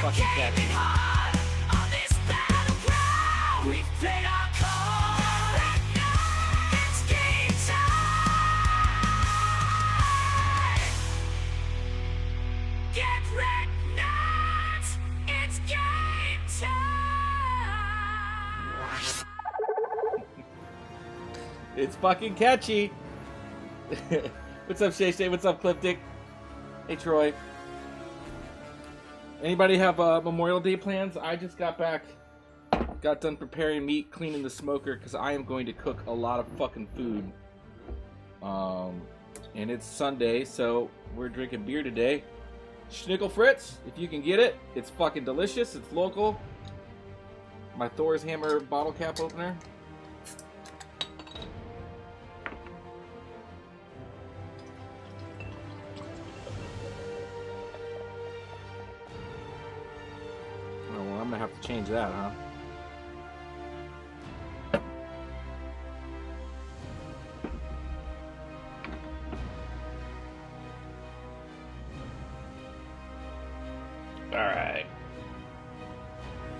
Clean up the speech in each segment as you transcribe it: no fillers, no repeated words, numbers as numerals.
fucking catchy. It's fucking catchy. What's up, Shay Shay? What's up, Cliptic? Hey, Troy. Anybody have Memorial Day plans? I just got back. Got done preparing meat, cleaning the smoker, because I am going to cook a lot of fucking food. And it's Sunday, so we're drinking beer today. Schnickel Fritz, if you can get it. It's fucking delicious. It's local. My Thor's Hammer bottle cap opener. Oh, well, I'm gonna have to change that, huh? Alright.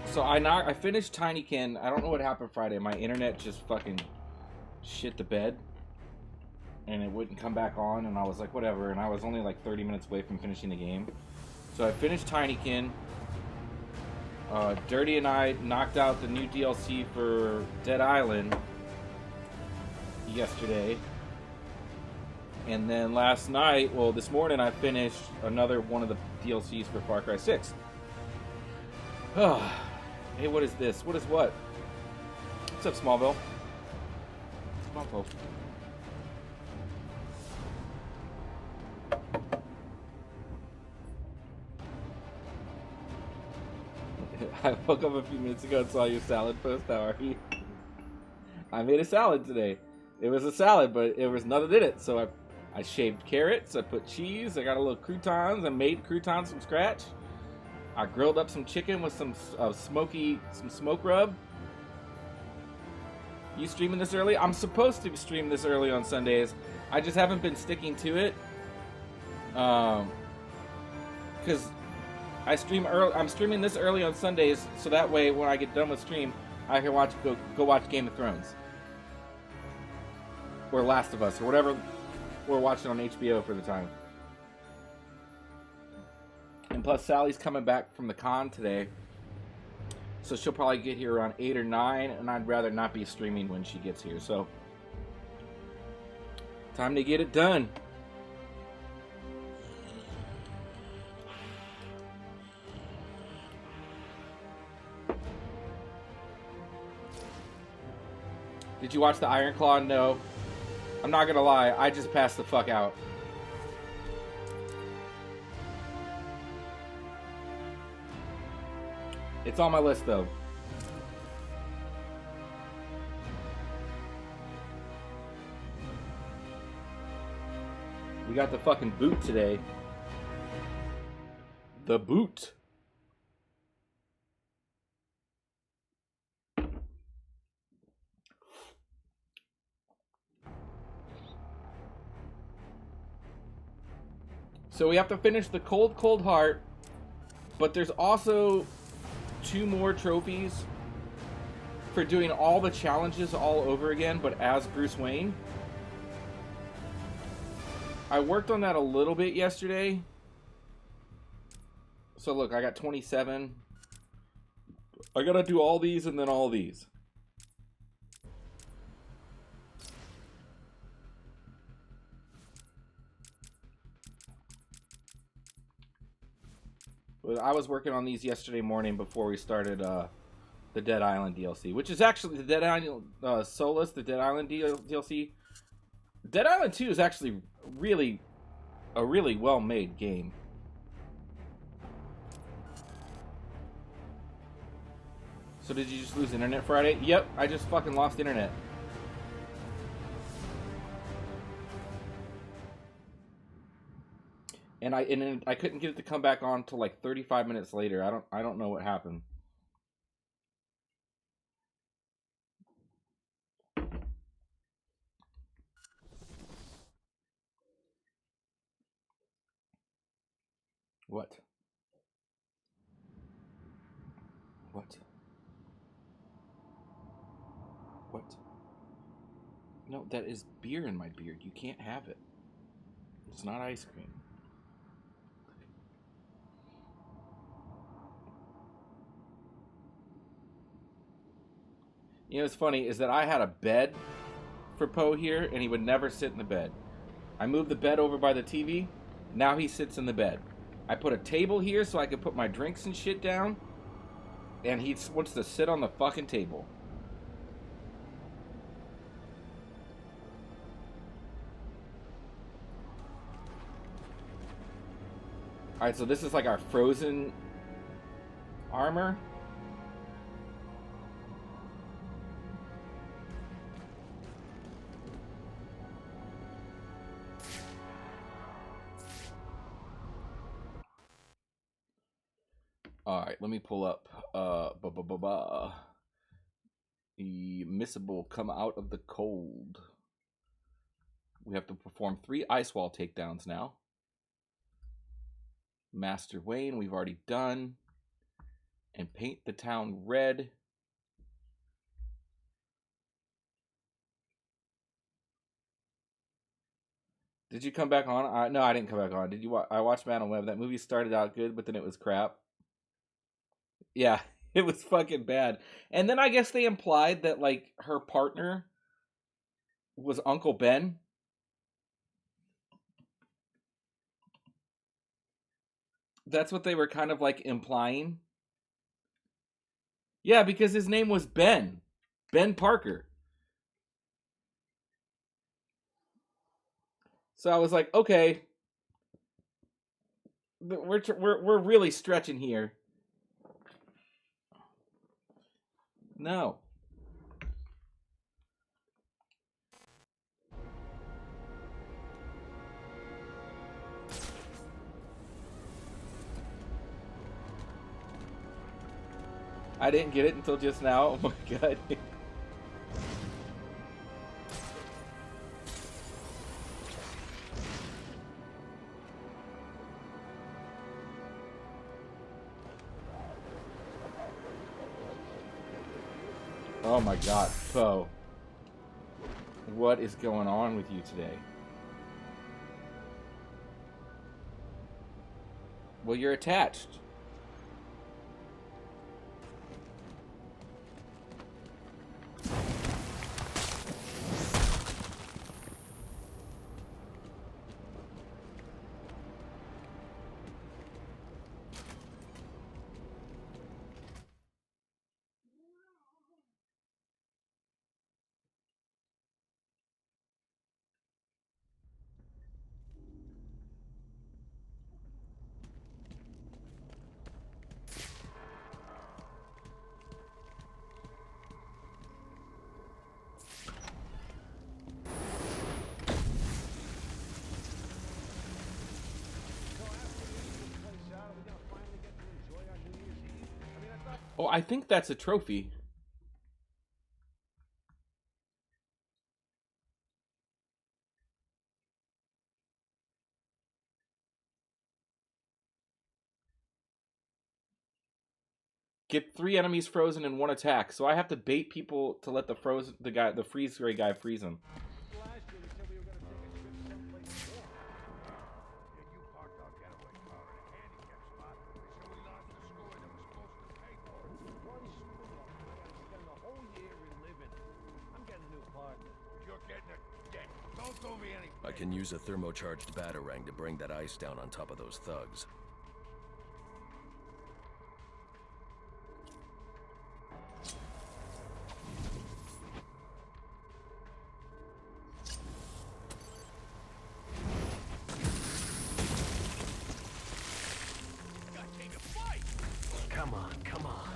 So I finished Tinykin. I don't know what happened Friday. My internet just fucking shit the bed. And it wouldn't come back on. And I was like, whatever. And I was only like 30 minutes away from finishing the game. So I finished Tinykin. Dirty and I knocked out the new DLC for Dead Island yesterday. And then last night, well, this morning, I finished another one of the DLCs for Far Cry 6. Hey, what is this? What is what? What's up, Smallville? Smallville. I woke up a few minutes ago and saw your salad post. How are you? I made a salad today. It was a salad, but it was nothing in it, so I shaved carrots, I put cheese, I got a little croutons, I made croutons from scratch. I grilled up some chicken with some smoke rub. You streaming this early? I'm supposed to stream this early on Sundays. I just haven't been sticking to it. Because I stream early. I'm streaming this early on Sundays, so that way when I get done with stream, I can go watch Game of Thrones. Or Last of Us, or whatever we're watching on HBO for the time. And plus, Sally's coming back from the con today, so she'll probably get here around 8 or 9, and I'd rather not be streaming when she gets here, so time to get it done. Did you watch the Iron Claw? No. I'm not gonna lie, I just passed the fuck out. It's on my list, though. We got the fucking boot today. The boot. So we have to finish the Cold Heart, but there's also 2 more trophies for doing all the challenges all over again, but as Bruce Wayne. I worked on that a little bit yesterday. So look, I got 27. I gotta do all these and then all these. I was working on these yesterday morning before we started the Dead Island DLC, which is actually the Dead Island Solus, the Dead Island DLC. Dead Island 2 is actually a really well-made game. So did you just lose internet Friday? Yep, I just fucking lost internet. And I couldn't get it to come back on till like 35 minutes later. I don't know what happened. What? What? No, that is beer in my beard. You can't have it. It's not ice cream. You know what's funny is that I had a bed for Poe here, and he would never sit in the bed. I moved the bed over by the TV. Now he sits in the bed. I put a table here so I could put my drinks and shit down, and he wants to sit on the fucking table. Alright, so this is like our frozen armor. Alright, let me pull up the Missable Come Out of the Cold. We have to perform 3 ice wall takedowns now. Master Wayne, we've already done. And paint the town red. Did you come back on? No, I didn't come back on. Did you? I watched Madam Web. That movie started out good, but then it was crap. Yeah, it was fucking bad. And then I guess they implied that like her partner was Uncle Ben. That's what they were kind of like implying. Yeah, because his name was Ben Parker. So I was like, okay, we're really stretching here. No. I didn't get it until just now. Oh my god. Oh my god, Poe. What is going on with you today? Well, you're attached. Oh, I think that's a trophy. Get 3 enemies frozen in 1 attack. So I have to bait people to let the freeze ray guy freeze him. I can use a thermocharged batarang to bring that ice down on top of those thugs. Come on, come on.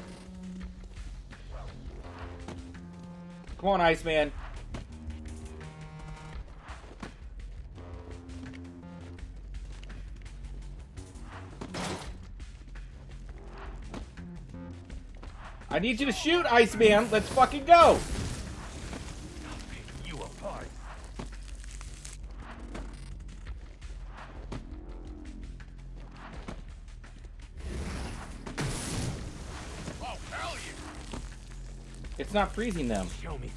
Come on, Iceman. I need you to shoot, Iceman. Let's fucking go. I'll pick you apart. It's not freezing them. Show me.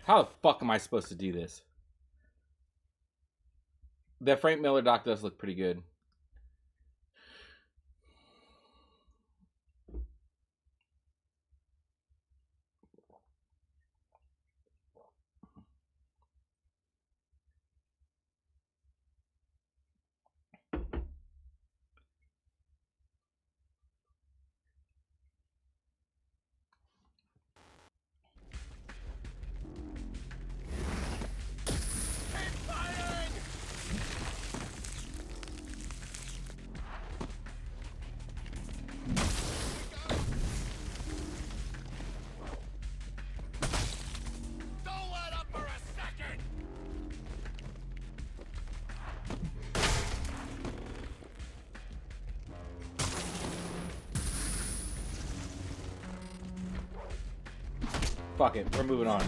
How the fuck am I supposed to do this? That Frank Miller doc does look pretty good. Fuck it, we're moving on.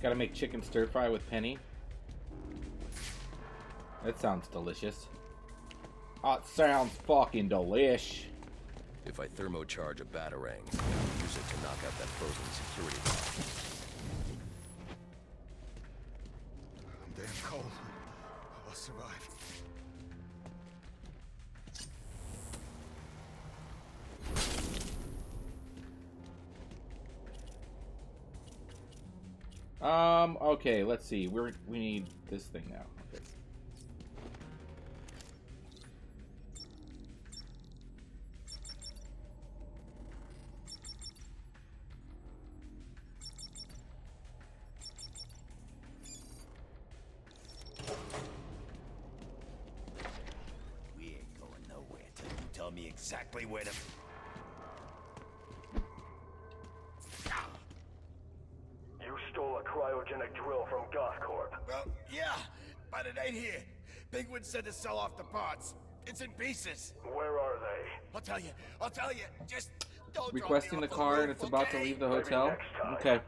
Gotta make chicken stir fry with Penny. That sounds delicious. Oh, it sounds fucking delish. If I thermocharge a batarang, I can use it to knock out that frozen security lock. I'm damn cold. I'll survive. Okay, let's see. We need this thing now. Okay. We ain't going nowhere till you tell me exactly where to... You stole a cryogenic drill from Gothcorp. Well, yeah, but it ain't here. Penguin said to sell off the parts. It's in pieces. Where are they? I'll tell you. Just don't Requesting the drop me off car roof, and it's about to okay? leave the Maybe hotel. next time. Okay.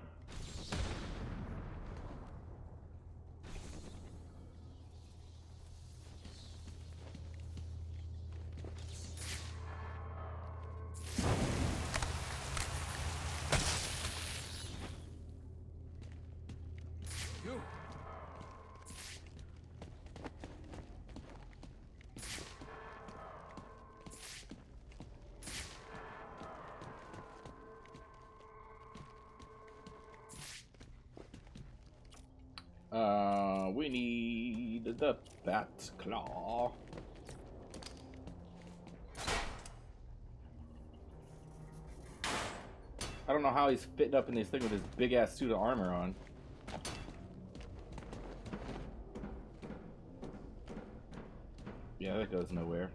You. We need the bat claw. I don't know how he's fitting up in this thing with his big ass suit of armor on. Yeah, that goes nowhere.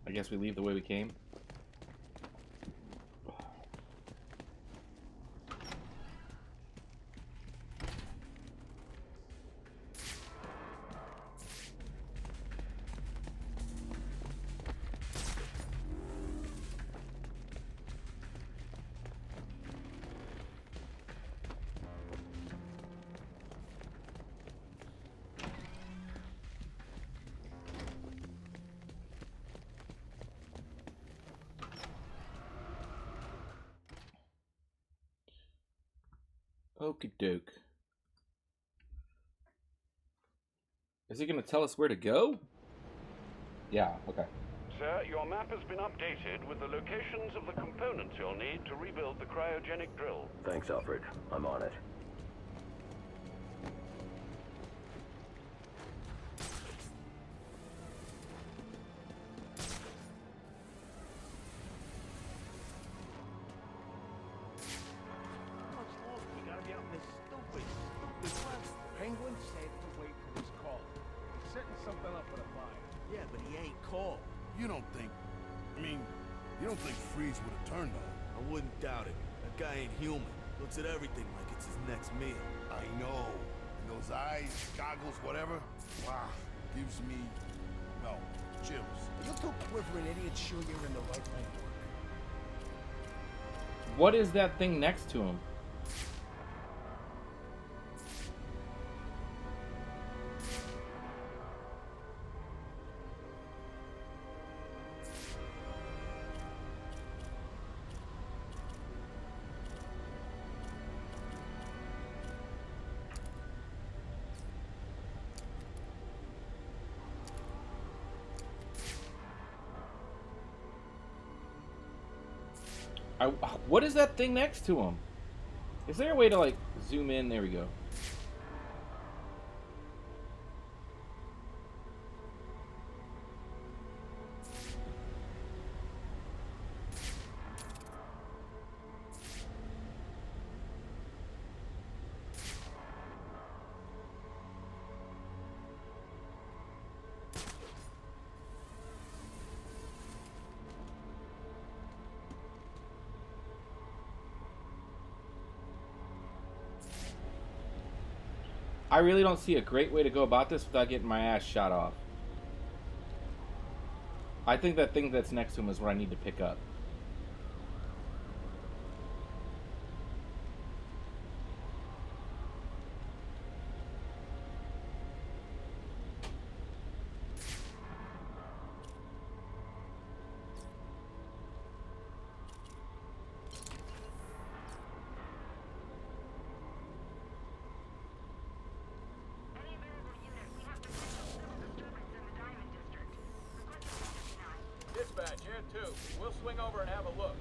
I guess we leave the way we came. Okie doke. Is he gonna tell us where to go? Yeah, okay. Sir, your map has been updated with the locations of the components you'll need to rebuild the cryogenic drill. Thanks, Alfred. I'm on it. How much longer we gotta be out in this stupid weather? Penguin said to wait for his call. He's setting something up with a buyer. Yeah, but he ain't called. You don't think... I mean, you don't think Freeze would have turned on him? I wouldn't doubt it. That guy ain't human. Looks at everything like it's his next meal. I know. And those eyes, goggles, whatever, wow, gives me, well, chills. You two quivering idiots sure you're in the right line of work. What is that thing next to him? What is that thing next to him? Is there a way to, like, zoom in? There we go. I really don't see a great way to go about this without getting my ass shot off. I think that thing that's next to him is what I need to pick up. Dispatch, here too. We'll swing over and have a look.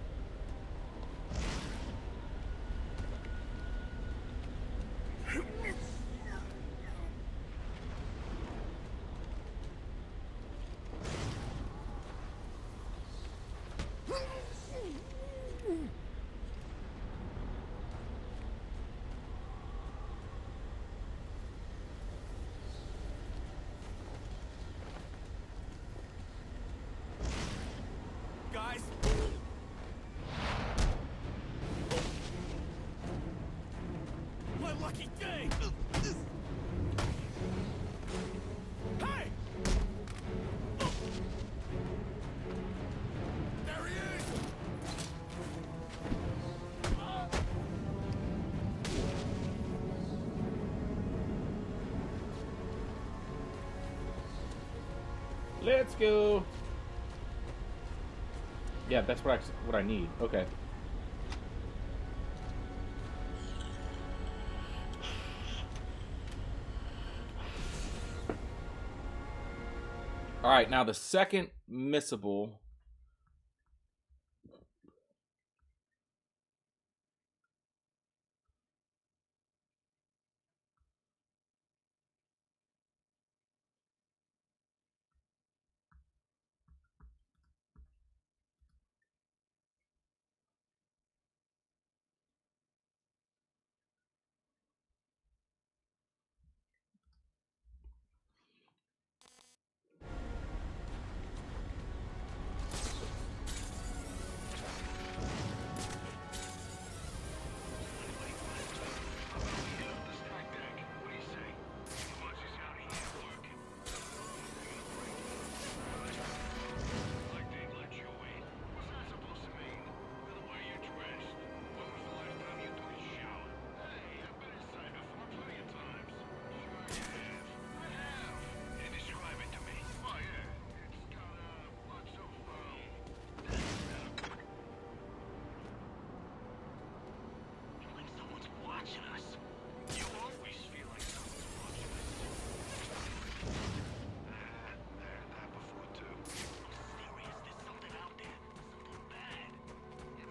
Guys! My lucky day! Hey! There he is! Let's go. Yeah, that's what I need. Okay. All right, now the second missable.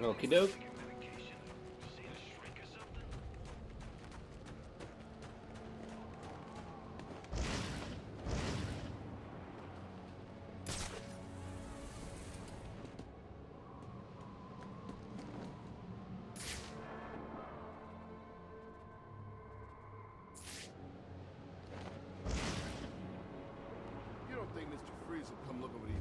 Okie doke. You don't think Mr. Freeze will come look over these?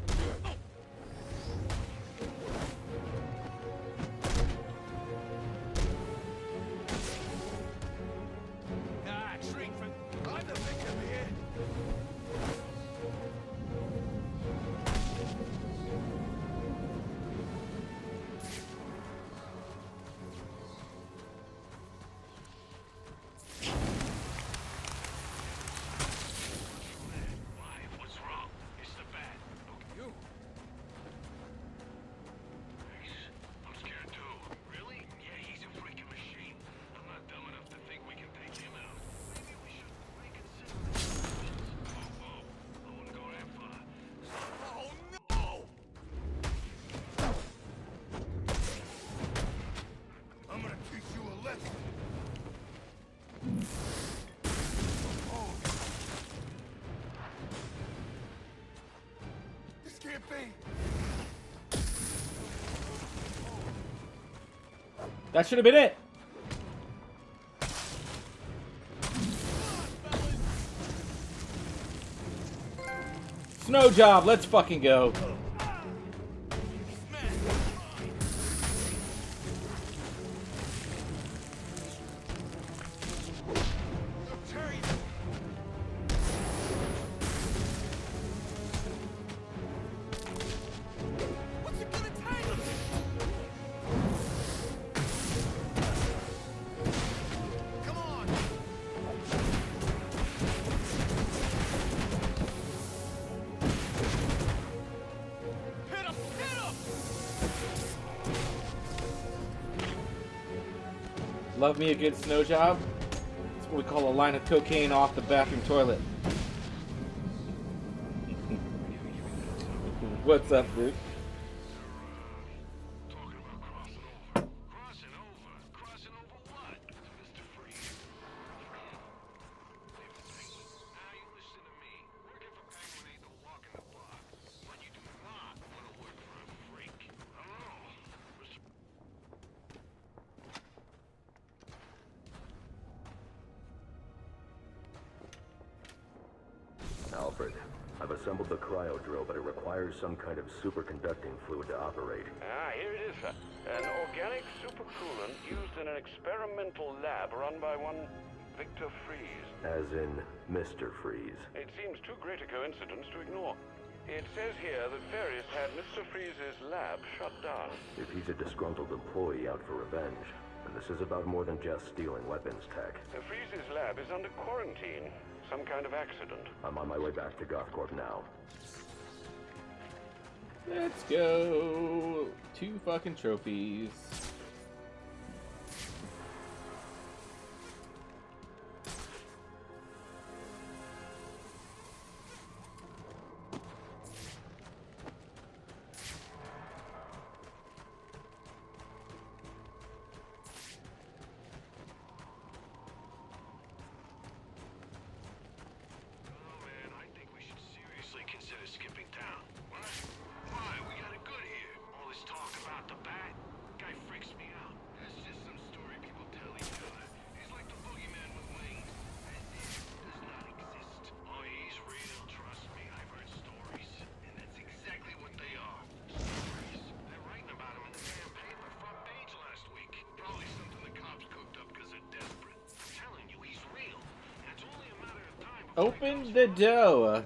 Ah, shrink from... I'm the victim here. What's wrong? It's the bat. You? I'm scared too. Really? Yeah, he's a freaking machine. I'm not dumb enough to think we can take him out. Maybe we should reconsider our options. Whoa, I wouldn't go that far. Oh no! I'm gonna teach you a lesson. Oh. This can't be. That should have been it. Snow job. Let's fucking go. What's it gonna take? Come on! Hit him! Hit him! Love me a good snow job. That's what we call a line of cocaine off the bathroom toilet. What's up, dude? Talking about crossing over. Crossing over? Crossing over what? Mr. Freeze. Now you listen to me. Working for Penguin ain't no walk in the park. But you do not want to work for a freak. Oh, Mr. Alfred, I've assembled the cryo drill, but it requires some kind of superconducting fluid to operate. Ah, here it is, sir. An organic supercoolant used in an experimental lab run by one Victor Freeze. As in Mr. Freeze. It seems too great a coincidence to ignore. It says here that Farius had Mr. Freeze's lab shut down. If he's a disgruntled employee out for revenge, then this is about more than just stealing weapons tech. Freeze's lab is under quarantine. Some kind of accident. I'm on my way back to Gothcorp now. Let's go. 2 fucking trophies. Oh man, I think we should seriously consider skipping town. What? Why? We got it good here. All this talk about the bat. Guy freaks me out. That's just some story people tell each other. He's like the boogeyman with wings. As if does not exist. Oh, he's real. Trust me, I've heard stories. And that's exactly what they are. Stories. They're writing about him in the damn paper front page last week. Probably something the cops cooked up because they're desperate. I'm telling you, he's real. And it's only a matter of time before he Open goes the door.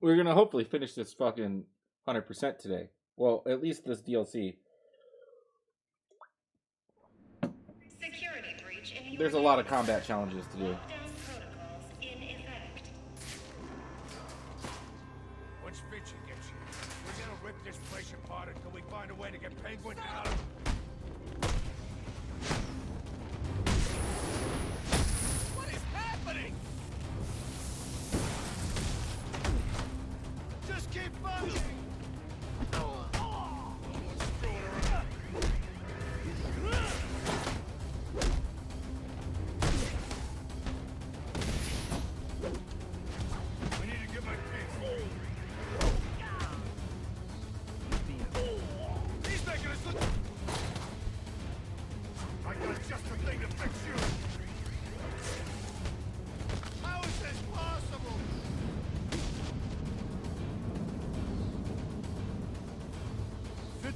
We're gonna hopefully finish this fucking 100% today. Well, at least this DLC. Security breach in There's a lot of combat challenges to do. lockdown protocols in effect. What's Vinci get you? We're gonna rip this place apart until we find a way to get Penguin out. What is happening? Just keep fighting.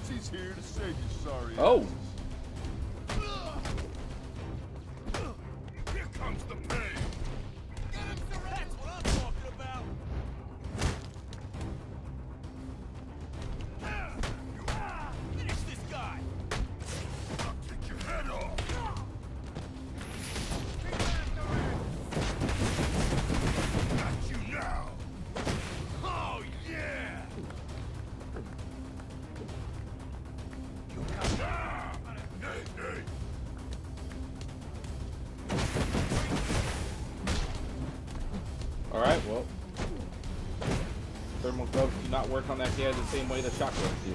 She's here to save you, sorry. Oh. Here comes the pain. That's what I'm talking about. Finish this guy. I'll kick your head off. Got you now. Oh yeah. Hey, hey. All right. Well, thermal gloves do not work on that guy the same way the shock gloves do.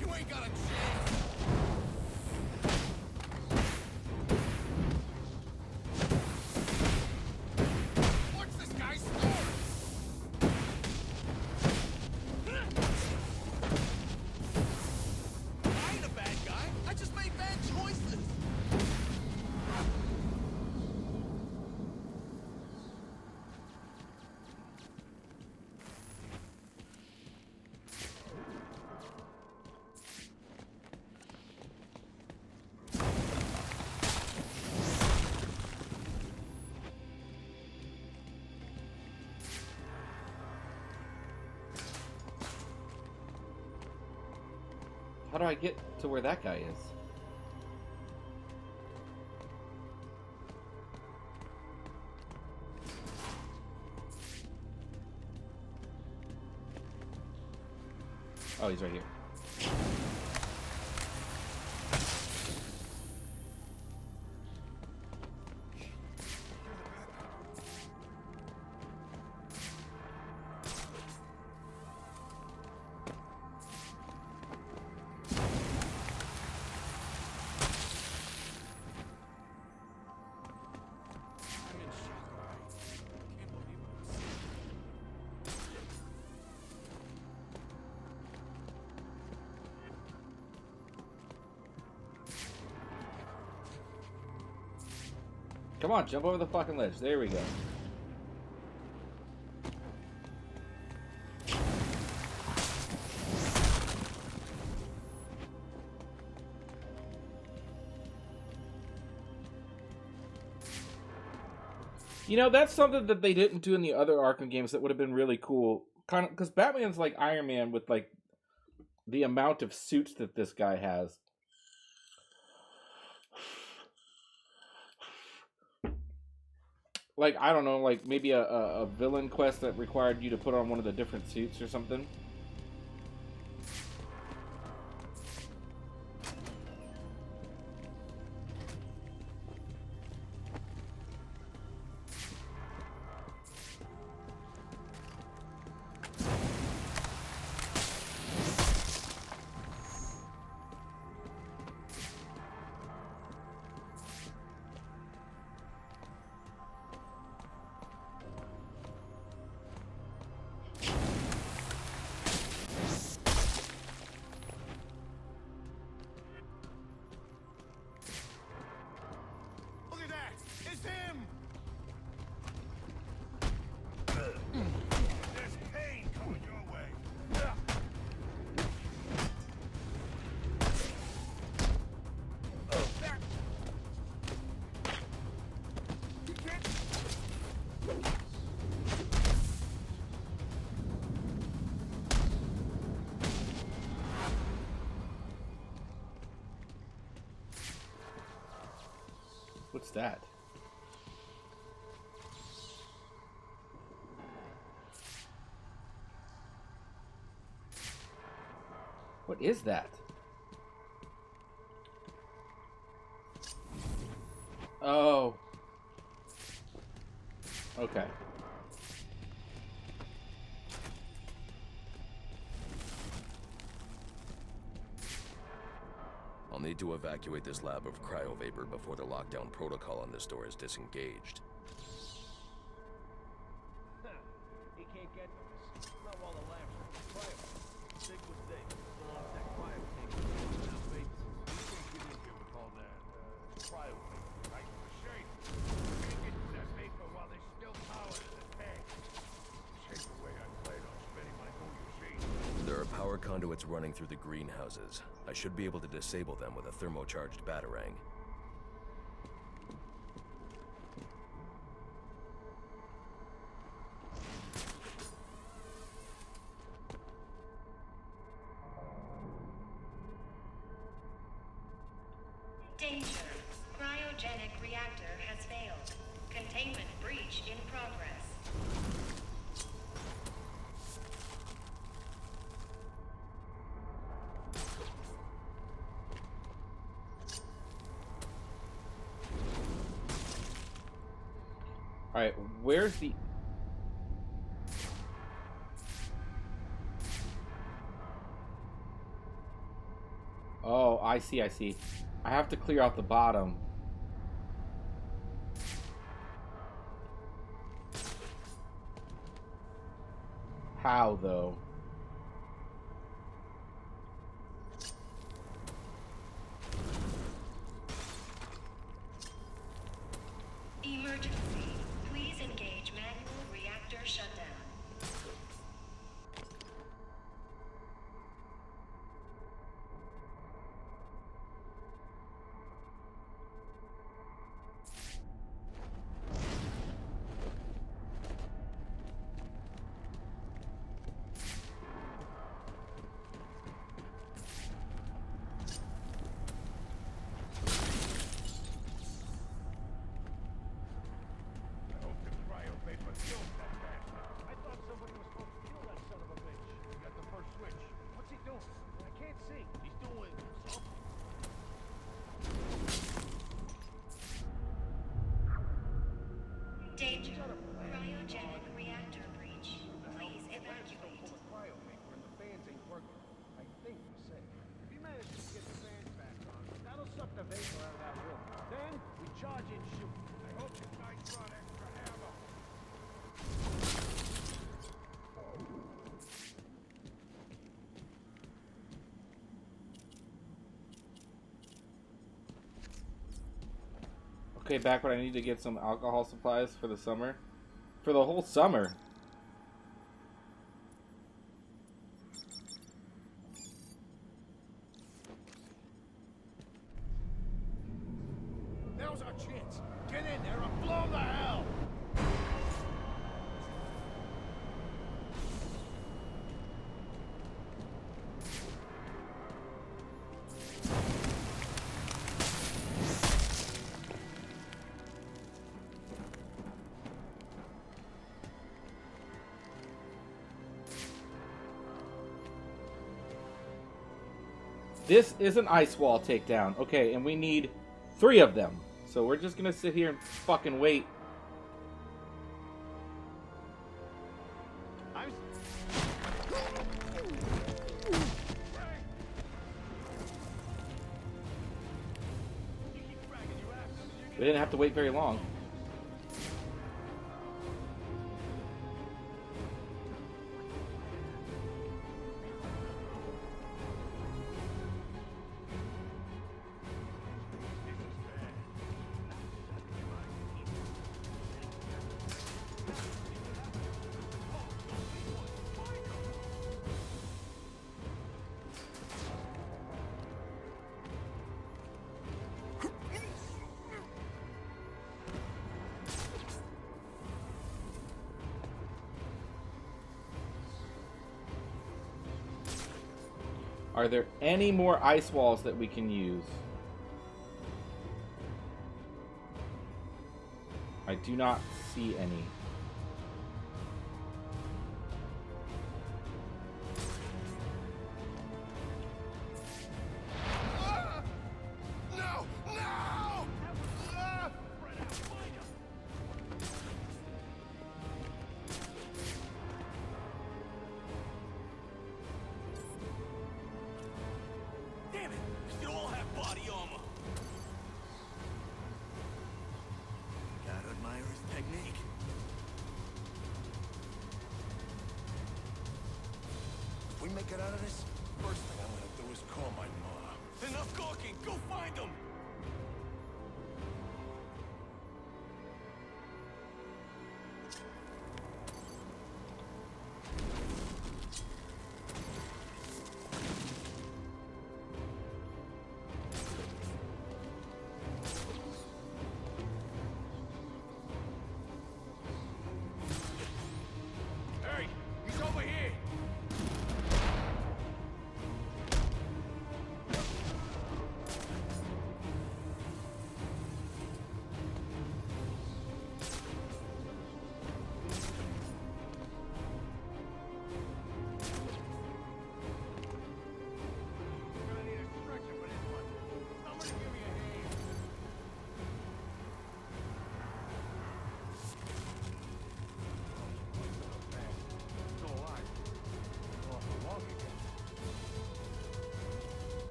You ain't got a chance. What's this guy's story? I ain't a bad guy. I just made bad choices. How do I get to where that guy is? Oh, he's right here. Come on, jump over the fucking ledge. There we go. You know, that's something that they didn't do in the other Arkham games that would have been really cool. Kind of, because Batman's like Iron Man with like the amount of suits that this guy has. Like, I don't know, like maybe a villain quest that required you to put on one of the different suits or something. Look at that. It's him. There's pain coming your way. He can't. What's that? What is that? Oh. Okay. I'll need to evacuate this lab of cryovapor before the lockdown protocol on this door is disengaged. He can't conduits running through the greenhouses. I should be able to disable them with a thermocharged batarang. Danger. Cryogenic reactor has failed. Containment breach in progress. All right, where's the? Oh, I see. I see. I have to clear out the bottom. How though? Emergency. Please engage manual reactor shutdown. I hope the cryo paper killed that bastard. I thought somebody was supposed to kill that son of a bitch. He got the first switch. What's he doing? I can't see. He's doing something. Danger. Cryogenic reactor breach. Please evacuate. Full of cryo paper and the fans ain't working. I think we're safe. If he manages to get the fans back on, that'll suck the vapor out of that room. Then we charge and shoot. I hope you guys brought extra ammo. Okay, back when I need to get some alcohol supplies for the summer. For the whole summer. Now's our chance. Get in there and blow the hell! This is an ice wall takedown. Okay, and we need 3 of them. So we're just gonna sit here and fucking wait. We didn't have to wait very long. Are there any more ice walls that we can use? I do not see any. No! No! Damn it! You all have body armor. Gotta admire his technique. If we make it out of this, first thing I'm gonna do is call my mom. Enough talking. Go find them.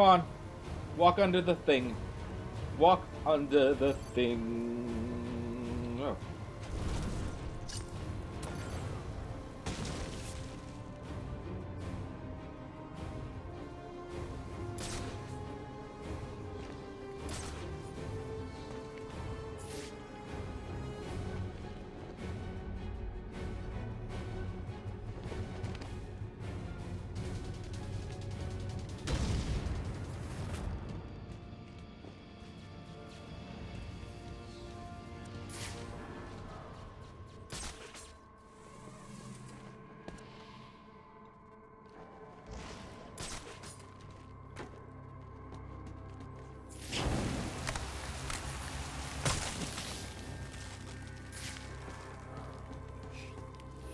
Come on. Walk under the thing. Walk under the thing. Oh.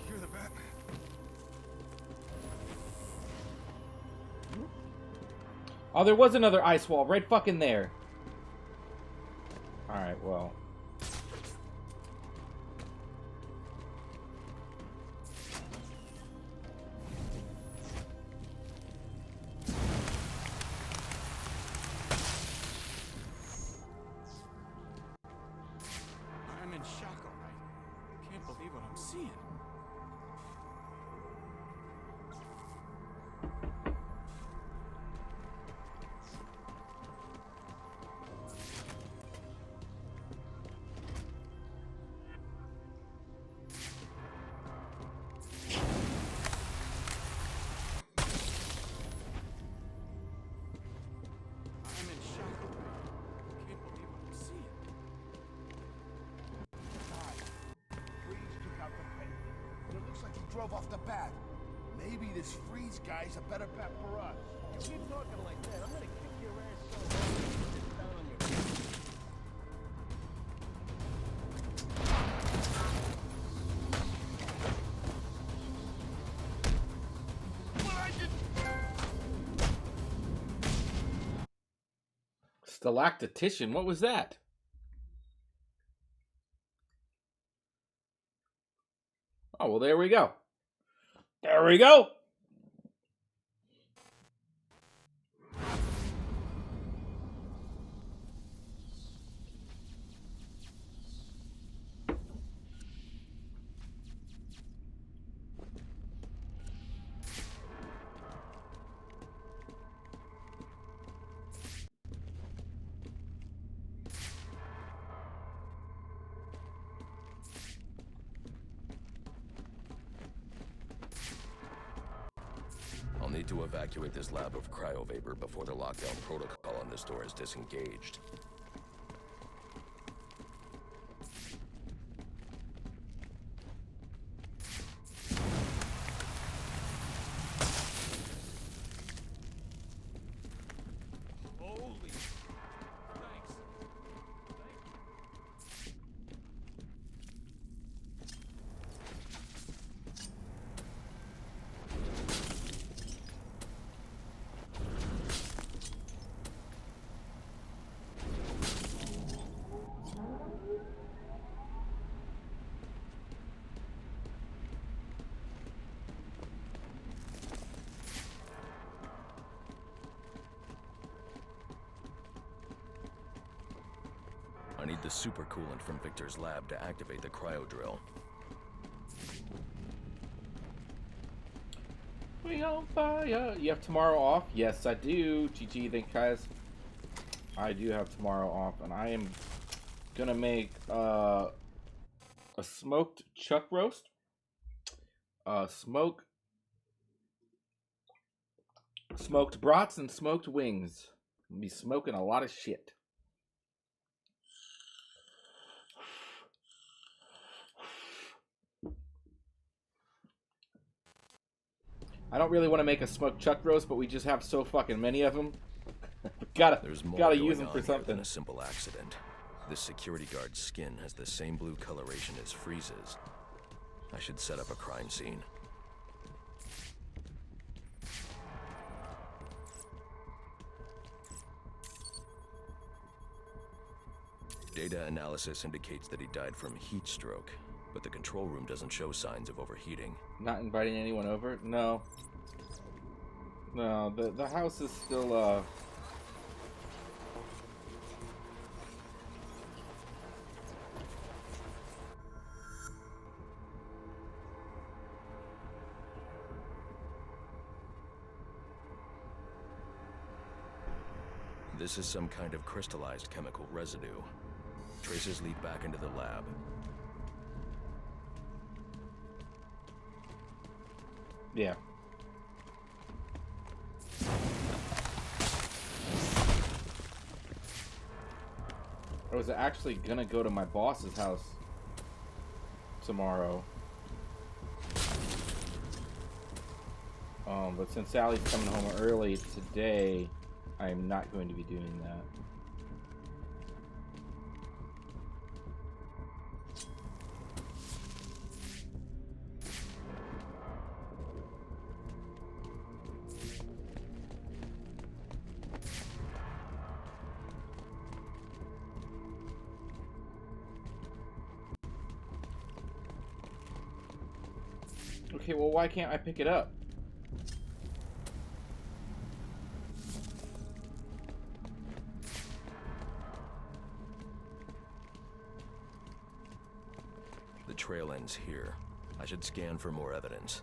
You're the Batman. Oh, there was another ice wall right fucking there. Alright, well. I'm in shock, all right. Can't believe what I'm seeing. I'm in shock, all right. Can't believe what I'm seeing. Freeze took out the pendant. But it looks like he drove off the bat. Maybe this Freeze guy's a better bet for us. You keep talking like that, I'm gonna kick your ass so hard you sit down on your feet. Stalactitian, what was that? Oh, well, there we go. There we go. I'll need to evacuate this lab of cryovapor before the lockdown protocol on this door is disengaged. Holy. Thanks. I need the supercoolant from Victor's lab to activate the cryo drill. We on fire. You have tomorrow off? Yes, I do. GG, thank you guys. I do have tomorrow off, and I am gonna make a smoked chuck roast, smoked brats, and smoked wings. I'll be smoking a lot of shit. I don't really want to make a smoked chuck roast, but we just have so fucking many of them. There's more gotta going use them on for here something. than a simple accident. This security guard's skin has the same blue coloration as Freeze's. I should set up a crime scene. Data analysis indicates that he died from heat stroke, but the control room doesn't show signs of overheating. Not inviting anyone over? No. No, the house is still This is some kind of crystallized chemical residue. Traces lead back into the lab. Yeah. I was actually gonna go to my boss's house tomorrow. But since Sally's coming home early today, I'm not going to be doing that. Okay, well, why can't I pick it up? The trail ends here. I should scan for more evidence.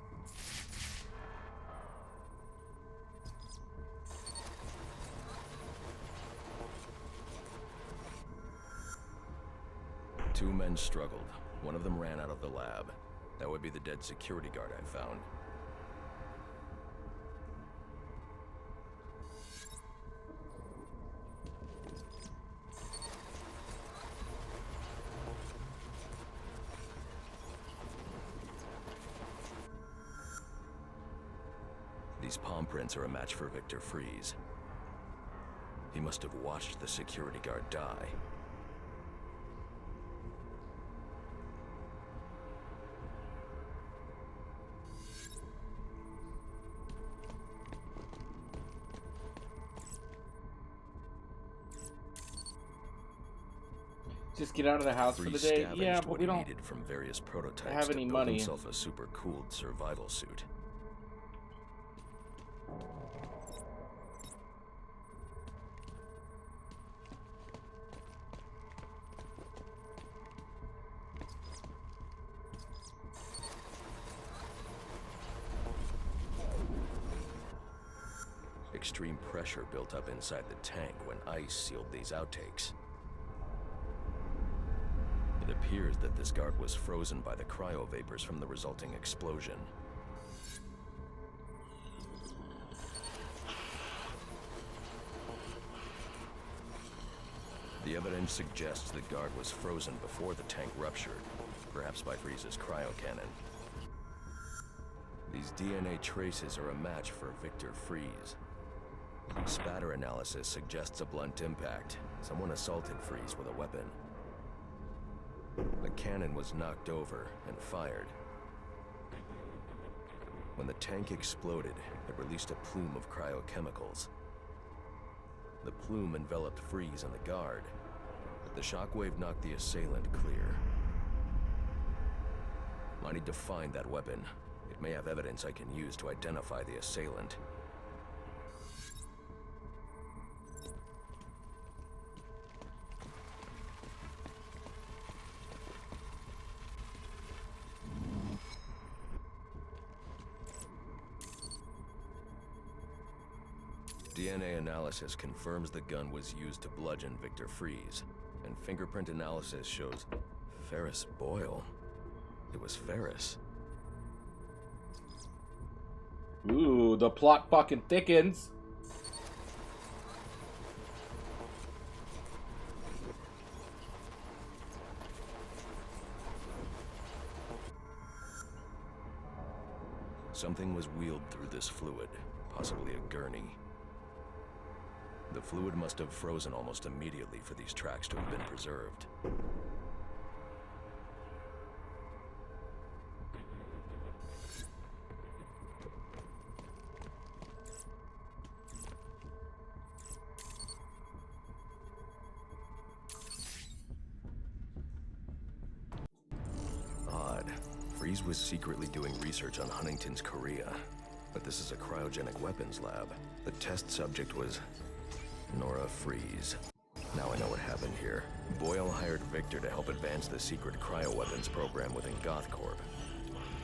Two men struggled. One of them ran out of the lab. That would be the dead security guard I found. These palm prints are a match for Victor Fries. He must have watched the security guard die. Just get out of the house for the Fries day? scavenged Yeah, but what we he don't needed from various prototypes have to any build money. himself a super-cooled survival suit. Extreme pressure built up inside the tank when ice sealed these outtakes. It appears that this guard was frozen by the cryovapors from the resulting explosion. The evidence suggests the guard was frozen before the tank ruptured, perhaps by Fries's cryocannon. These DNA traces are a match for Victor Fries. Spatter analysis suggests a blunt impact. Someone assaulted Fries with a weapon. The cannon was knocked over and fired. When the tank exploded, it released a plume of cryochemicals. The plume enveloped Fries and the guard, but the shockwave knocked the assailant clear. I need to find that weapon. It may have evidence I can use to identify the assailant. DNA analysis confirms the gun was used to bludgeon Victor Fries, and fingerprint analysis shows Ferris Boyle. It was Ferris. Ooh, the plot fucking thickens. Something was wheeled through this fluid, possibly a gurney. The fluid must have frozen almost immediately for these tracks to have been preserved. Odd. Fries was secretly doing research on Huntington's Korea, but this is a cryogenic weapons lab. The test subject was Nora Fries. Now I know what happened here. Boyle hired Victor to help advance the secret cryoweapons program within GothCorp.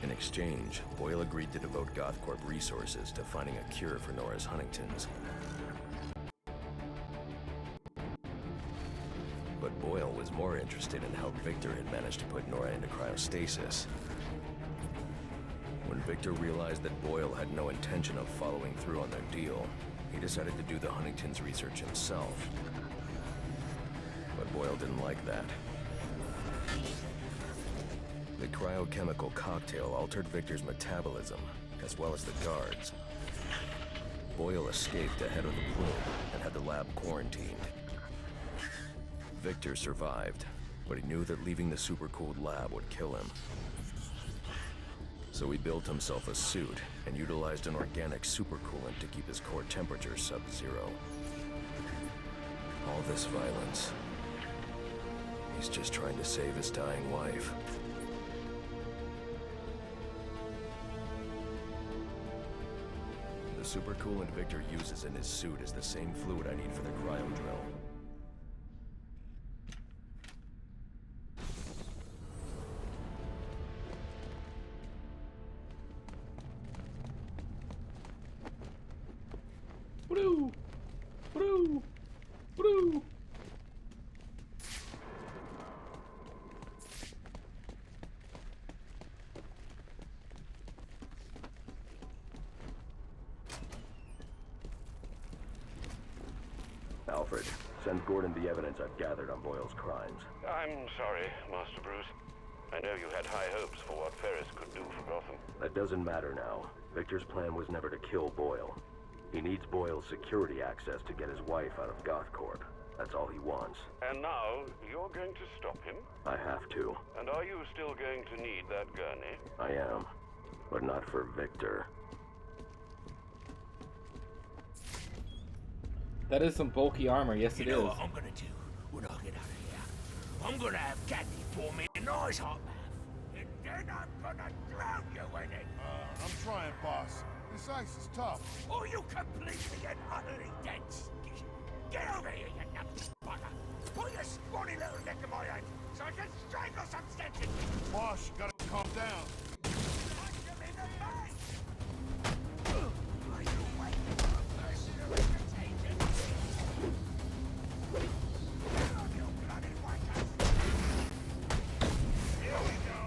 In exchange, Boyle agreed to devote GothCorp resources to finding a cure for Nora's Huntington's. But Boyle was more interested in how Victor had managed to put Nora into cryostasis. When Victor realized that Boyle had no intention of following through on their deal, he decided to do the Huntington's research himself. But Boyle didn't like that. The cryochemical cocktail altered Victor's metabolism, as well as the guards. Boyle escaped ahead of the plume and had the lab quarantined. Victor survived, but he knew that leaving the supercooled lab would kill him. So he built himself a suit and utilized an organic supercoolant to keep his core temperature sub-zero. All this violence, he's just trying to save his dying wife. The supercoolant Victor uses in his suit is the same fluid I need for the cryo drill. Woo! Woo! Woo! Alfred, send Gordon the evidence I've gathered on Boyle's crimes. I'm sorry, Master Bruce. I know you had high hopes for what Ferris could do for Gotham. That doesn't matter now. Victor's plan was never to kill Boyle. He needs Boyle's security access to get his wife out of GothCorp. That's all he wants. And now, you're going to stop him? I have to. And are you still going to need that gurney? I am. But not for Victor. That is some bulky armor. Yes, it You know is. what I'm gonna do when I get out of here? I'm gonna have Kathy pour me a nice hot bath, and then I'm gonna drown you in it. I'm trying, boss. This ice is tough. Or you completely and utterly dense. Get over here, you nuts bugger. Put your scrawny little neck in my hand so I can strangle some stenches. Boss, you gotta calm down. Punch him in the face! Are you waiting for a personal invitation? Get on, you bloody wankers! Here we go!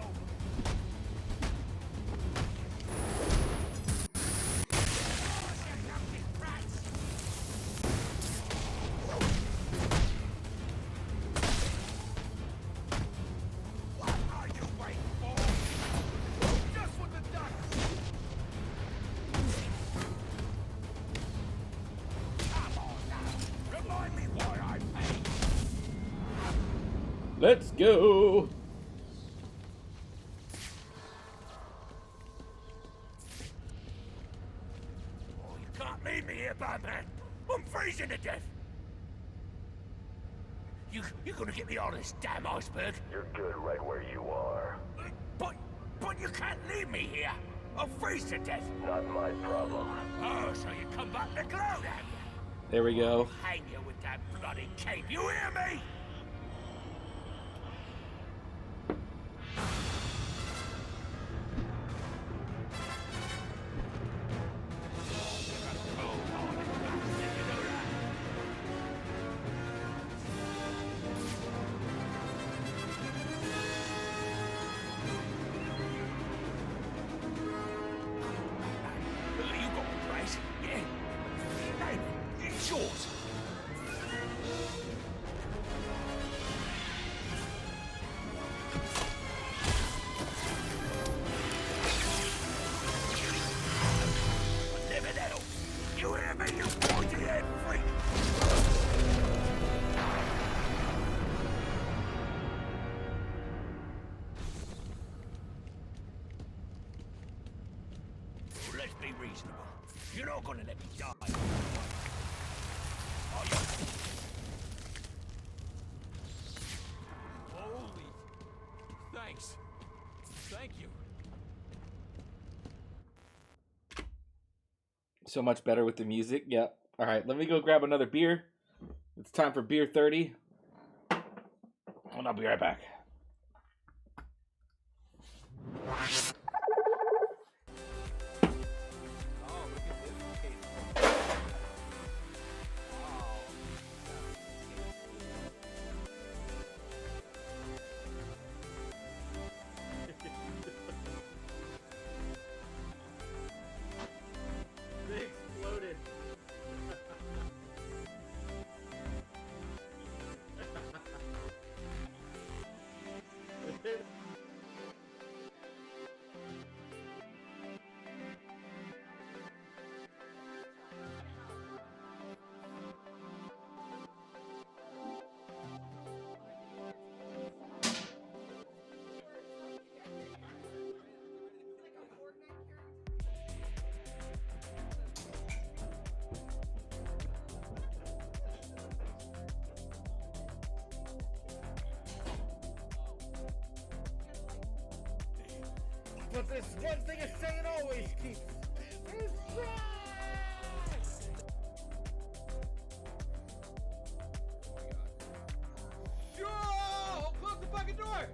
Oh, you lucky brats! What are you waiting for? Just what the duck! Come on now! Remind me why I paid! Let's go. Oh, you can't leave me here, Batman! I'm freezing to death! You're gonna get me on this damn iceberg? You're good right where you are. But you can't leave me here! I'll freeze to death! Not my problem. Oh, so you come back to glow, have you? There we go. Hang you with that bloody cape, you hear me? You got the place, yeah? Name it, it's yours. Living hell! You hear me, you pointy-head freak? Let's be reasonable. You're not gonna let me die. Are you? Holy. Thanks. Thank you. So much better with the music. Yep. All right, let me go grab another beer. It's time for beer 30. And I'll be right back. Oh, look at this case. Wow. But this one thing is saying always keeps. It's sure! Close the fucking door!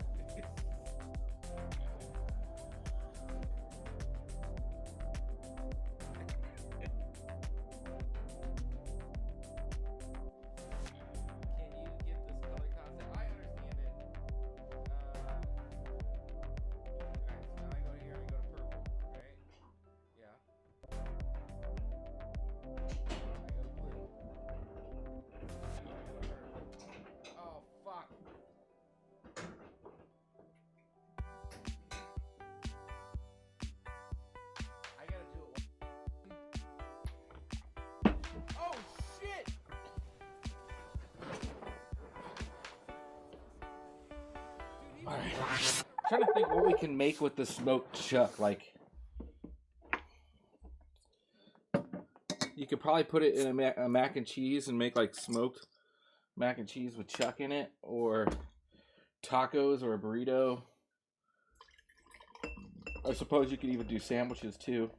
Can you get this color concept? I understand it. Alright, so now I go here and go to purple, right? Yeah. I go to blue. Oh, fuck. I gotta do it. Oh, shit! Alright. Trying to think what we can make with the smoked chuck. Like, you could probably put it in a mac and cheese and make like smoked mac and cheese with chuck in it, or tacos or a burrito. I suppose you could even do sandwiches too.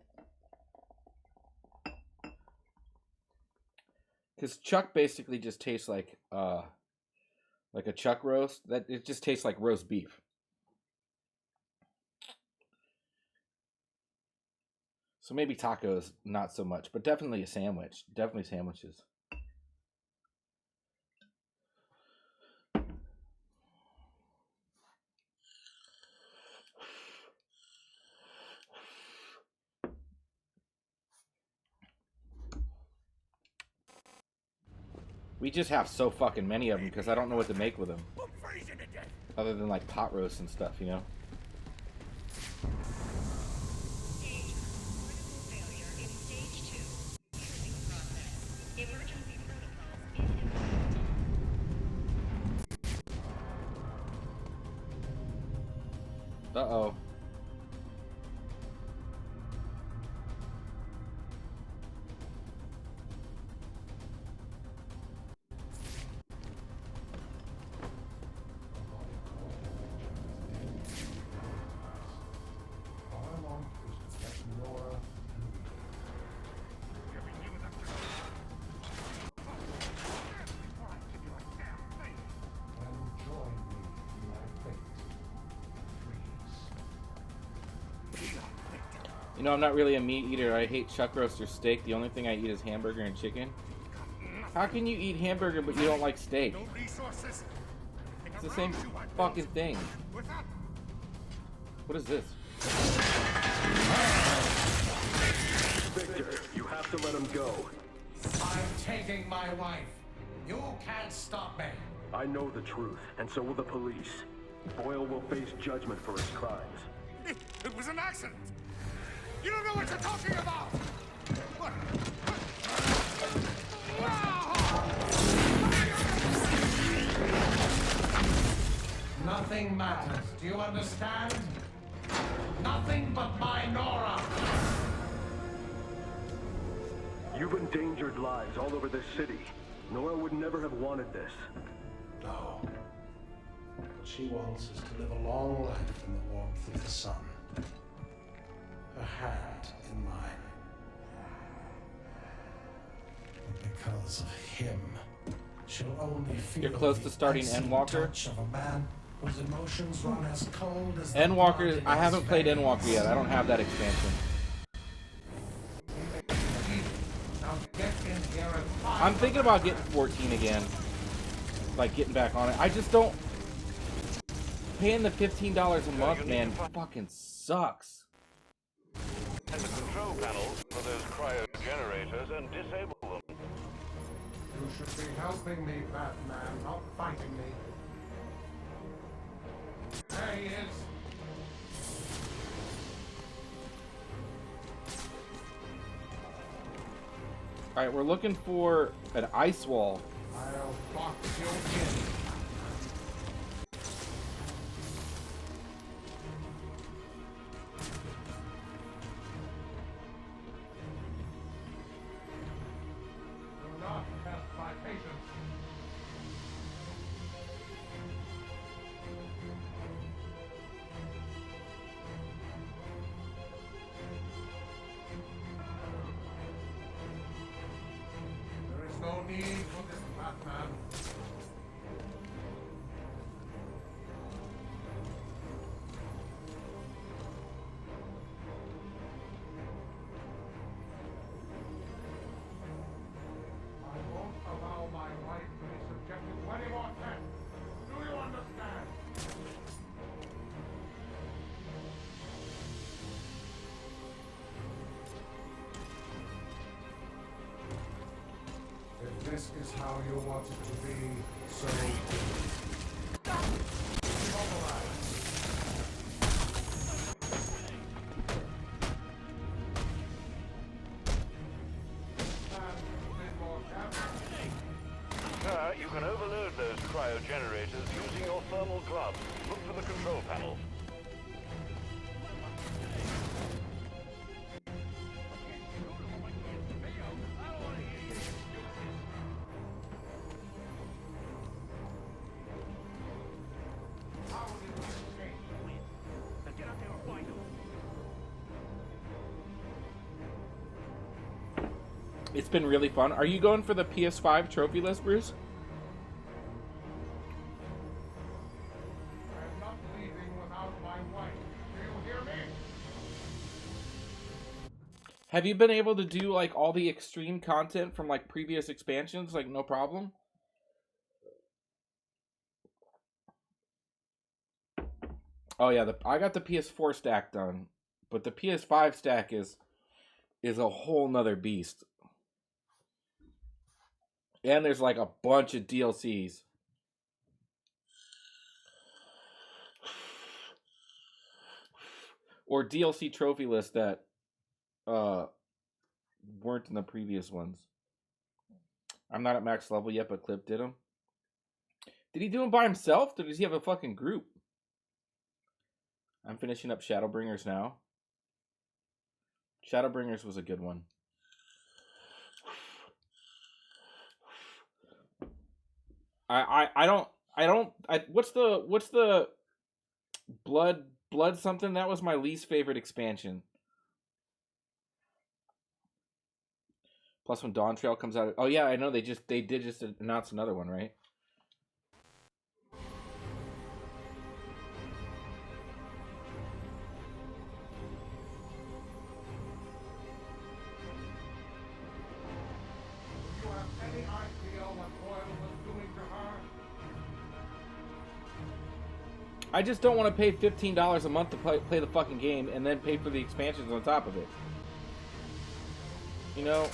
Because chuck basically just tastes like a chuck roast. That it just tastes like roast beef. So maybe tacos, not so much, but definitely a sandwich. Definitely sandwiches. We just have so fucking many of them because I don't know what to make with them. Other than like pot roasts and stuff, you know? Danger. Critical failure in stage 2. Shipping process. Emergency protocols in implementation. Uh-oh. You know, I'm not really a meat eater. I hate chuck roast or steak. The only thing I eat is hamburger and chicken. How can you eat hamburger but you don't like steak? It's the same fucking thing. What is this? Victor, you have to let him go. I'm taking my wife. You can't stop me. I know the truth, and so will the police. Boyle will face judgment for his crimes. It was an accident. You don't know what you're talking about. What? Nothing matters. Do you understand? Nothing but my Nora. You've endangered lives all over this city. Nora would never have wanted this. No. What she wants is to live a long life in the warmth of the sun. Her hand in mine. But because of him, she'll only feel You're close to the starting icy Endwalker? touch of a man whose emotions run as cold as the Endwalker, blood in I his haven't played veins. Endwalker yet. I don't have that expansion. Now get in here and find I'm thinking about getting 14 again. Like, getting back on it. I just don't... Paying the $15 a month, man, fucking sucks. And the control panels for those cryo generators and disable them. You should be helping me, Batman, not fighting me. There he is. Alright, we're looking for an ice wall. I'll box you in. Do not test my patience. this is how you want it to be, so immobilize. You can overload those cryogenerators using your thermal gloves. Look for the control panel. It's been really fun. Are you going for the PS5 trophy list, Bruce? I am not leaving without my wife. Do you hear me? Have you been able to do like all the extreme content from like previous expansions, like no problem? Oh yeah, I got the PS4 stack done, but the PS5 stack is a whole nother beast. And there's like a bunch of DLCs. Or DLC trophy lists that weren't in the previous ones. I'm not at max level yet, but Clip did them. Did he do them by himself, or does he have a fucking group? I'm finishing up Shadowbringers now. Shadowbringers was a good one. What's the blood something? That was my least favorite expansion. Plus when Dawn Trail comes out. Oh yeah, I know they did just announce another one, right? Do you have any idea what oil was doing to her? I just don't want to pay $15 a month to play the fucking game and then pay for the expansions on top of it. You know,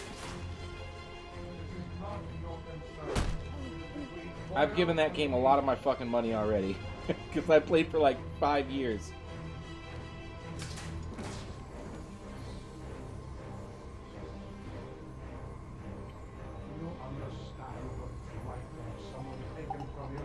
I've given that game a lot of my fucking money already. Because I played for like 5 years. You understand what it's like to have someone taken from you?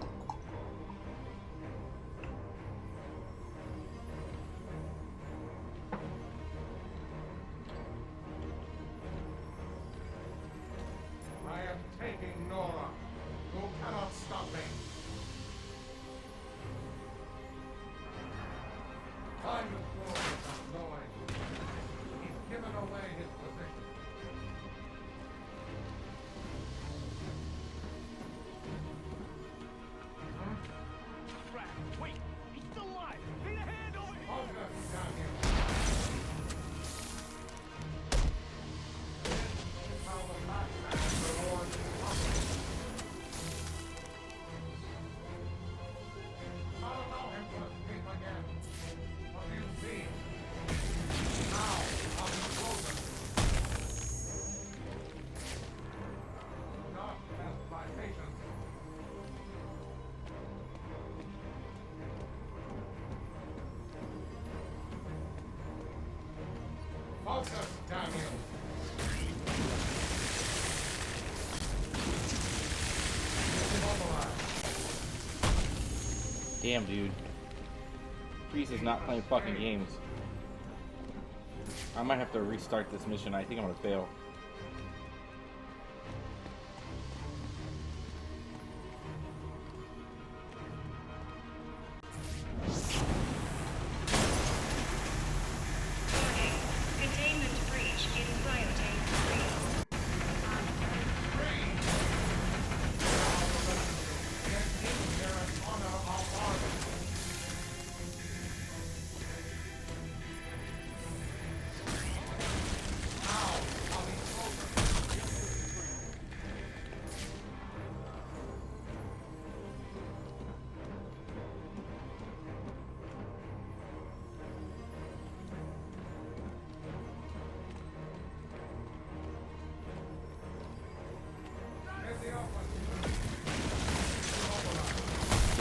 I am taking Nora. You cannot stop me. Time is going without knowing. He's given away his position. Wait, he's still alive. Need a hand over here. Hold us down here. This is how the last man rewards his company. I'll allow him to escape again. What do you see? Now, I'll be closer. Do not test my patience. Focus, damn you! Immobilize. Damn, dude. Freeze is not playing fucking games. I might have to restart this mission. I think I'm gonna fail. Warning. Containment breach in cryotank 3. Get in here and honor our order. Now, I'll be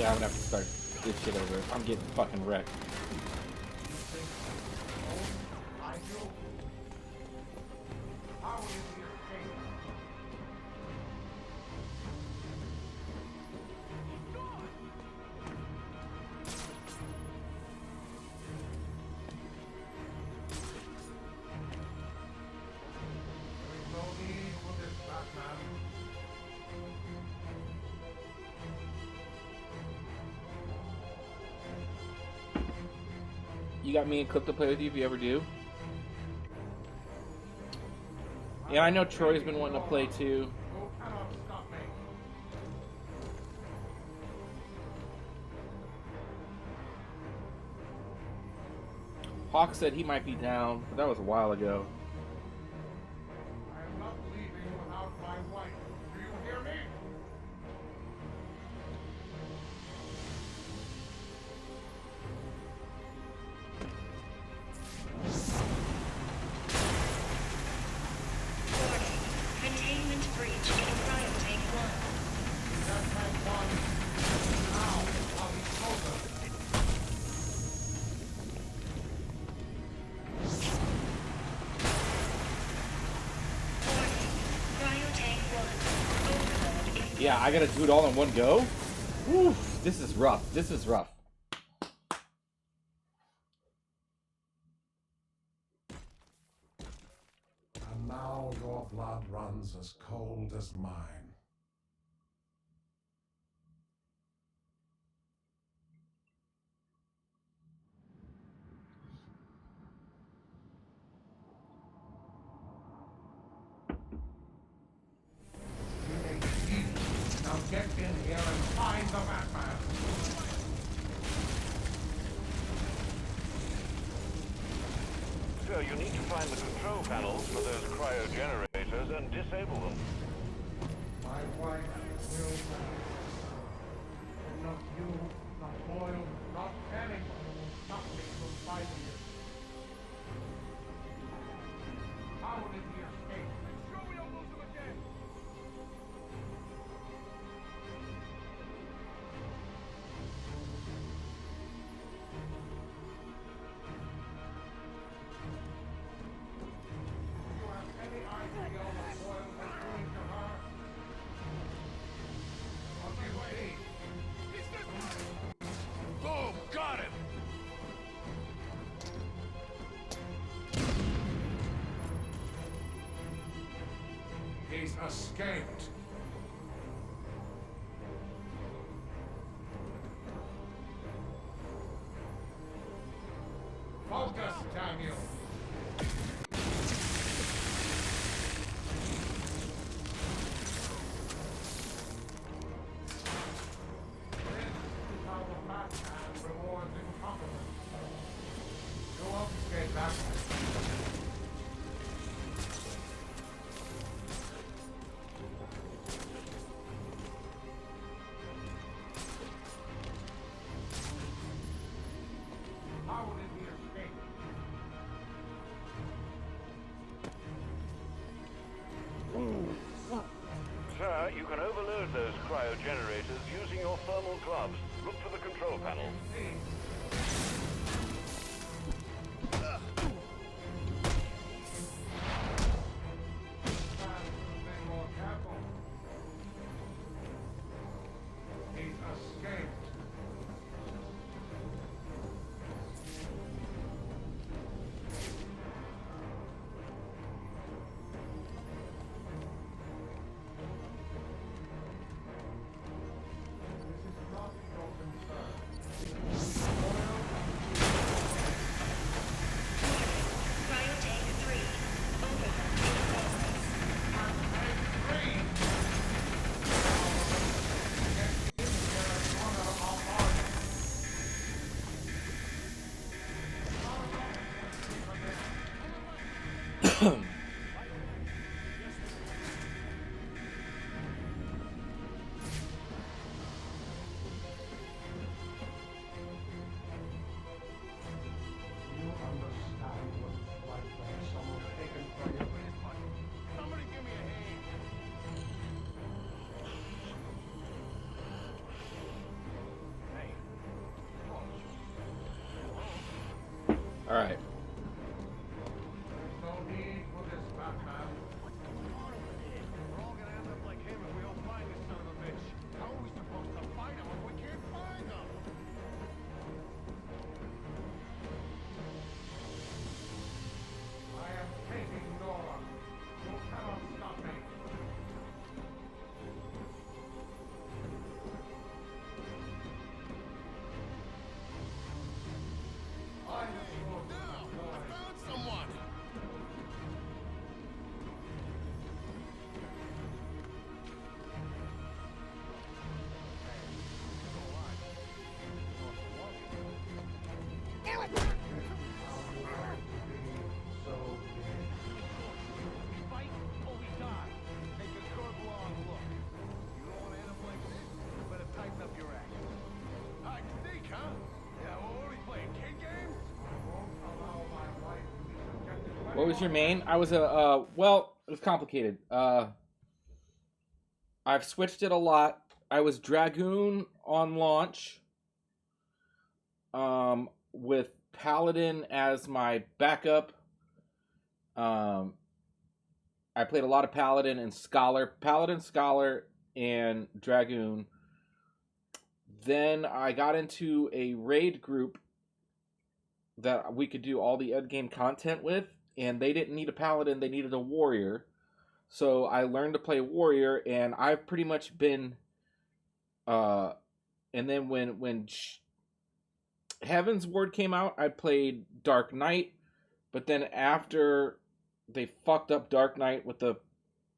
Yeah, I'm gonna have to start this shit over. I'm getting fucking wrecked. You got me and Clip to play with you if you ever do. Yeah, I know Troy's been wanting to play too. Hawk said he might be down, but that was a while ago. I am not leaving without my wife. Do you hear me? Warning. Containment breach in Cryotank 1. That tank one. Now, while he's closer. Warning. Cryotank 1. Overload in Yeah, I gotta do it all in one go? Oof, this is rough. This is rough. And now your blood runs as cold as mine. Now get in here and find the Batman. So you need to find the control panels for those cryogenerators and disable them. My wife will die. And not you, not Boyle, not anyone will stop me from fighting it. How did he escape? Sure we don't lose him again. Do you have any idea what Boyle was doing to her? I'll give way. Boom! Got him! He's escaped. Focus, Daniel. This is how the Batman rewards incompetence. You won't escape that way. How did he escape? Sir, you can overload those cryogenerators using your thermal gloves. Look for the control panel. Be more careful. He's escaped. This is not your concern. Cryotank 3. Overload in process. You understand what it's like to have someone taken from you. Somebody give me a hand. All right. No need for this, Batman. What's going on over there? We're all gonna end up like him if we don't find this son of a bitch. How are we supposed to fight him if we can't find him? I am taking Nora. You cannot stop me. I found someone. We fight or we die. Take a good long look. You don't want to end up like this? You better tighten up your act. I think, huh? Yeah, well, what are we playing? Kid games? I won't allow my wife to be subjected to What was your main? I was a well, it was complicated. I've switched it a lot. I was Dragoon on launch. With Paladin as my backup. I played a lot of Paladin and Scholar. Paladin, Scholar, and Dragoon. Then I got into a raid group that we could do all the endgame content with, and they didn't need a Paladin, they needed a Warrior. So I learned to play Warrior, and I've pretty much been... and then when Heaven's Ward came out, I played Dark Knight, but then after they fucked up Dark Knight with the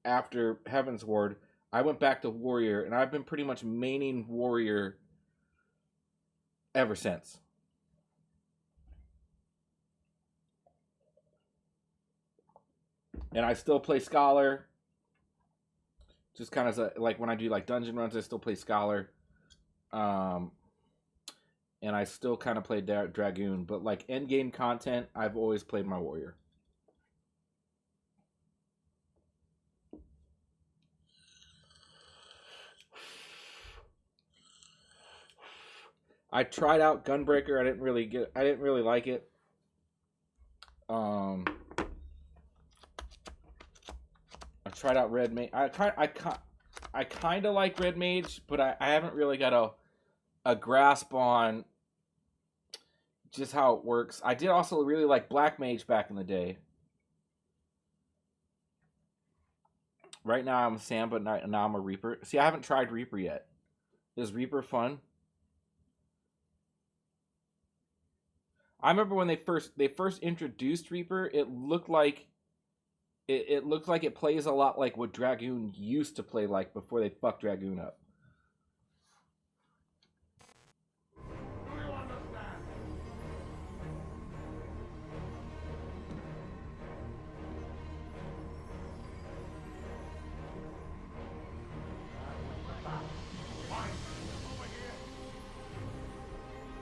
after Heaven's Ward, I went back to Warrior, and I've been pretty much maining Warrior ever since. And I still play Scholar. Just kind of like when I do like dungeon runs, I still play Scholar. And I still kind of play Dragoon, but like end game content, I've always played my Warrior. I tried out Gunbreaker. I didn't really like it. I tried out Red Mage. I kind of like Red Mage, but I haven't really got a grasp on just how it works. I did also really like Black Mage back in the day. Right now I'm Sam, but now I'm a Reaper. See, I haven't tried Reaper yet. Is Reaper fun? I remember when they first introduced Reaper, it looked like it plays a lot like what Dragoon used to play like before they fucked Dragoon up. Do you understand?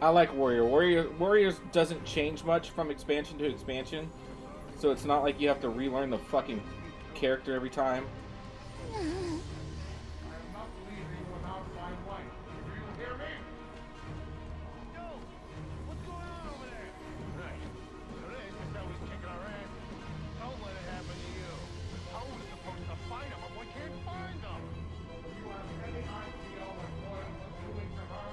I like Warrior. Warriors doesn't change much from expansion to expansion, so it's not like you have to relearn the fucking character every time. I am not leaving without my wife. Do you hear me? Yo, what's going on over there? Right. So this is how he's kicking our ass. Don't let it happen to you. How are we supposed to fight him if we can't find him? Do you have any idea what Boyle was doing to her?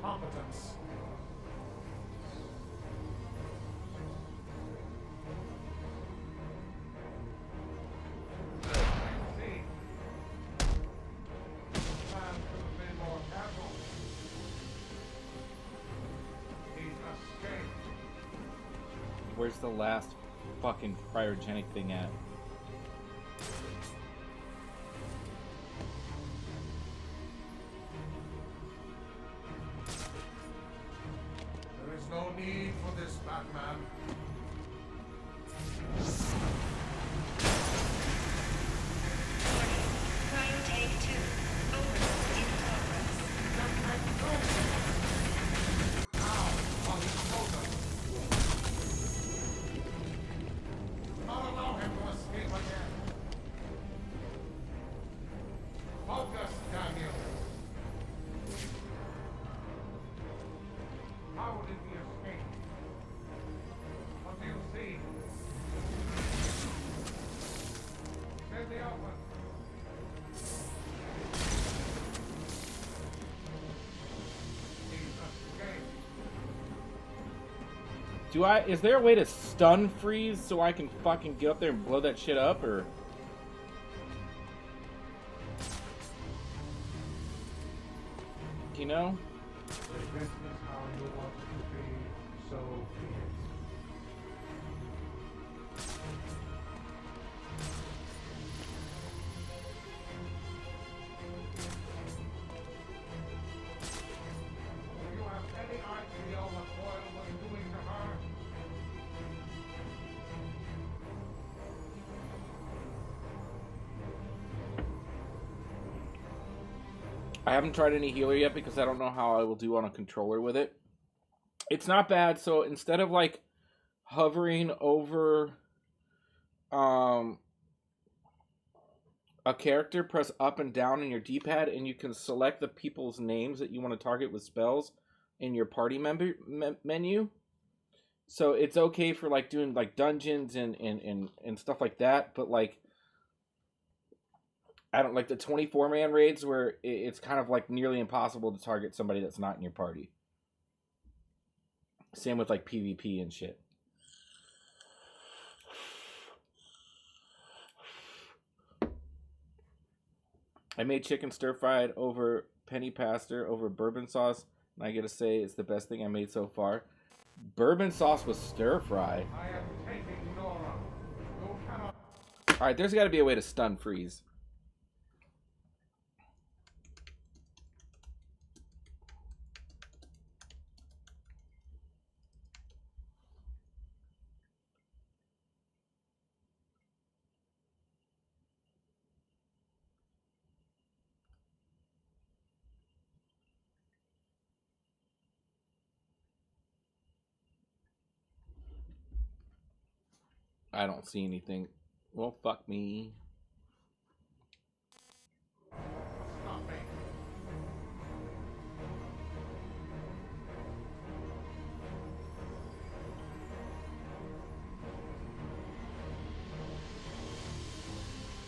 incompetence. Where's the last fucking cryogenic thing at? There is no need for this, Batman. Cryo tank 2. Overload in progress. Not allow him to escape again. Focus, Daniel. How did he escape? What do you see? In the open. Is there a way to stun freeze so I can fucking get up there and blow that shit up, or? You know? If this is how you want it to be, so be it. Do you have any idea what Boyle was doing to her? I haven't tried any healer yet because I don't know how I will do on a controller with it. It's not bad. So instead of like hovering over a character, press up and down in your D-pad and you can select the people's names that you want to target with spells in your party member menu. So it's okay for like doing like dungeons and stuff like that, but like I don't like the 24-man raids where it's kind of like nearly impossible to target somebody that's not in your party. Same with like PvP and shit. I made chicken stir-fried over penny pasta over bourbon sauce, and I gotta say it's the best thing I made so far. Bourbon sauce with stir-fry. I am taking Nora. You cannot. Alright, there's gotta be a way to stun freeze. I don't see anything. Well, fuck me. Stop me.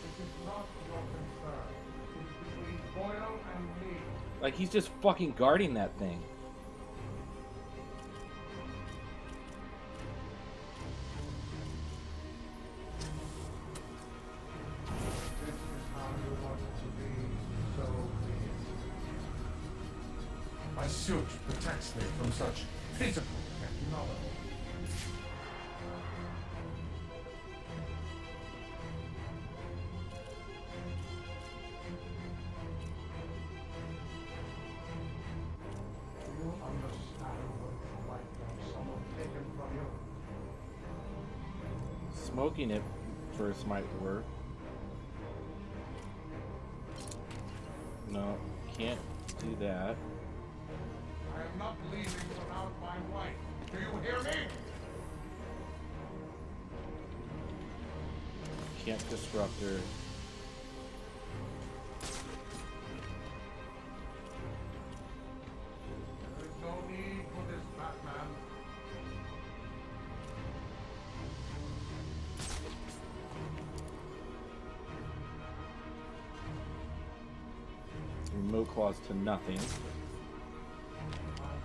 This is not your concern. It is between Boyle and me. Like, he's just fucking guarding that thing. This is how you want it to be, so be it. My suit protects me from such physical technology. Do you understand what it's like to have someone taken from you? Smoking it first might work. No, can't do that. I am not leaving without my wife. Do you hear me? Can't disrupt her. There is no need for this, Batman. Remote claws to nothing. My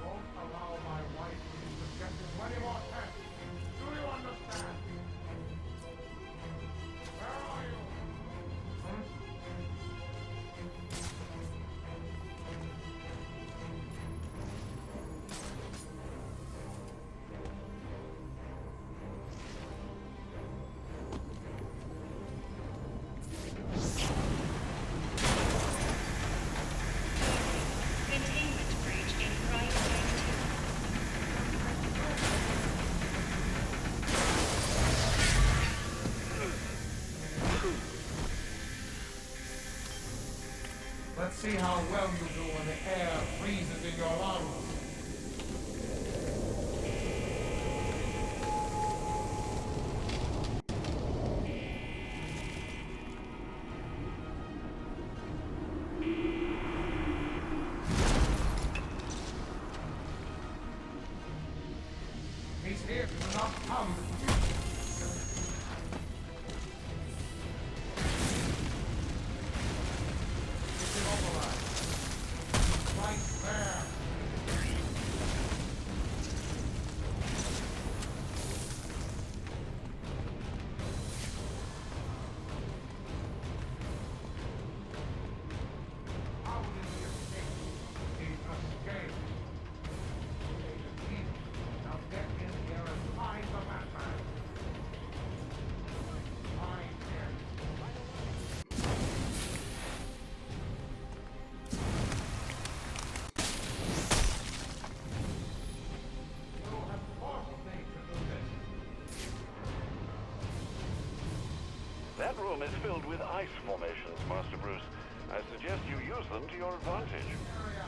Let's see how well you do when the air freezes in your lungs. He's here to not come. It's immobilized. Right there. How did he escape? He escaped. Now get in here and find the Batman. Find him. You have forced me to do this. That room is filled with ice formations, Master Bruce. I suggest you use them to your advantage. Area.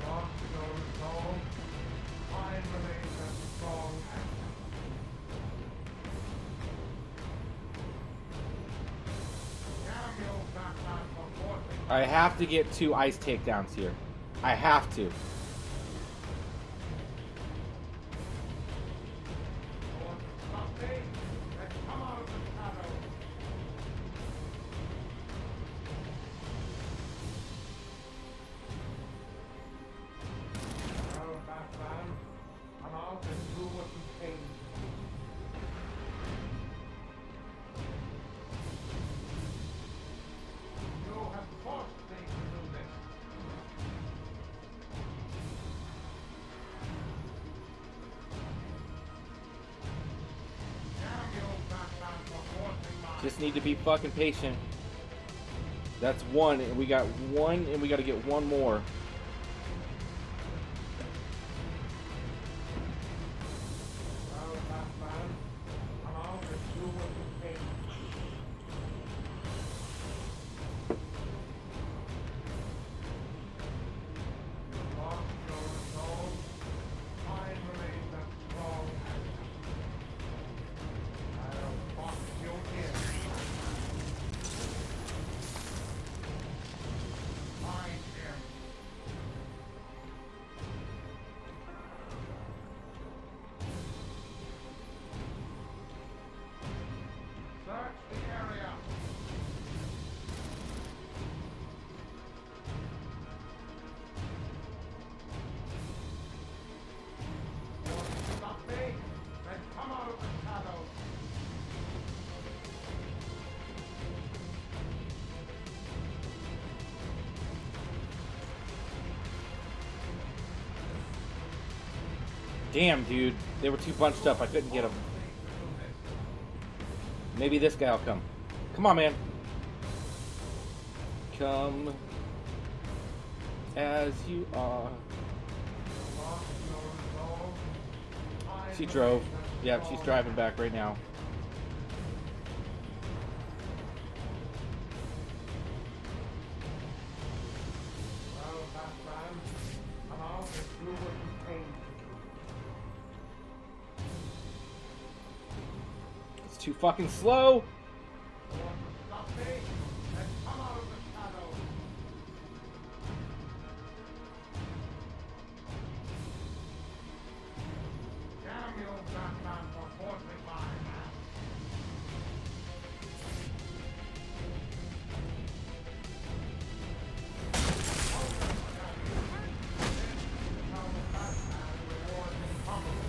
Lost your resolve. Mine remains as strong as damn you, Batman, for forcing I have to get 2 ice takedowns here. I have to. Stop me and come out of the shadow. Oh, Batman, come out and do what you came to do. You have forced me to do this. Damn you, Batman, for forcing my... Just need to be fucking patient. That's 1, and we got 1, and we got to get 1 more. Oh, Batman, come out and do what you came to do. You lost your resolve. Mine remains as strong as I'll box you in. Find him. Search the area. Want to stop me? Then come out of the shadows. Damn, dude. They were too bunched up. I couldn't get them. Maybe this guy will come. Come on, man. Come as you are. Lost your resolve. Mine She drove. remains as Yep, she's strong driving back right now. Well, Batman, come out and do what you came to do. It's too fucking slow. You want to stop me? Then come out of the shadows. Damn you, Batman, for forcing my hand. Now the Batman rewards his humble.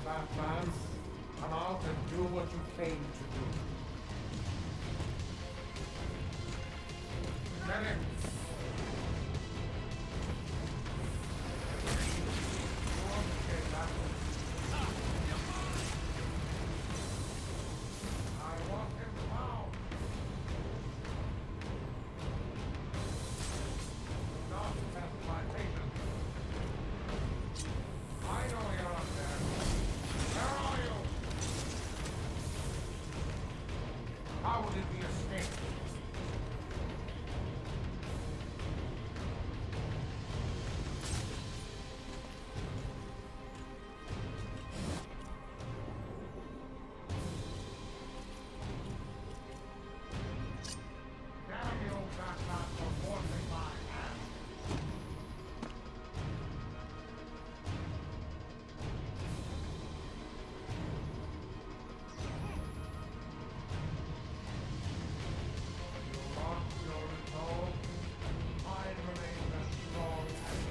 Batman. Come out and do what you came to do. Medic! Okay, Batman. I want him found. Not test my patience. I know you're up there. Where are you? How did we escape? Damn you, Batman, for forcing my hand. You lost your resolve. Mine remains as strong as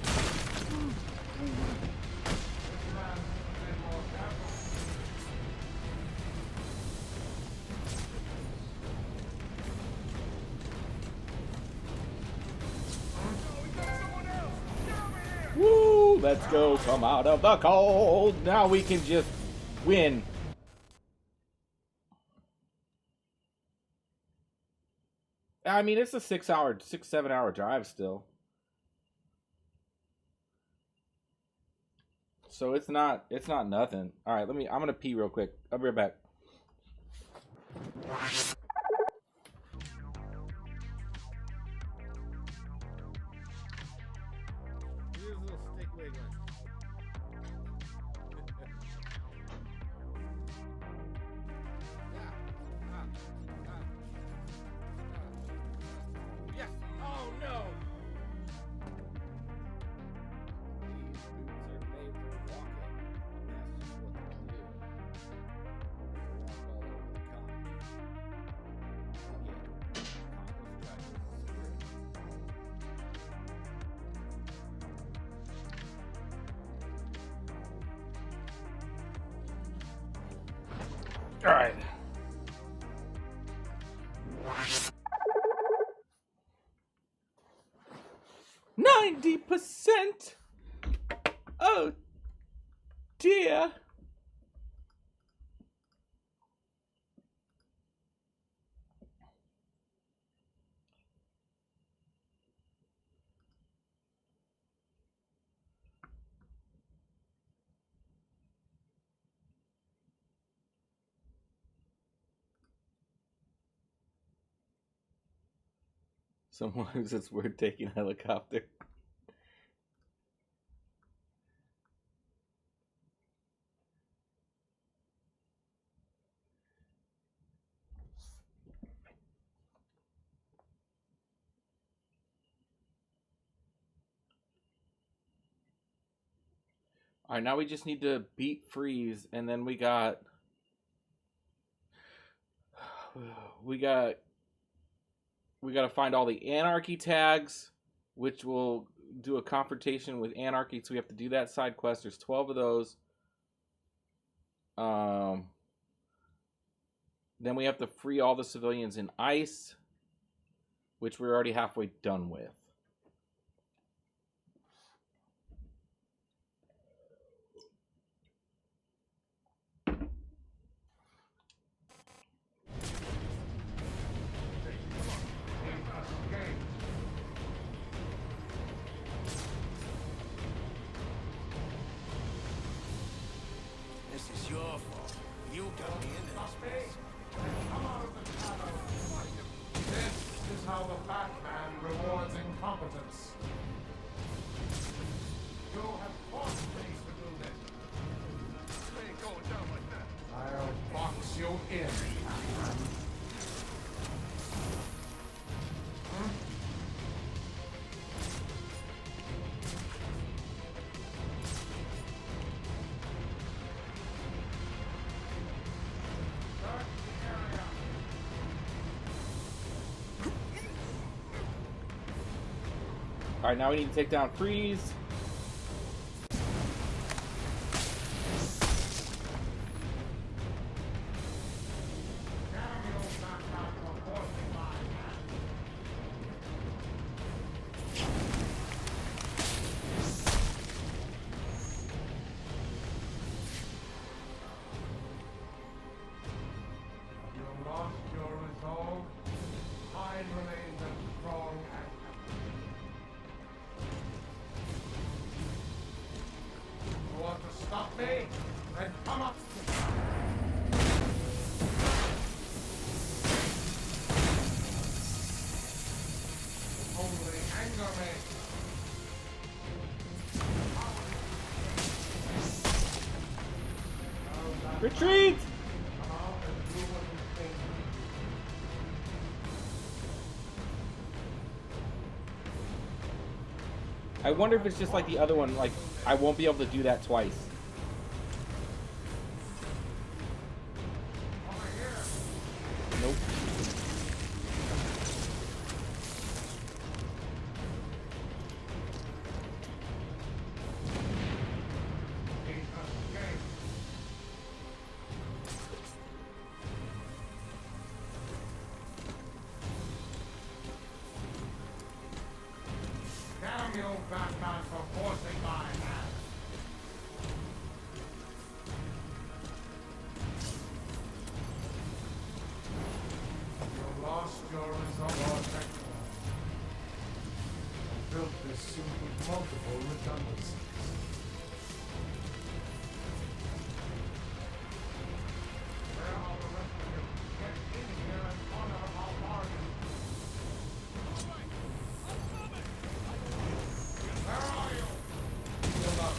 this man has been more careful. Woo! Let's go. Come out of the cold. Now we can just win. I mean, it's a 7 hour drive still. So it's not nothing. All right, I'm gonna pee real quick. I'll be right back. Here's a little stick wiggling. Yes! Oh no! These boots are made for walking. That's just what they do. They walk all over the continent. Again, Congo's driving this through. All right. %. Oh dear. Sometimes it's worth taking a helicopter. All right, now we just need to beat Freeze, and then we got to find all the Anarchy tags, which will do a confrontation with Anarchy. So we have to do that side quest. There's 12 of those. Then we have to free all the civilians in ICE, which we're already halfway done with. This is your fault. You got me in this mess. Come out of the shadows. This is how the Batman rewards incompetence. You have forced me to do this. It ain't going down like that. I'll box you in. All right, now we need to take down Freeze. Retreat! I wonder if it's just like the other one, like, I won't be able to do that twice. Nope. Damn you, Batman, for forcing my hand. You lost your resolve technology. Built this suit with multiple redundancies. Where are the rest of you? Get in here and honor our bargain. Where are you? You're not.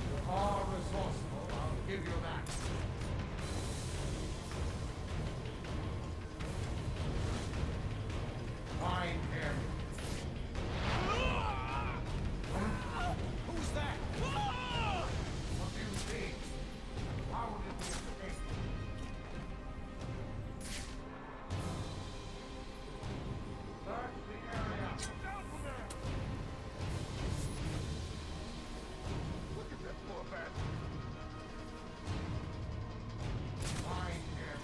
You are resourceful, I'll give you that. Find him. Who's that? What do you see? How did he escape? Search the area. Down from there. Look at that poor bastard. Find him.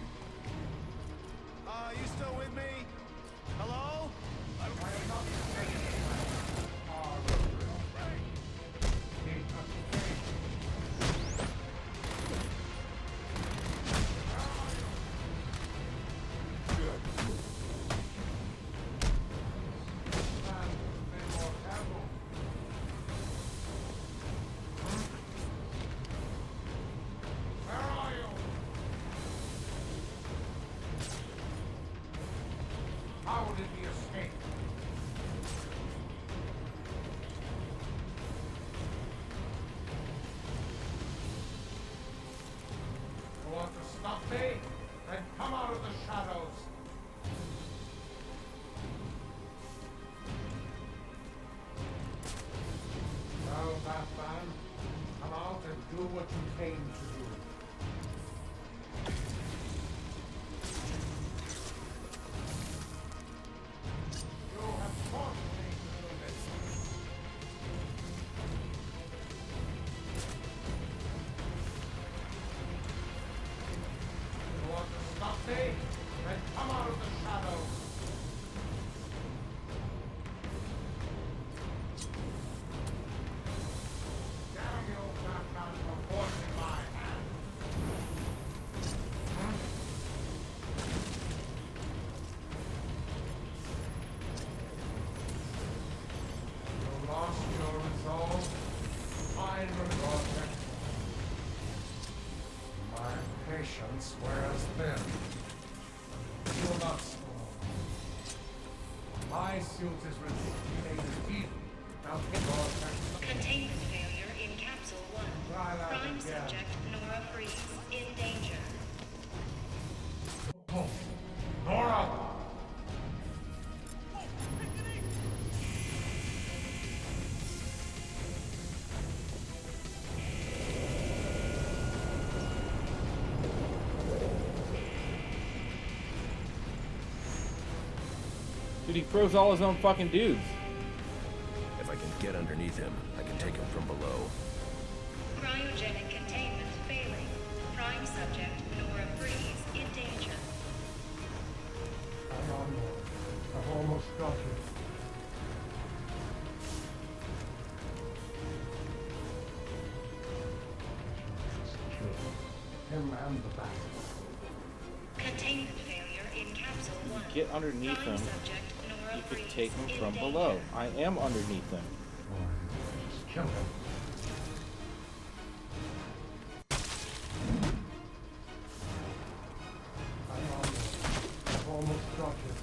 You still with me? Hello? I am not mistaken. Our real friend. He escaped. Good. Man, be more careful. Where are you? How did he escape? You want to stop me? Then come out of the shadows. Now, Batman, come out and do what you came to do. You have forced me to do this. You want to stop me? Then come out of the shadows. Damn you, Batman, for forcing my hand. You lost your resolve. Mine resolve. My patience wears thin. You will not slow. My suit is ready. Evil. Now take your action. Containment failure in Capsule 1. Try that Prime again. subject Nora Freeze in danger. Oh, Nora! Dude, he froze all his own fucking dudes. If I can get underneath him, I can take him from below. Cryogenic containment failing. Prime subject Nora Freeze in danger. I'm on board. I've almost got you. Secure him and the bat. Containment failure in Capsule 1. Get underneath Prime him. subject Nora You could Freeze take him in from danger. below. I am underneath him. Just kill him. I'm on board. I've almost got you.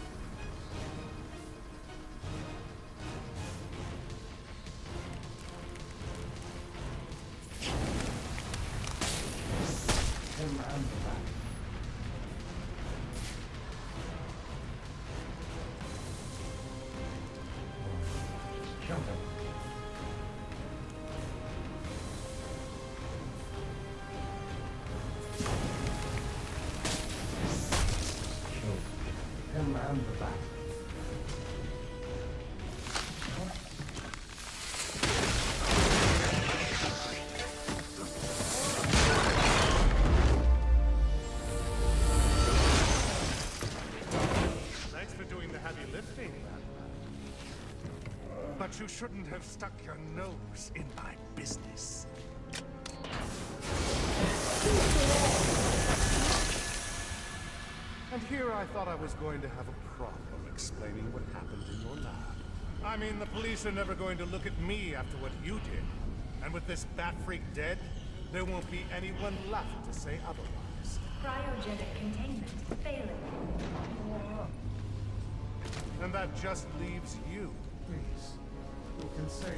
and the Bat. Thanks for doing the heavy lifting, Batman. But you shouldn't have stuck your nose in my business. And here I thought I was going to have a problem explaining what happened in your lab. I mean, the police are never going to look at me after what you did. And with this bat freak dead, there won't be anyone left to say otherwise. Cryogenic containment failing. And that just leaves you. Please, you can save her.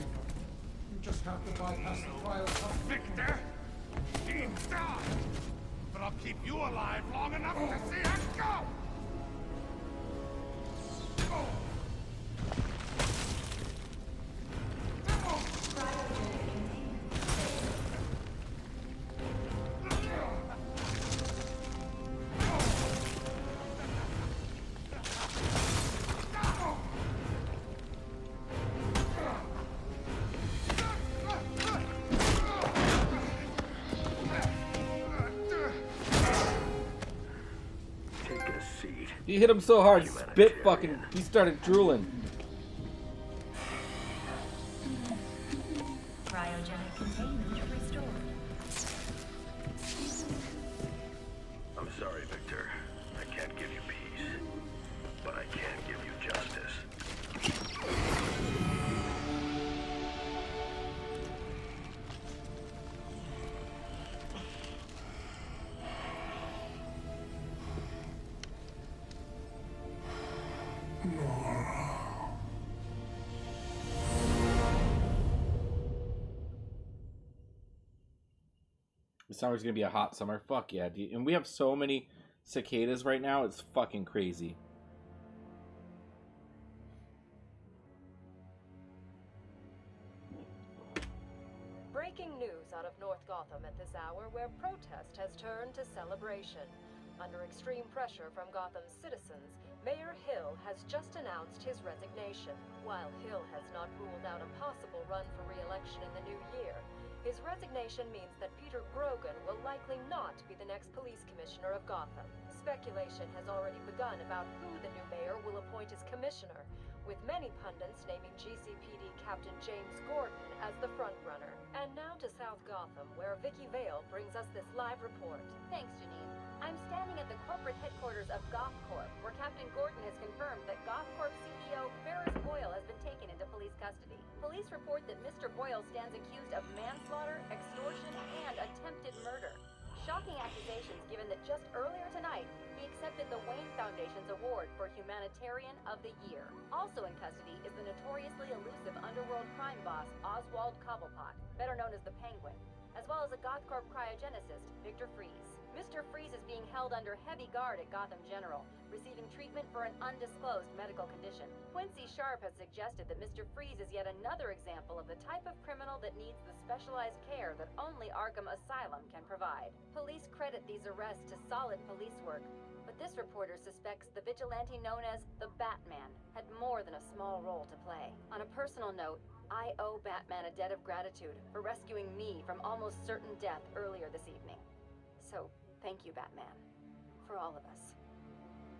You just have to bypass the trial. Victor! She's died! But I'll keep you alive long enough to see her go! He hit him so hard, spit fucking. He started drooling. Cryogenic containment restored. I'm sorry, Victor. I can't give you peace, but I can give you justice. This summer's gonna be a hot summer. Fuck yeah, dude. And we have so many cicadas right now. It's fucking crazy. Breaking news out of North Gotham at this hour, where protest has turned to celebration. Under extreme pressure from Gotham's citizens, Mayor Hill has just announced his resignation. While Hill has not ruled out a possible run for re-election in the new year, his resignation means that Peter Grogan will likely not be the next police commissioner of Gotham. Speculation has already begun about who the new mayor will appoint as commissioner, with many pundits naming GCPD Captain James Gordon as the frontrunner. And now to South Gotham, where Vicky Vale brings us this live report. Thanks, Janine. I'm standing at the corporate headquarters of GothCorp, where Captain Gordon has confirmed that GothCorp CEO Ferris Boyle has been taken into police custody. Police report that Mr. Boyle stands accused of manslaughter, extortion, and attempted murder. Shocking accusations given that just earlier tonight, he accepted the Wayne Foundation's award for Humanitarian of the Year. Also in custody is the notoriously elusive underworld crime boss Oswald Cobblepot, better known as the Penguin, as well as a GothCorp cryogenicist, Victor Fries. Mr. Fries is being held under heavy guard at Gotham General, receiving treatment for an undisclosed medical condition. Quincy Sharp has suggested that Mr. Fries is yet another example of the type of criminal that needs the specialized care that only Arkham Asylum can provide. Police credit these arrests to solid police work, but this reporter suspects the vigilante known as the Batman had more than a small role to play. On a personal note, I owe Batman a debt of gratitude for rescuing me from almost certain death earlier this evening. So, thank you, Batman. For all of us.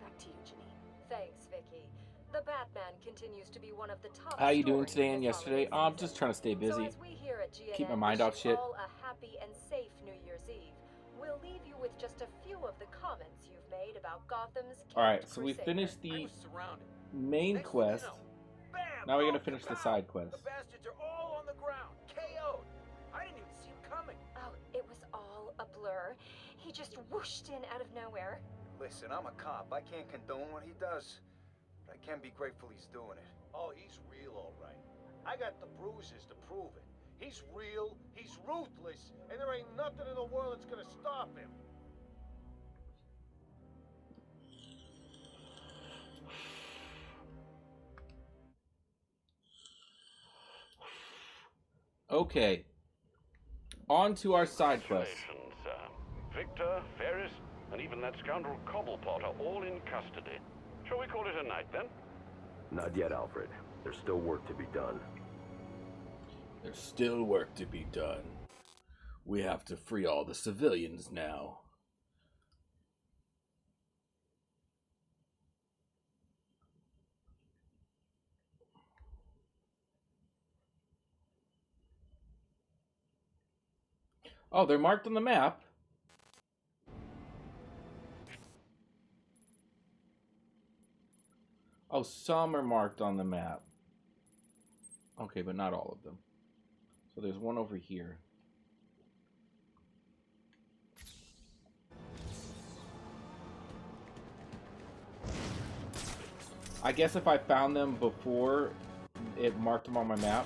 Back to you, Janine. Thanks, Vicky. The Batman continues to be one of the top. How you doing stories today and this yesterday? holiday I'm just trying to stay season. busy. So as we here at GNN Keep my mind off wish shit. you all a happy and safe New Year's Eve, we'll leave you with just a few of the comments you've made about Gotham's Caped Alright, so we Crusader. finished the main quest. Now we're gonna finish the side quest. The bastards are all on the ground, KO'd. I didn't even see him coming. Oh, it was all a blur. He just whooshed in out of nowhere. Listen, I'm a cop. I can't condone what he does, but I can be grateful he's doing it. Oh, he's real, all right. I got the bruises to prove it. He's real, he's ruthless, and there ain't nothing in the world that's gonna stop him. Okay. On to our side quest. Congratulations, Victor, Ferris, and even that scoundrel Cobblepot are all in custody. Shall we call it a night then? Not yet, Alfred. There's still work to be done. There's still work to be done. We have to free all the civilians now. Oh, they're marked on the map. Oh, some are marked on the map. Okay, but not all of them. So there's one over here. I guess if I found them before it marked them on my map.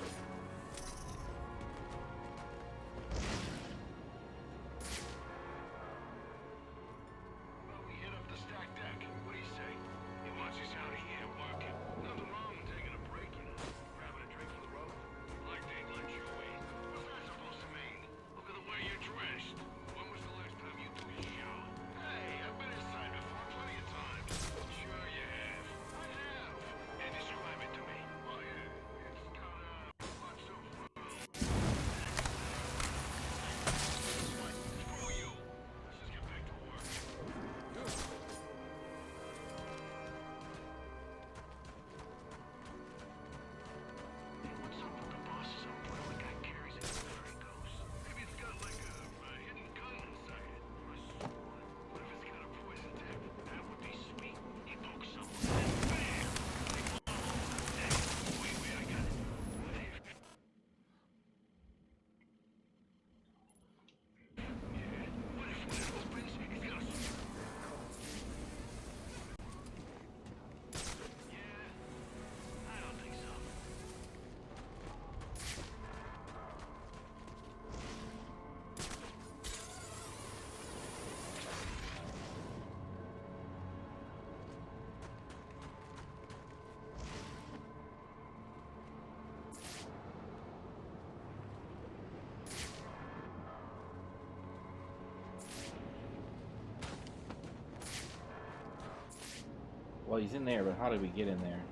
Well, he's in there, but how do we get in there?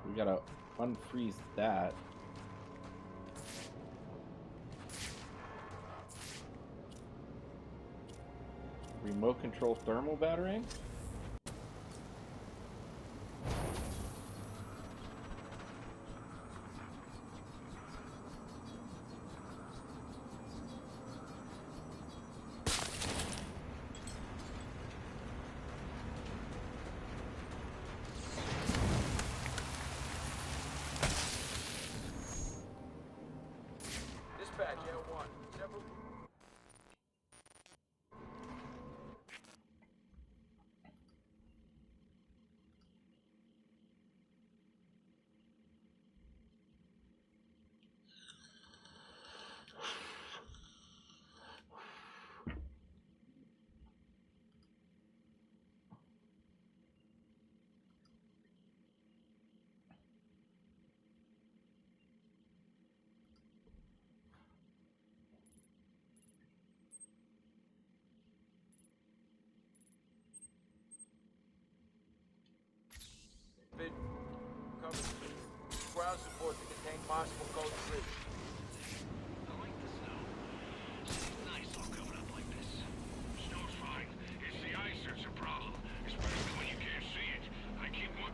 We gotta unfreeze that. Remote control thermal battering? Dispatch, L1. Several... Vid, cover. Ground support to contain possible code 3. I like the snow. It's nice all covered up like this. Snow's fine. It's the ice that's a problem, especially when you can't see it. I keep one.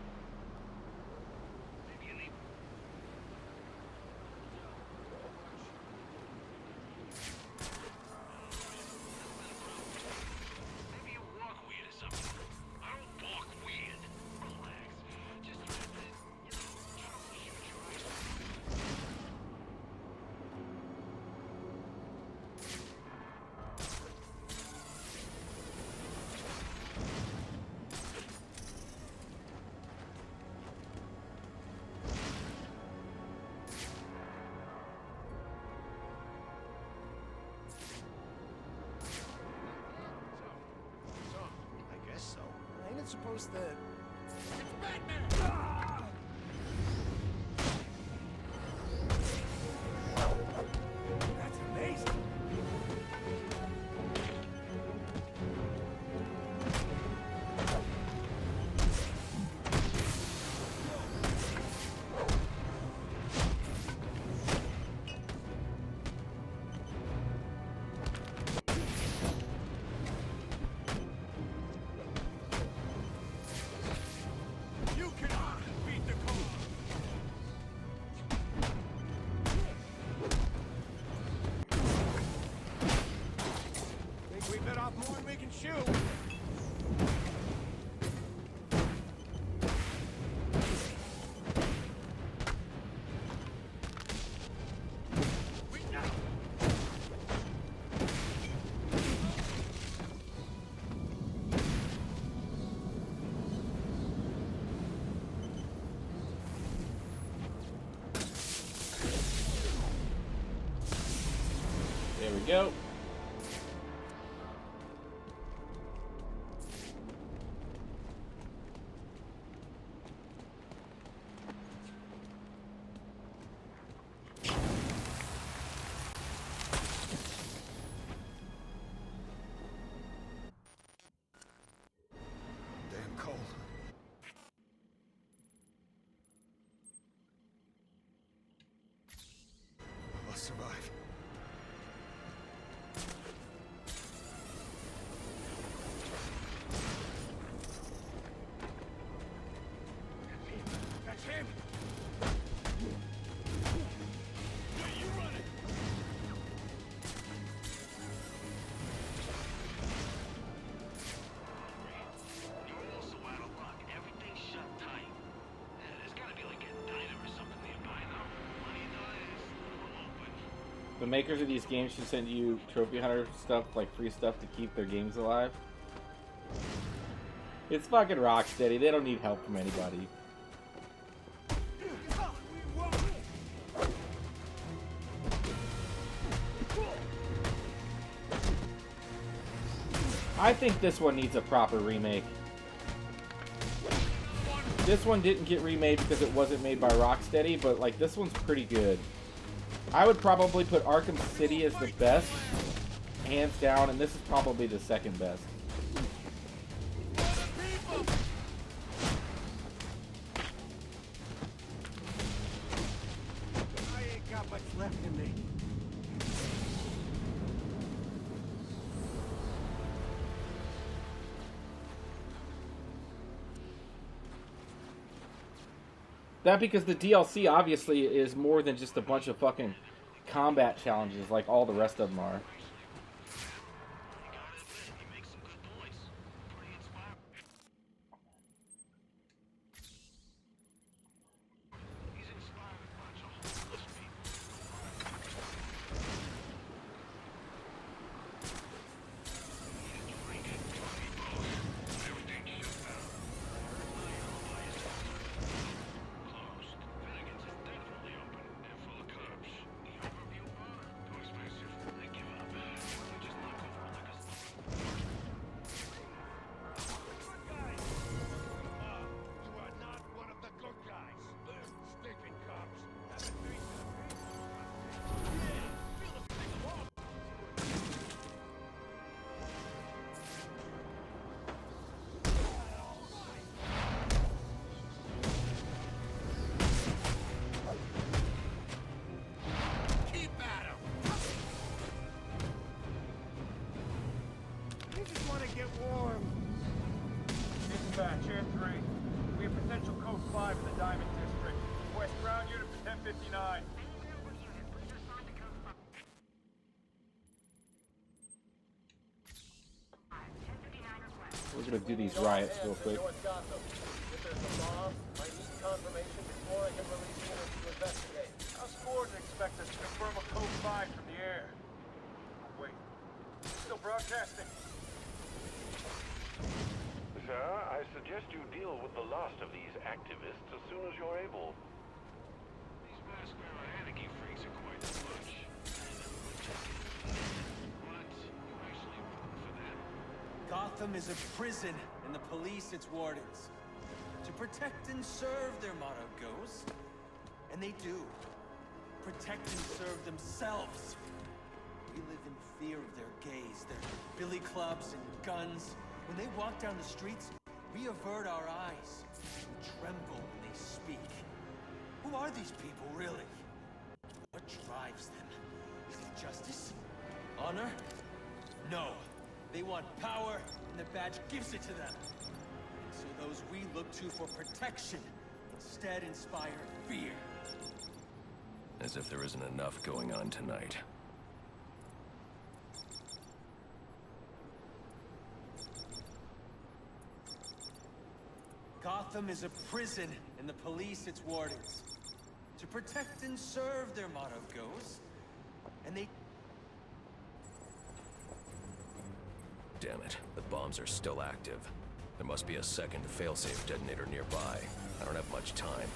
Maybe you need. Maybe you walk weird or something. I don't walk weird. Relax. Just try to, troubleshoot your eyes. So, I guess so. Ain't it supposed to... That's amazing. shoot! There we go. Damn cold. I'll survive. That's him! Where you running? You're also out of luck. Everything's shut tight. There's gotta be like a diner or something nearby, no? Money dies, open. The makers of these games should send you trophy hunter stuff, like free stuff to keep their games alive. It's fucking Rocksteady. They don't need help from anybody. I think this one needs a proper remake. This one didn't get remade because it wasn't made by Rocksteady, but like this one's pretty good. I would probably put Arkham City as the best, hands down, and this is probably the second best. I ain't got much left in me. That because the DLC obviously is more than just a bunch of fucking combat challenges like all the rest of them are. Dispatch, Air 3. We have potential code 5 in the Diamond District. West ground unit for 1059. We're gonna do these riots real quick. North Gotham. If there's a bomb, I need confirmation before I can release units to investigate. House Gordon expects us to confirm a code 5 from the air. Wait. Still broadcasting. Sir, I suggest you deal with the last of these activists as soon as you're able. These masked anarchy freaks are quite the bunch. What? You actually voted for them? Gotham is a prison, and the police its wardens. To protect and serve, their motto goes. And they do. Protect and serve themselves. We live in fear of their gaze, their billy clubs and guns. When they walk down the streets, we avert our eyes. We tremble when they speak. Who are these people, really? What drives them? Is it justice? Honor? No. They want power, and the badge gives it to them. And so those we look to for protection instead inspire fear. As if there isn't enough going on tonight. Gotham is a prison, and the police its wardens. To protect and serve, their motto goes. And they... Damn it, the bombs are still active. There must be a second failsafe detonator nearby. I don't have much time.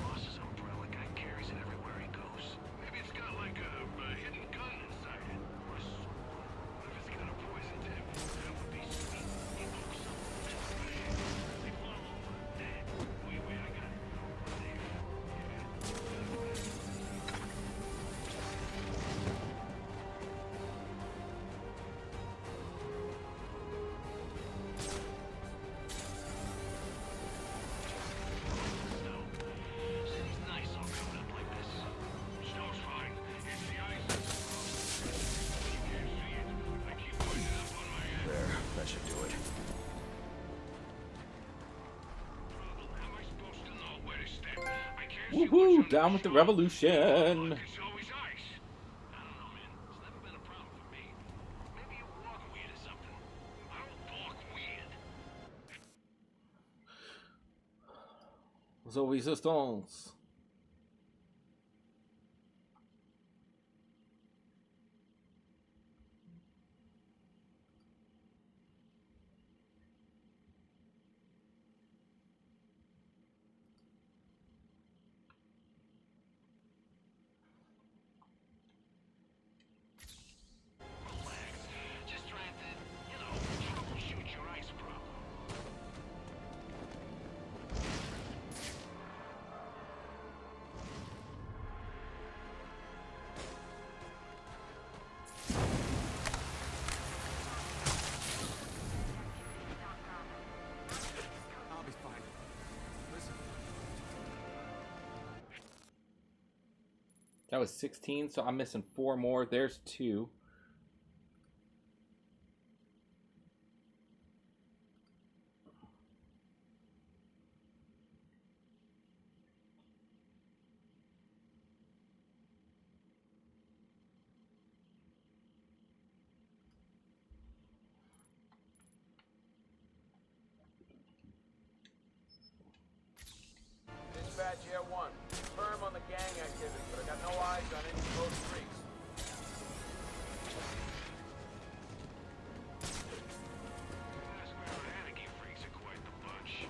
Boss's umbrella guy carries it everywhere he goes. Maybe it's got like a hidden gun inside it. Or a sword. What if it's got a poison tip? That would be sweet. He knows something. Hey, follow over. Wait, I got it. City's nice all coming up like this. Snow's fine. It's the ice. You can't see it. I keep putting it up on my head. There, that should do it. How am I supposed to know where to step? I can't see Woohoo! Down with the revolution. It's always ice. I don't know, man. It's never been a problem for me. Maybe you walk weird or something. I don't walk weird. Zoe Resistance. Just trying to, troubleshoot your ice problem. I'll be fine. Listen. That was 16, so I'm missing 4 more. There's 2. Dispatch Air 1. Firm on the gang activity, but I got no eyes on any road streaks. That's where our anarchy freaks are quite the bunch.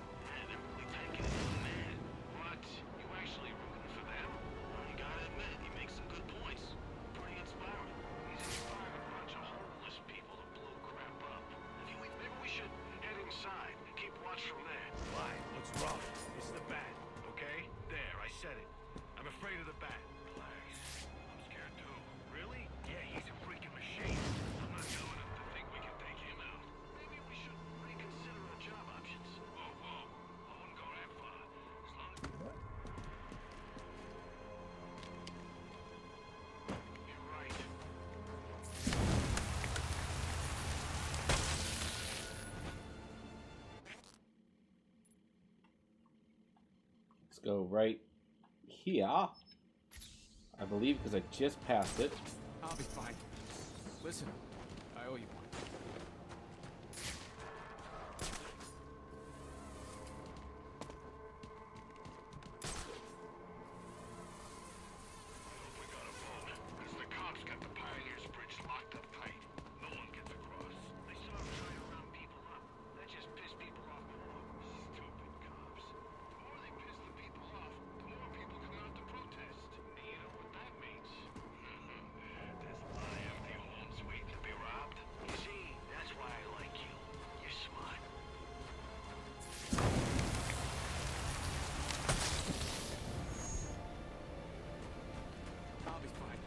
They're really taking it from there. What? You actually rooting for them? Well, you gotta admit, he makes some good points. Pretty inspiring. He's inspiring a bunch of homeless people to blow crap up. Maybe we should head inside and keep watch from there. Why? What's wrong? It's the bat, okay? There, I said it. I'm afraid of the bat. Relax. I'm scared too. Really? Yeah, he's a freaking machine. I'm not dumb enough to think we can take him out. Maybe we should reconsider our job options. Whoa. I wouldn't go that far. As long as... You're right. Let's go right here. I believe because I just passed it. I'll be fine. Listen, I owe you one. We got a vote. Because the cops got the Pioneers Bridge locked up tight. No one gets across. They saw him trying to round people up. That just pissed people off more. Stupid cops. The more they piss the people off, the more people come out to protest. And you know what that means? There's a lot of empty homes waiting to be robbed. You see, that's why I like you. You're smart. I'll be fine.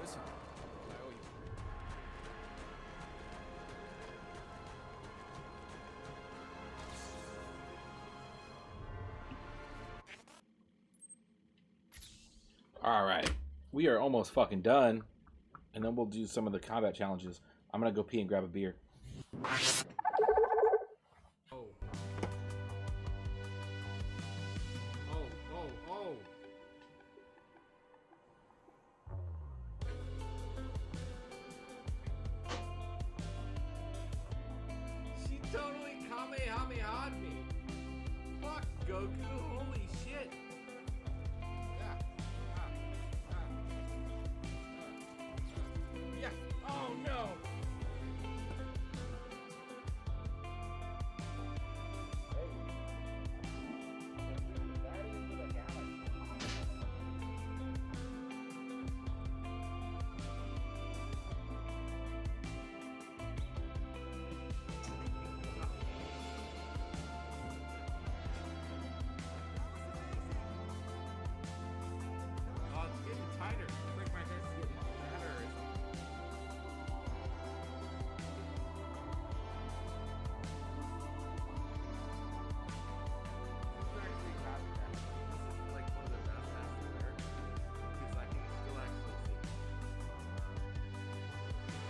Listen, I owe you. All right, we are almost fucking done, and then we'll do some of the combat challenges. I'm gonna go pee and grab a beer. Oh. Goku. Holy shit. Yeah. Yeah. Oh no. Oh, it's getting tighter. It's like my head's getting fatter. This is actually not bad. This is like one of the best hats there. Because I can still actually see.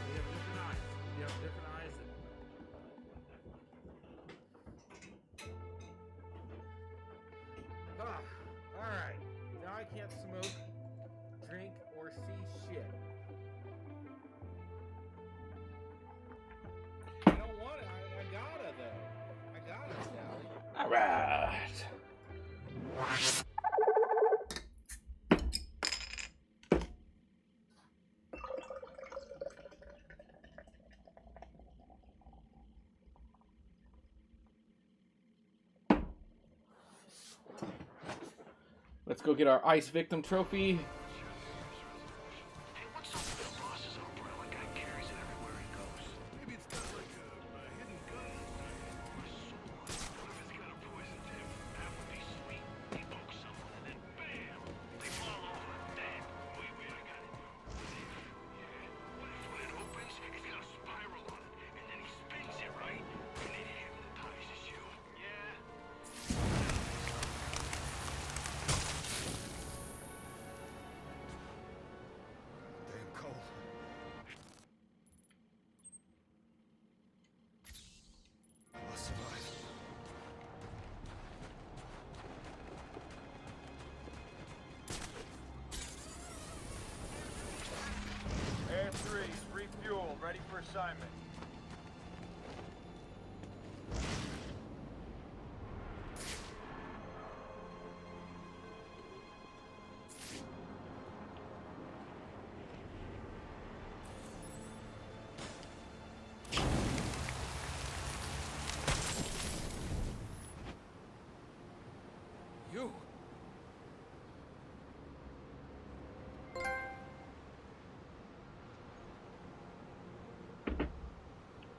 You have different eyes. You have different eyes. Alright. Now I can't smoke, drink, or see shit. I don't want it. I gotta, though. I gotta, Sally. Alright. Let's go get our ice victim trophy. Hey, what's up with the boss's umbrella? Guy carries it everywhere he goes. Maybe it's got like a hidden gun inside. Or a sword. What if it's got a poison tip? That would be sweet. He pokes someone and then bam! They fall over dead. Wait, I got it. Yeah. What if when it opens, it's got a spiral on it, and then he spins it right, and it hypnotizes you? Yeah. Damn cold. I'll survive. Air 3, refuel, ready for assignment. You.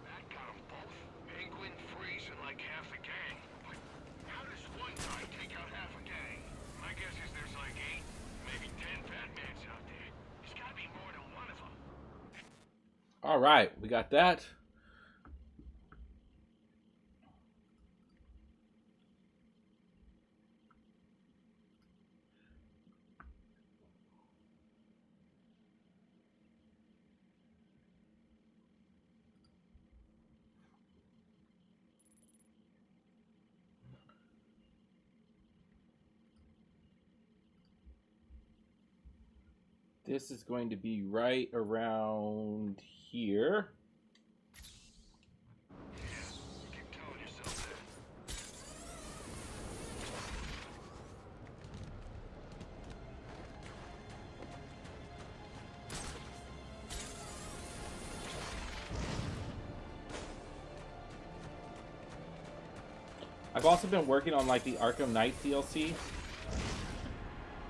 That got them both. Penguin, Freeze, and like half the gang. But how does one guy take out half a gang? My guess is there's like 8, maybe 10 Batmans out there. There's gotta be more than one of them. Alright, we got that. This is going to be right around here. Keep telling yourself that. I've also been working on like the Arkham Knight DLC.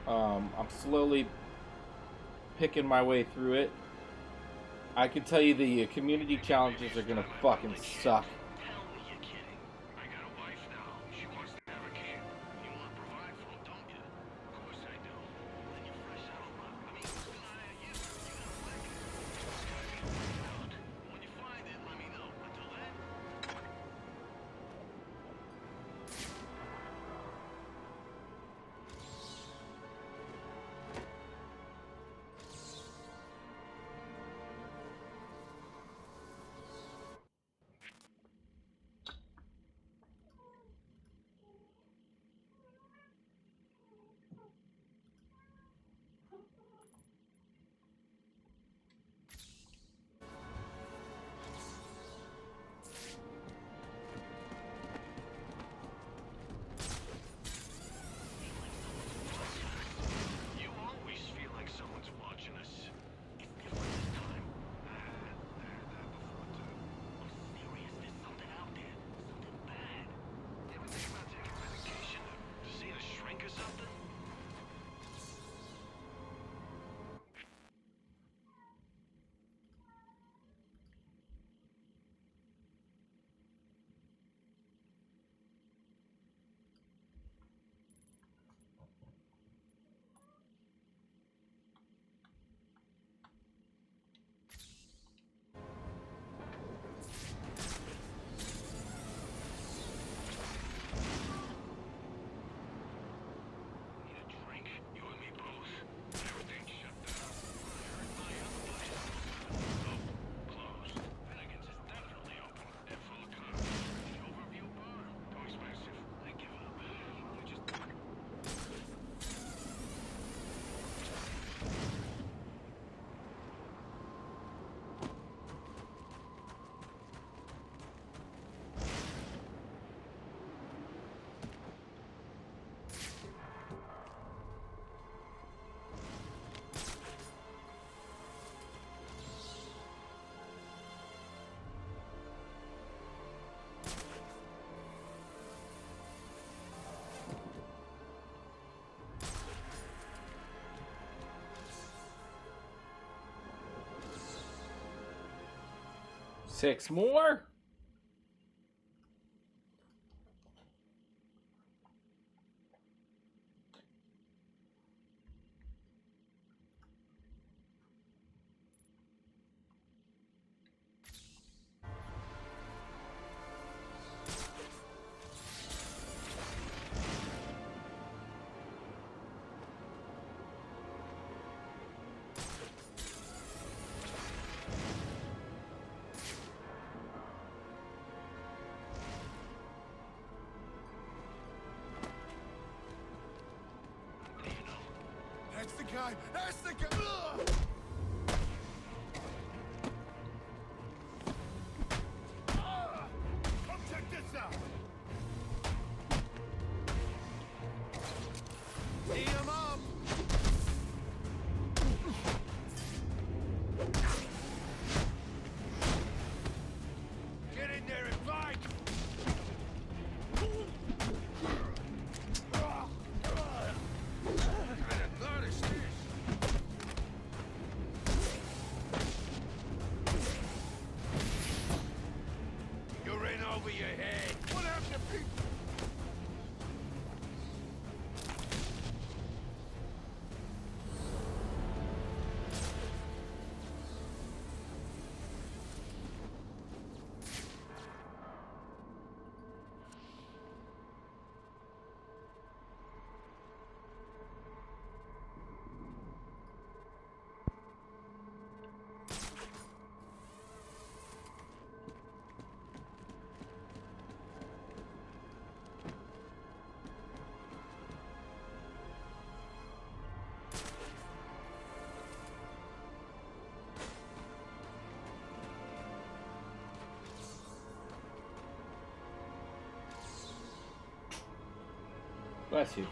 I'm slowly picking my way through it. I can tell you the community challenges are gonna fucking suck. Tell me you're kidding. I got a wife now. She wants to have a kid. You want to provide for him, don't you? Of course I do. Then you're fresh out of luck. I mean, who's gonna hire you? You gotta like it. It's gotta be worked out. When you find it, let me know. Until then, 6 more? That's the guy! That's the guy! Ugh! Come check this out! Eat him up! Get in there and fight! You're in over your head! What happened to people? Bless you.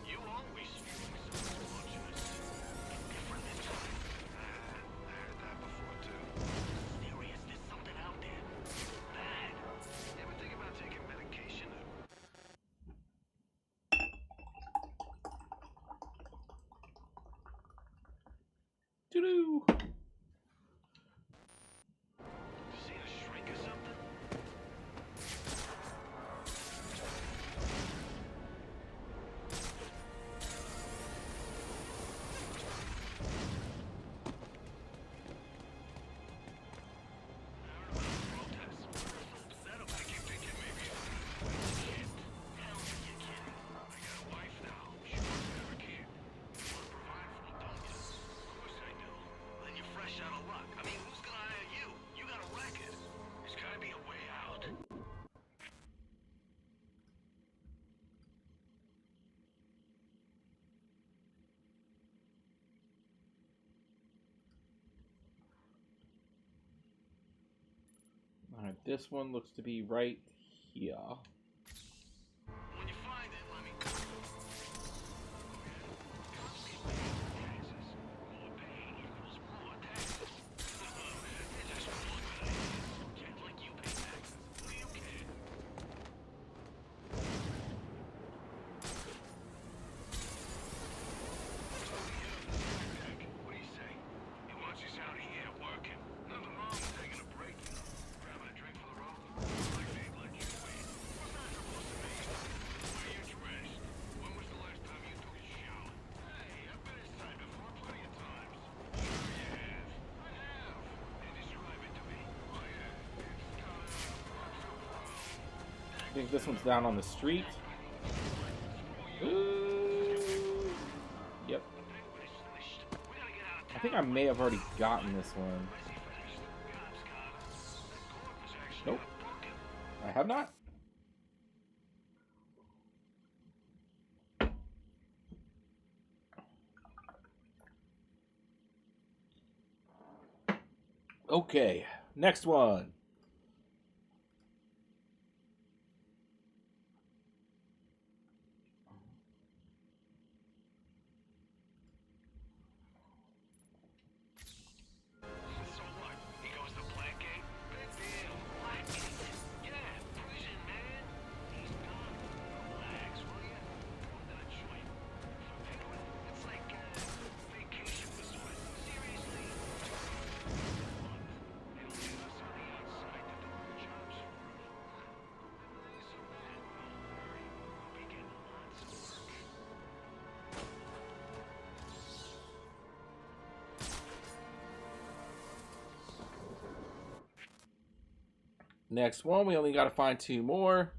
You always feel like someone's watching us. Different this time. I heard that before too. Serious, there's something out there. Bad. You ever think about taking medication? Doo-doo. See a shrink or something? Alright, this one looks to be right here. When you find it, let me. More pain equals more taxes. They're just more good ideas. Just like you pay taxes. What do you care? What do you say? He wants us out here working. Nothing wrong with taking a break. Grabbing a drink for the road. Like they let you wait. What's that supposed to mean? The way you're dressed. When was the last time you took a shower? Hey, I've been inside before plenty of times. Sure you have. I have. And describe it to me. Oh yeah. It's kinda not so proud. I think this one's down on the street. Ooh. Yep. I think I may have already gotten this one. Nope. I have not. Okay, next one. next one. We only got to find 2 more.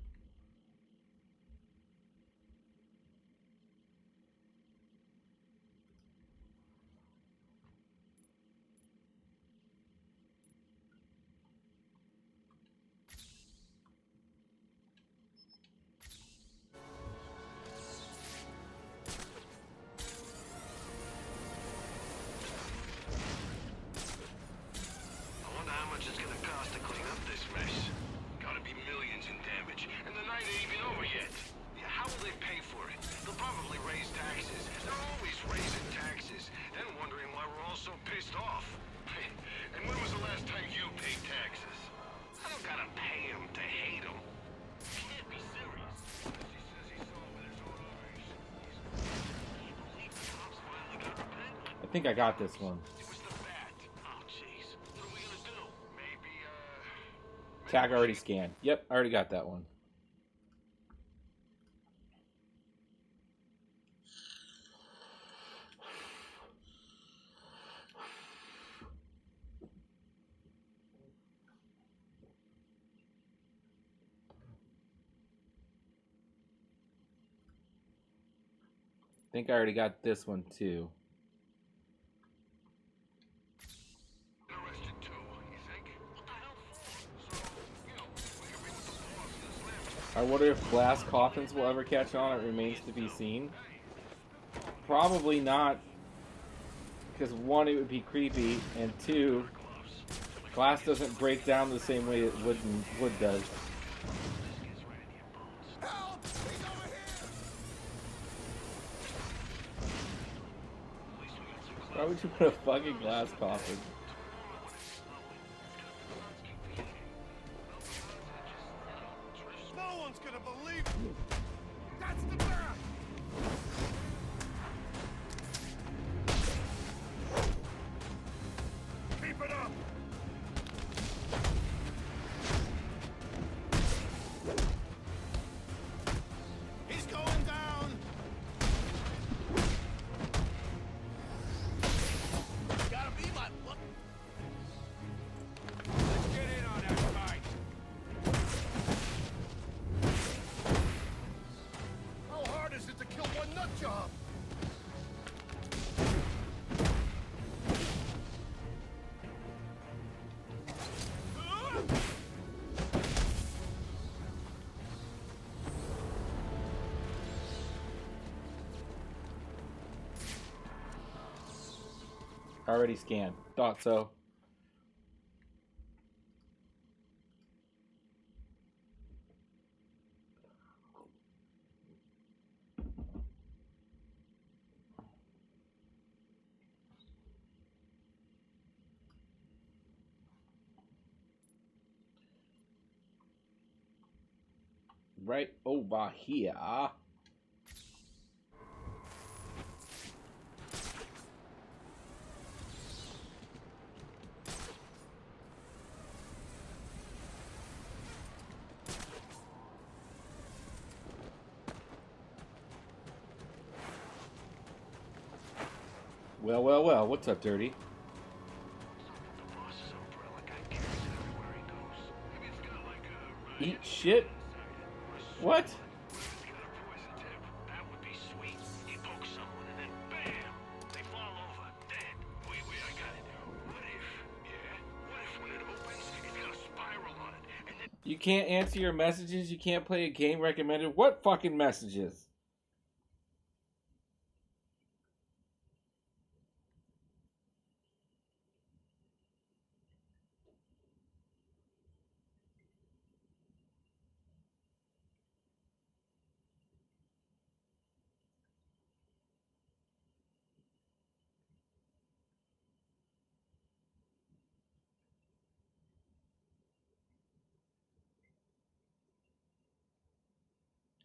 I wonder how much it's gonna cost to clean up this mess. Gotta be millions in damage, and the night ain't even over yet. Yeah, how will they pay for it? They'll probably raise taxes. They're always raising taxes, and wondering why we're all so pissed off. And when was the last time you paid taxes? I don't gotta pay them to hate them. Can't be serious. He says he saw with his own eyes. Can't believe the cops finally got repent. I think I got this one. Tag already scanned. Yep, I already got that one. I think I already got this one too. I wonder if glass coffins will ever catch on. It remains to be seen. Probably not. Because 1, it would be creepy, and 2, glass doesn't break down the same way that wood does. Why would you put a fucking glass coffin? No one's gonna believe you. That's the man. Keep it up. He's going down. Gotta be my luck. Let's get in on that fight. How hard is it to kill one nut job? Already scanned. Thought so. Right over here. Well, well, well. What's up, Dirty? Eat shit? What? You can't answer your messages. You can't play a game recommended. What fucking messages?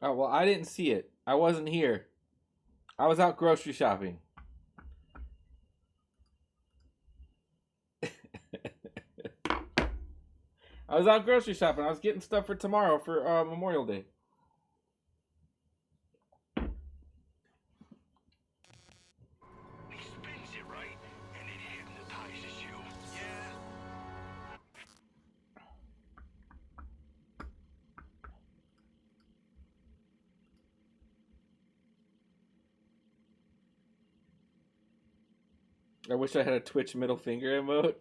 Oh, well, I didn't see it. I wasn't here. I was out grocery shopping. I was out grocery shopping. I was getting stuff for tomorrow for Memorial Day. He spins it right, and it hypnotizes you. Yeah. I wish I had a Twitch middle finger emote.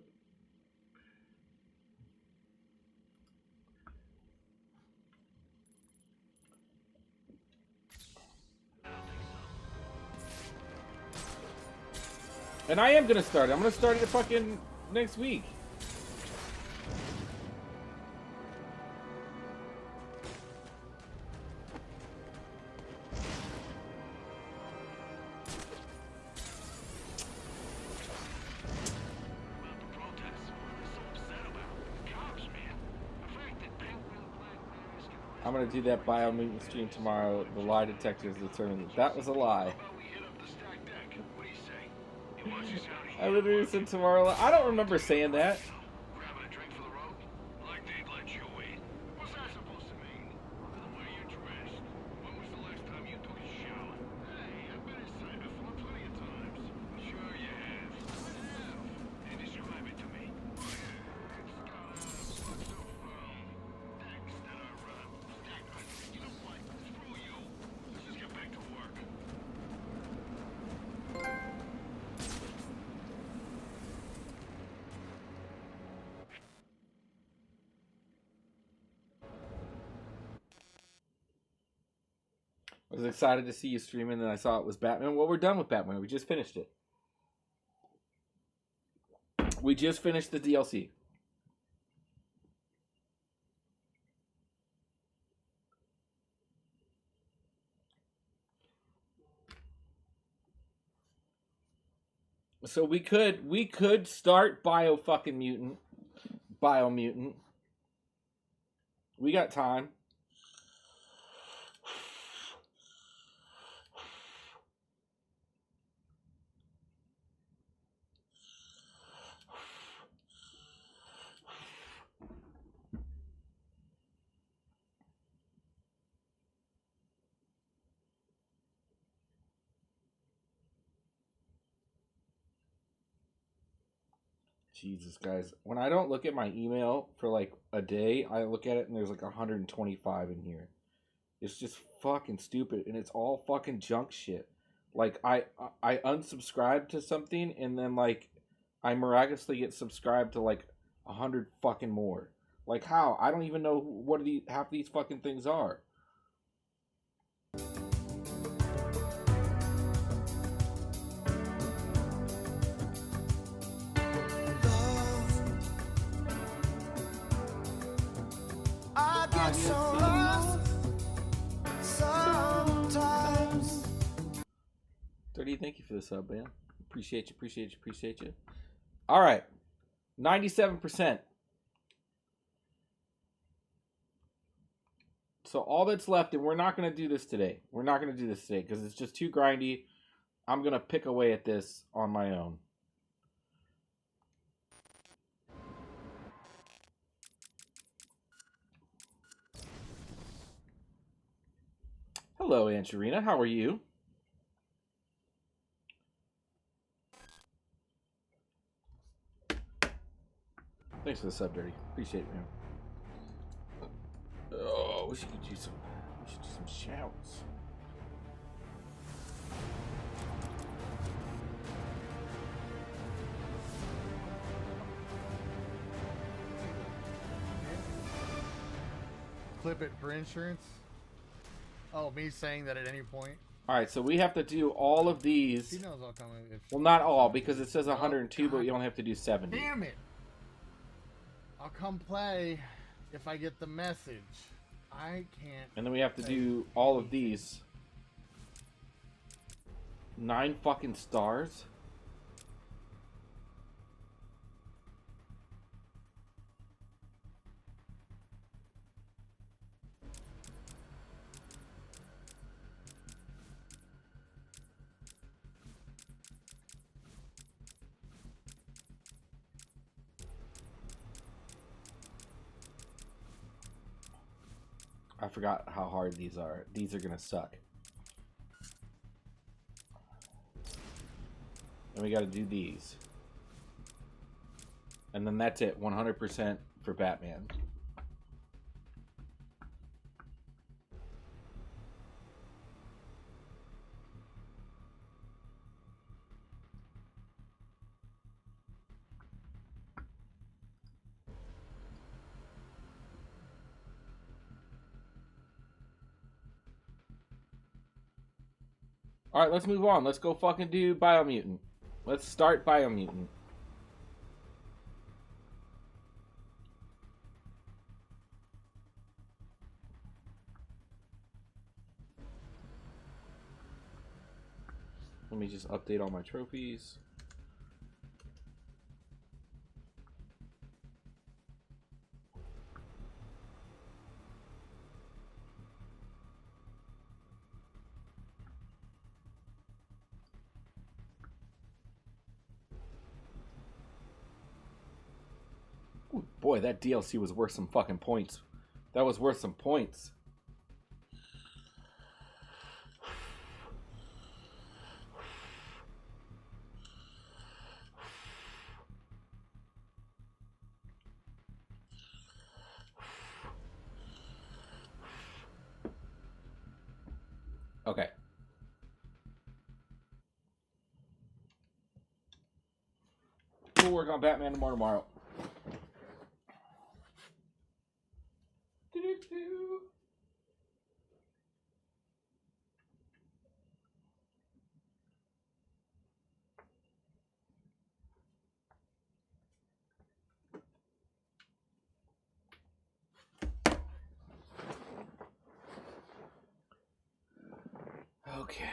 And I am gonna start it. I'm gonna start it fucking next week. I'm gonna do that Biomutant stream tomorrow. The lie detectors determined that was a lie. I literally said tomorrow. I don't remember saying that. I was excited to see you streaming, and I saw it was Batman. Well, we're done with Batman. We just finished it. We just finished the DLC. So we could start Biomutant. We got time. Jesus, guys. When I don't look at my email for like a day, I look at it and there's like 125 in here. It's just fucking stupid, and it's all fucking junk shit. Like, I unsubscribe to something, and then, like, I miraculously get subscribed to, like, 100 fucking more. Like, how? I don't even know what half these fucking things are. I get so lost sometimes. 30, thank you for the sub, man. Appreciate you. All right. 97%. So all that's left, and we're not going to do this today. We're not going to do this today because it's just too grindy. I'm going to pick away at this on my own. Hello, Angelina. How are you? Thanks for the sub, Dirty. Appreciate it, man. Oh, we should do some shouts. Clip it for insurance. Oh, me saying that at any point. All right, so we have to do all of these. She knows I'll come in. Well, not all, because it says 102, but you only have to do 70. Damn it! I'll come play if I get the message. I can't. And then we have to do all of these. 9 fucking stars? I forgot how hard these are. These are gonna suck. And we gotta do these. And then that's it. 100% for Batman. Alright, let's move on. Let's go fucking do Biomutant. Let's start Biomutant. Let me just update all my trophies. Ooh, boy, that DLC was worth some fucking points. That was worth some points. Okay. We'll work on Batman more tomorrow. Okay.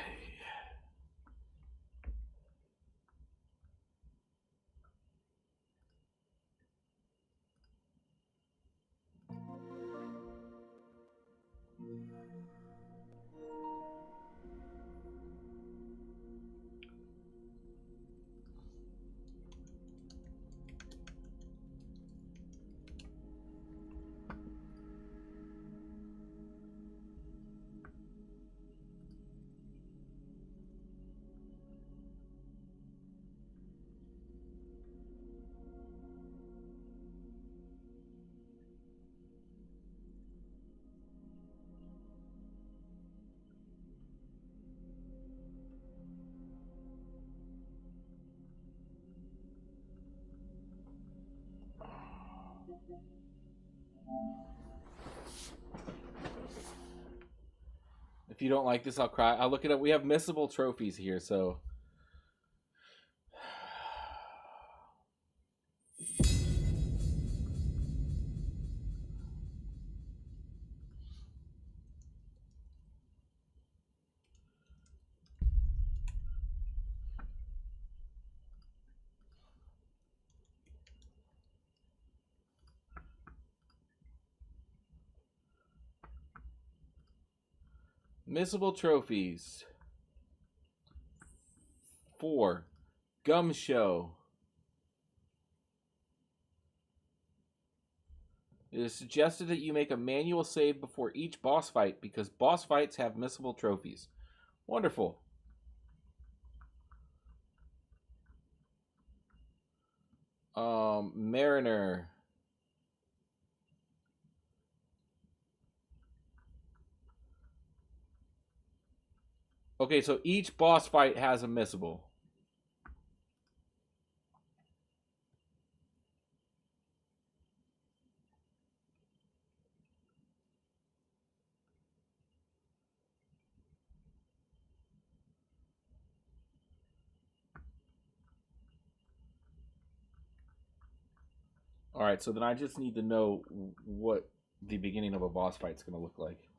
If you don't like this, I'll cry. I'll look it up. We have missable trophies here, so. Missable trophies. 4. Gum Show. It is suggested that you make a manual save before each boss fight because boss fights have missable trophies. Wonderful. Mariner. Okay, so each boss fight has a missable. Alright, so then I just need to know what the beginning of a boss fight is going to look like.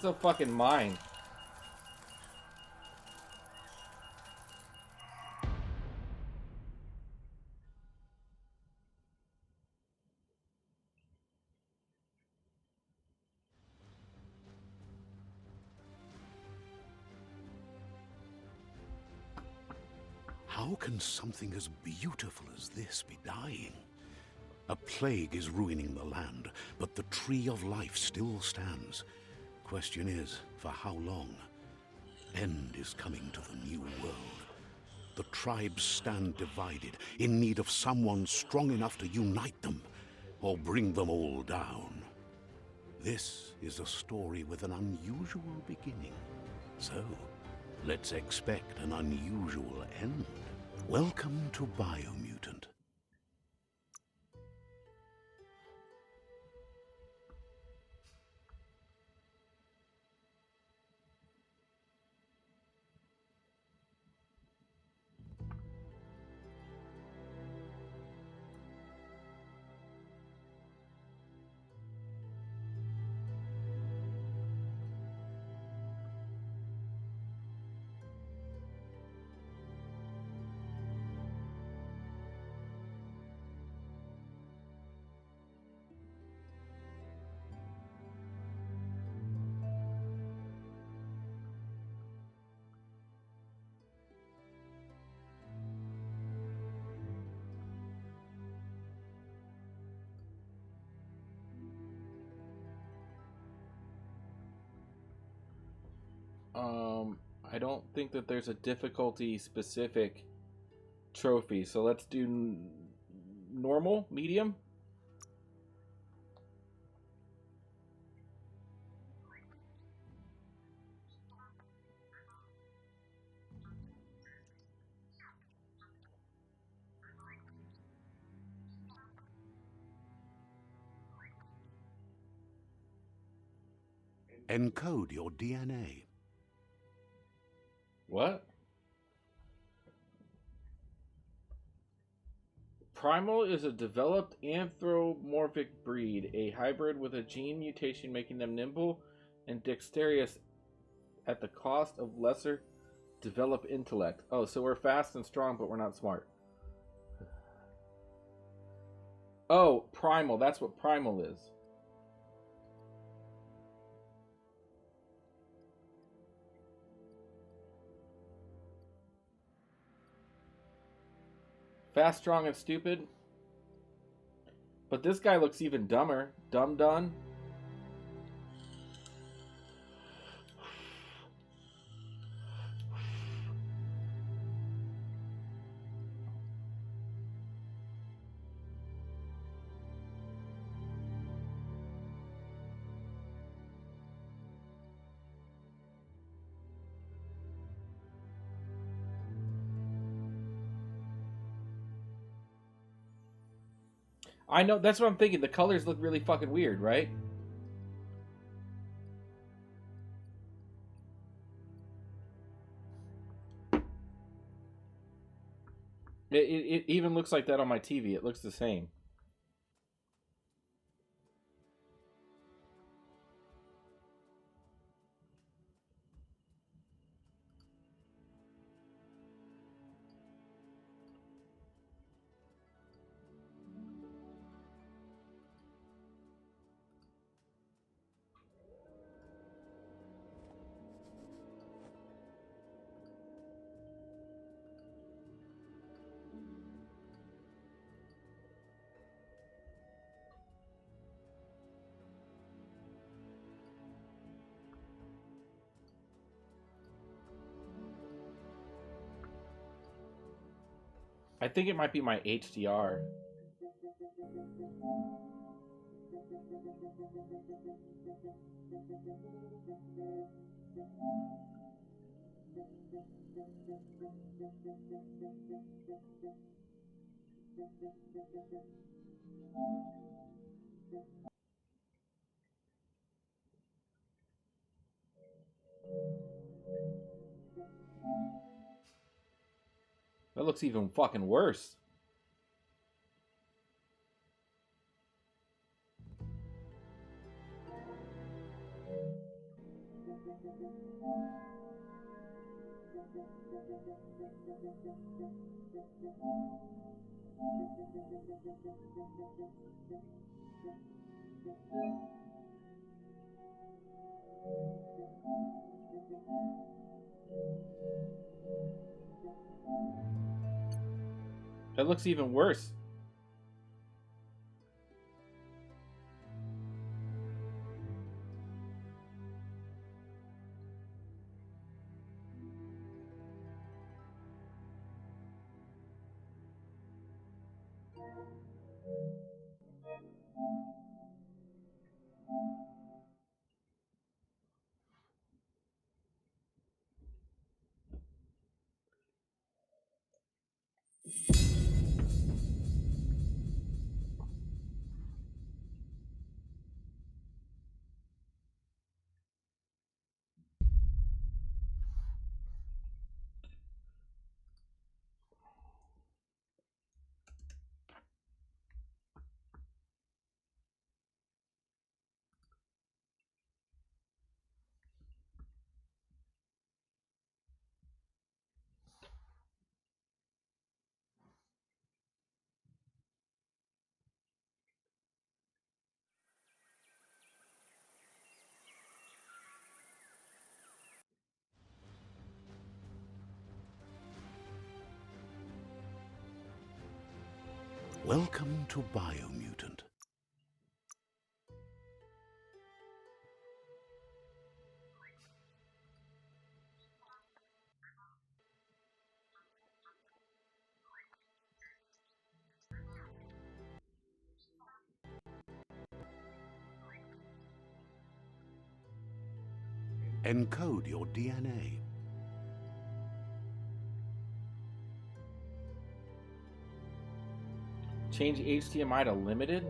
It's so fucking mine. How can something as beautiful as this be dying? A plague is ruining the land, but the tree of life still stands. Question is, for how long? End is coming to the new world. The tribes stand divided, in need of someone strong enough to unite them, or bring them all down. This is a story with an unusual beginning. So, let's expect an unusual end. Welcome to Biomutant. I don't think that there's a difficulty specific trophy, so let's do normal, medium. Encode your DNA. What? Primal is a developed anthropomorphic breed, a hybrid with a gene mutation making them nimble and dexterous at the cost of lesser developed intellect. Oh, so we're fast and strong, but we're not smart. Oh, primal. That's what primal is. Fast, strong, and stupid. But this guy looks even dumber. Dumb done. I know, that's what I'm thinking. The colors look really fucking weird, right? It even looks like that on my TV. It looks the same. I think it might be my HDR. That looks even fucking worse. That looks even worse. Welcome to Biomutant. Encode your DNA. Change HDMI to limited?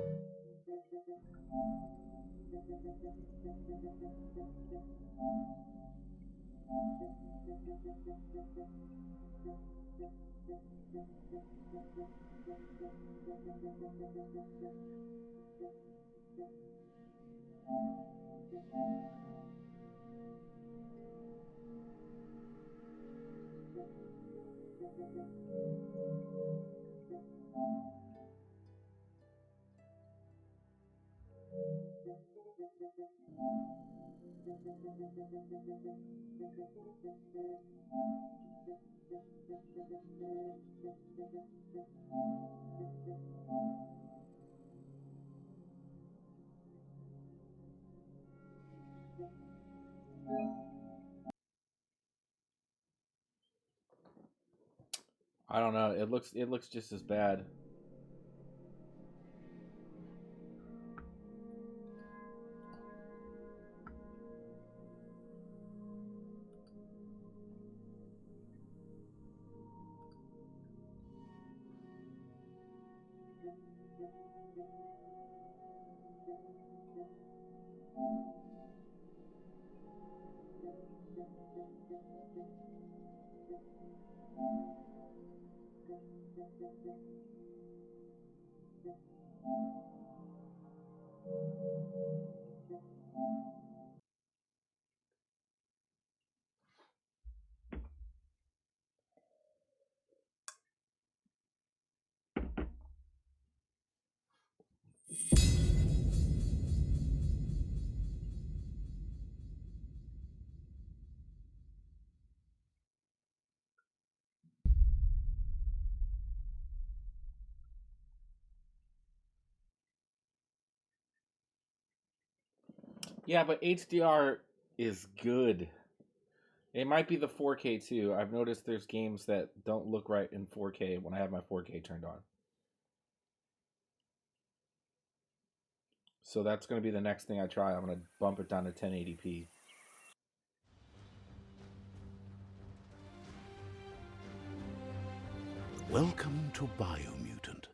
I don't know. It looks just as bad. Yeah, but HDR is good. It might be the 4K too. I've noticed there's games that don't look right in 4K when I have my 4K turned on. So that's going to be the next thing I try. I'm going to bump it down to 1080p. Welcome to Biomutant.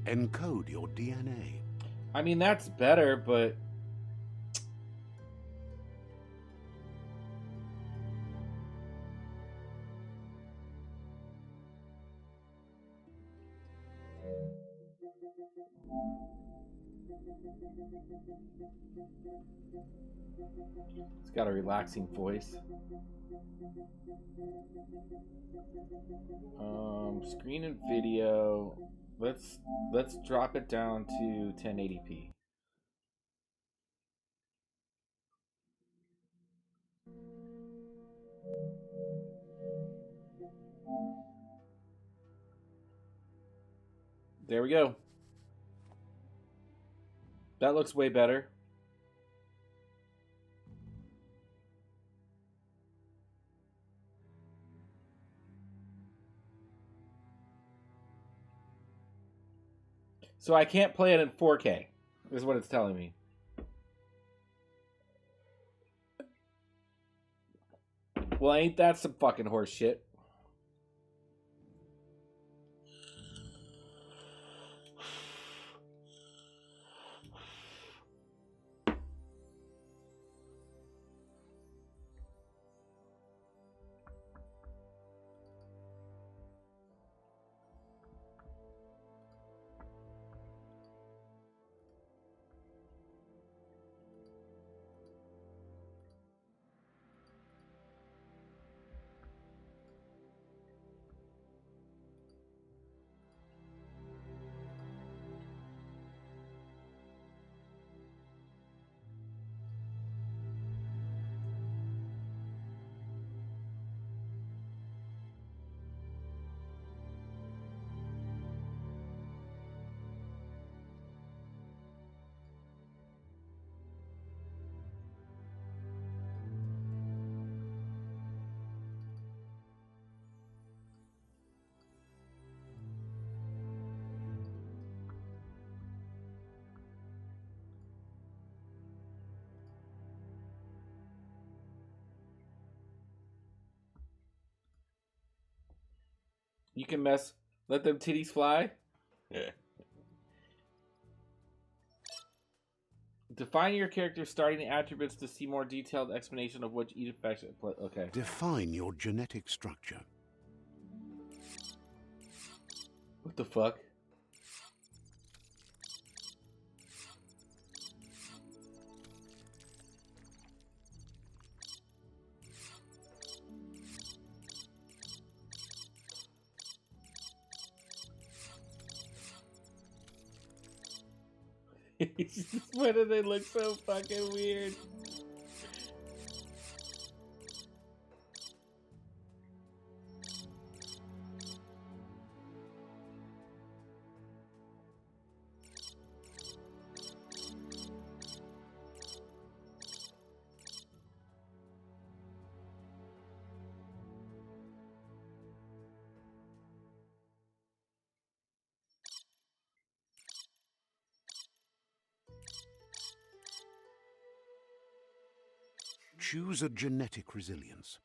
Encode your DNA. I mean, that's better, but it's got a relaxing voice. Screen and video. Let's drop it down to 1080p. There we go. That looks way better. So I can't play it in 4K, is what it's telling me. Well, ain't that some fucking horse shit? You can mess. Let them titties fly. Define your character's starting attributes to see more detailed explanation of which each effect. Okay. Define your genetic structure. What the fuck? Why do they look so fucking weird? Choose a genetic resilience.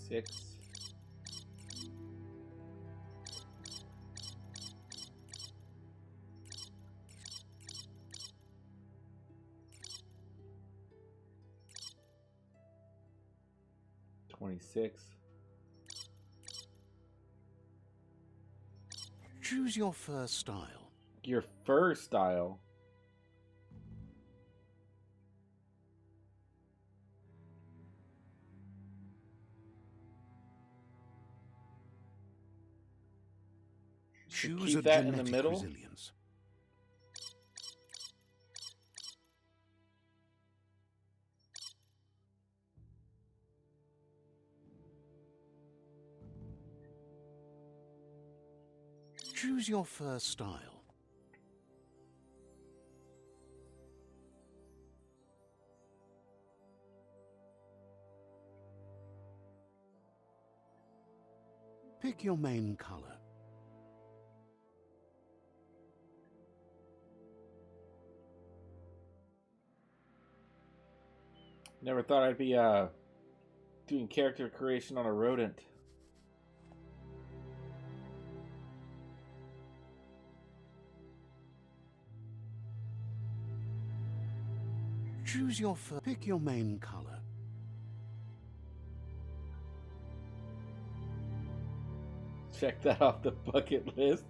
Six. Choose your fur style. Your fur style? Choose keep a that in genetic the middle. resilience. Choose your first style. Pick your main color. Never thought I'd be doing character creation on a rodent. Choose your first. Pick your main color. Check that off the bucket list.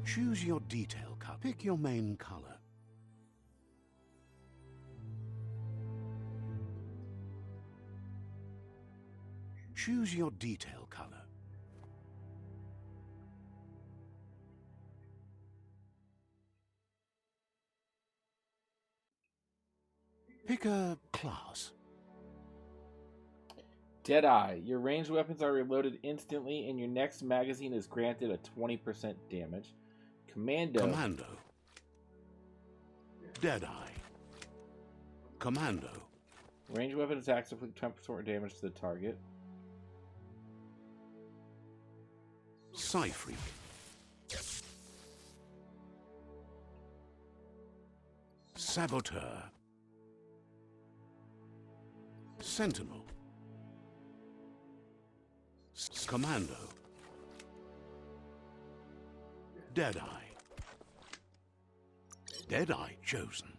Choose your detail color. Pick your main color. Choose your detail color. Pick a class. Deadeye. Your ranged weapons are reloaded instantly, and your next magazine is granted a 20% damage. Commando. Commando. Deadeye. Commando. Ranged weapon attacks inflict 10% more damage to the target. Psyfreak. Saboteur. Sentinel. Commando. Deadeye. Deadeye chosen.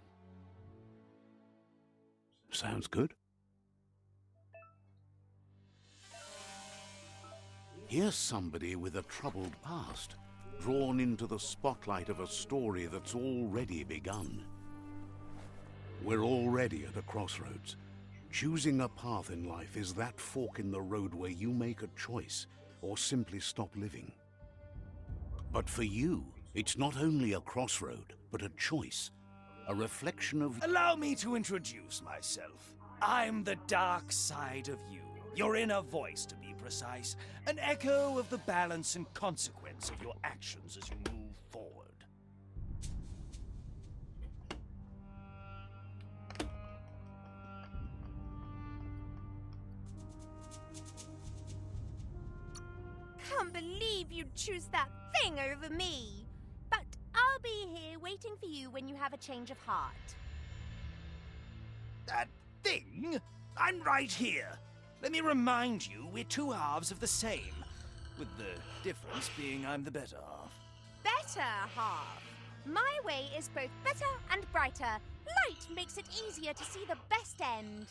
Sounds good. Here's somebody with a troubled past, drawn into the spotlight of a story that's already begun. We're already at a crossroads. Choosing a path in life is that fork in the road where you make a choice or simply stop living. But for you, it's not only a crossroad, but a choice. A reflection of... Allow me to introduce myself. I'm the dark side of you. Your inner voice, to be precise. An echo of the balance and consequence of your actions as you move forward. Can't believe you'd choose that thing over me. But I'll be here waiting for you when you have a change of heart. That thing? I'm right here. Let me remind you, we're two halves of the same. With the difference being I'm the better half. Better half. My way is both better and brighter. Light makes it easier to see the best end.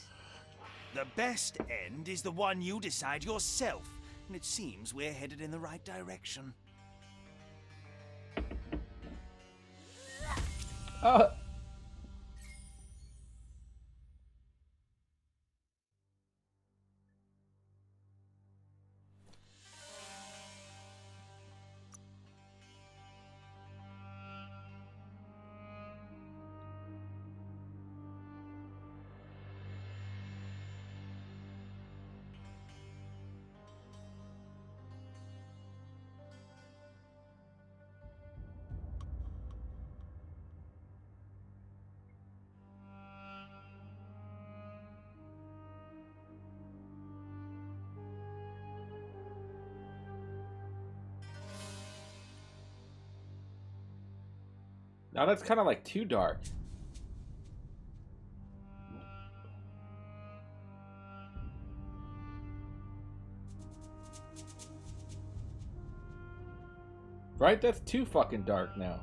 The best end is the one you decide yourself. And it seems we're headed in the right direction. Now that's kind of like too dark. Right? That's too fucking dark now.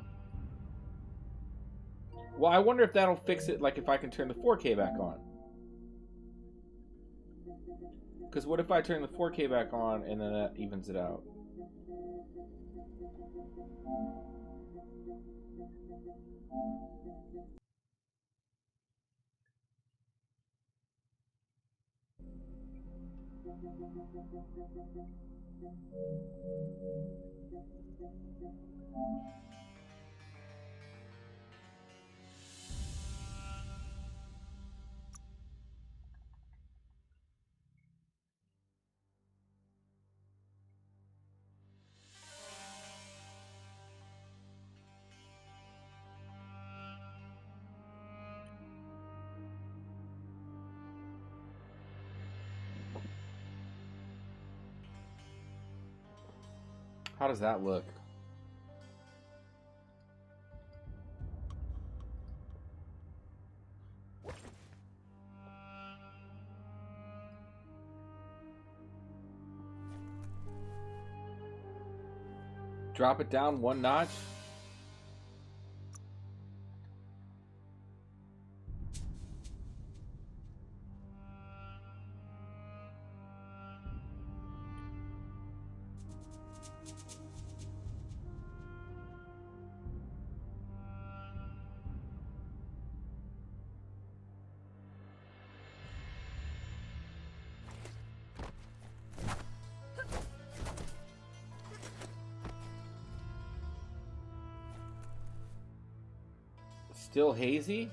Well, I wonder if that'll fix it, like if I can turn the 4K back on. Because what if I turn the 4K back on and then that evens it out? How does that look? Drop it down one notch. Still hazy?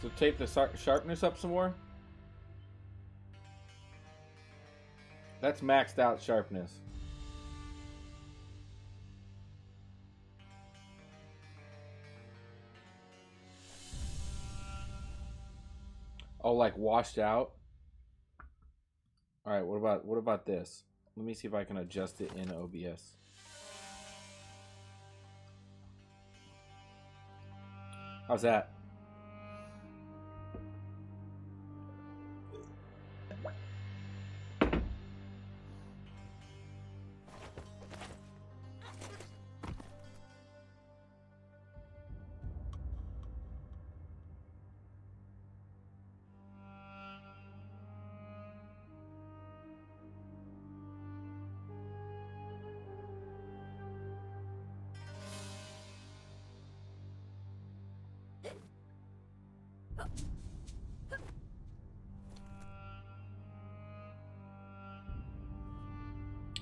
So take the sharpness up some more. That's maxed out sharpness. Oh, like washed out? Alright, what about this? Let me see if I can adjust it in OBS. How's that?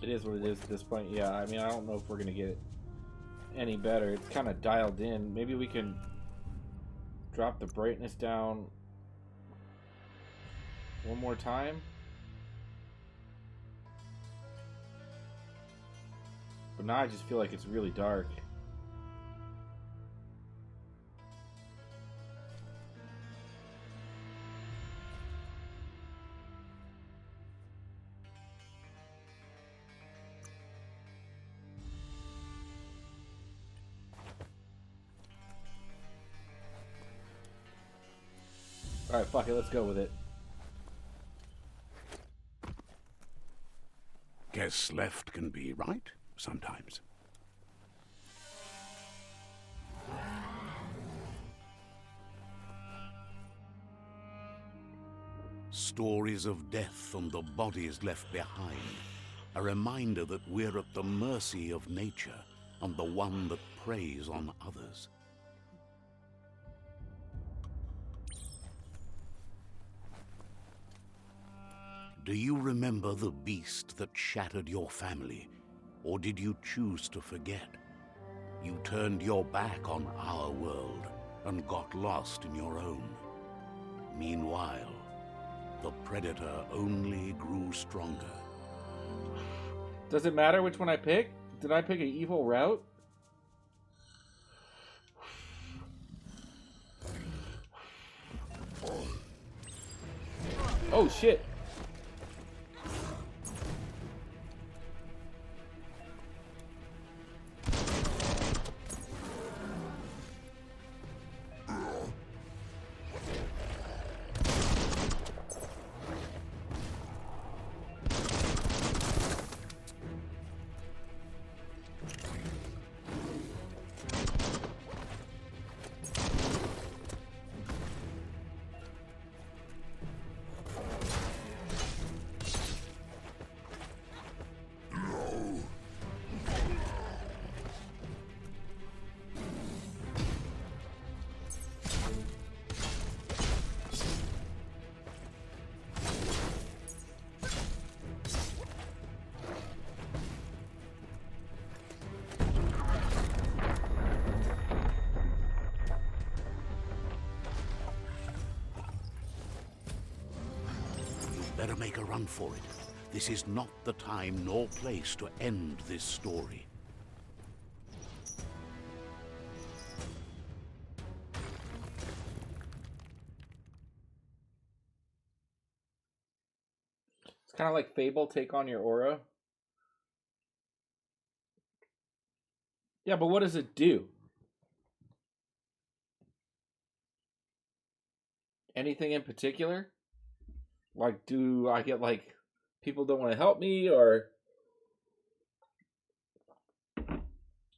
It is what it is at this point. Yeah, I mean, I don't know if we're going to get it any better. It's kind of dialed in. Maybe we can drop the brightness down one more time. But now I just feel like it's really dark. Alright, fuck it, let's go with it. Guess left can be right sometimes. Stories of death and the bodies left behind. A reminder that we're at the mercy of nature and the one that preys on others. Do you remember the beast that shattered your family, or did you choose to forget? You turned your back on our world and got lost in your own. Meanwhile, the Predator only grew stronger. Does it matter which one I pick? Did I pick an evil route? Oh shit! Better make a run for it. This is not the time nor place to end this story. It's kind of like Fable, take on your aura. Yeah, but what does it do? Anything in particular? Like, do I get, like, people don't want to help me, or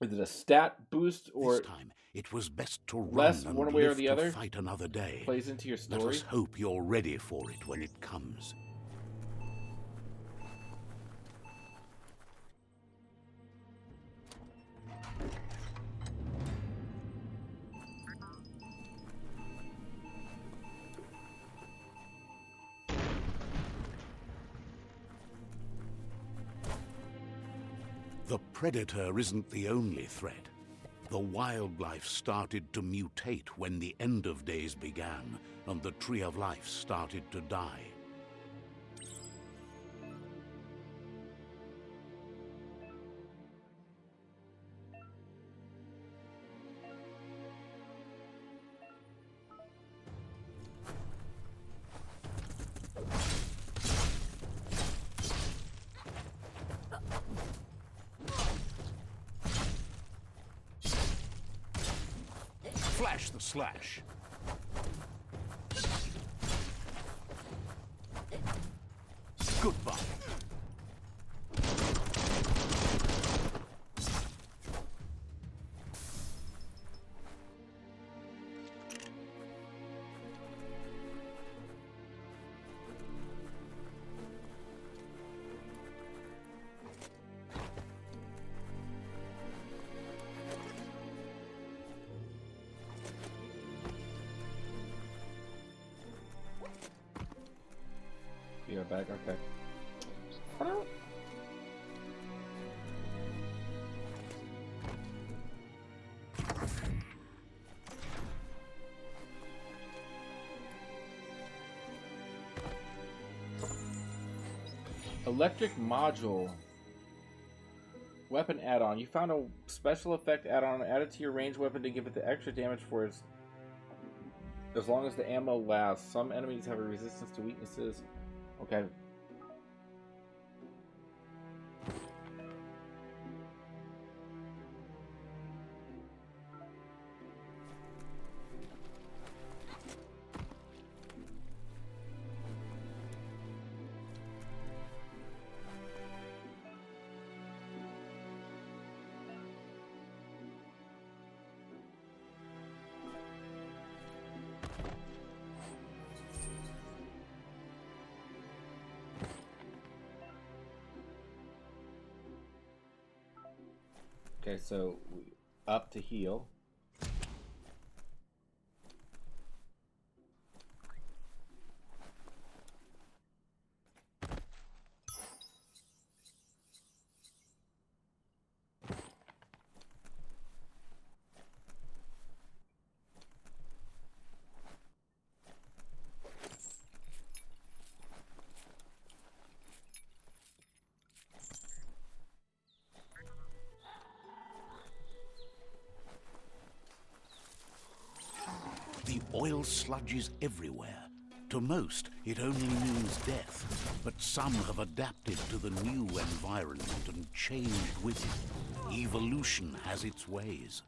is it a stat boost, or This time, it was best to run less and one way or live the to other? fight another day. Plays into your Let story? us hope you're ready for it when it comes. The Predator isn't the only threat. The wildlife started to mutate when the end of days began, and the Tree of Life started to die. Flash the slash. Goodbye. Be right back, okay. Electric module. Weapon add-on. You found a special effect add-on added to your ranged weapon to give it the extra damage for its as long as the ammo lasts. Some enemies have a resistance to weaknesses. Okay. Okay, so up to heal. The oil sludges everywhere. To most, it only means death, but some have adapted to the new environment and changed with it. Evolution has its ways.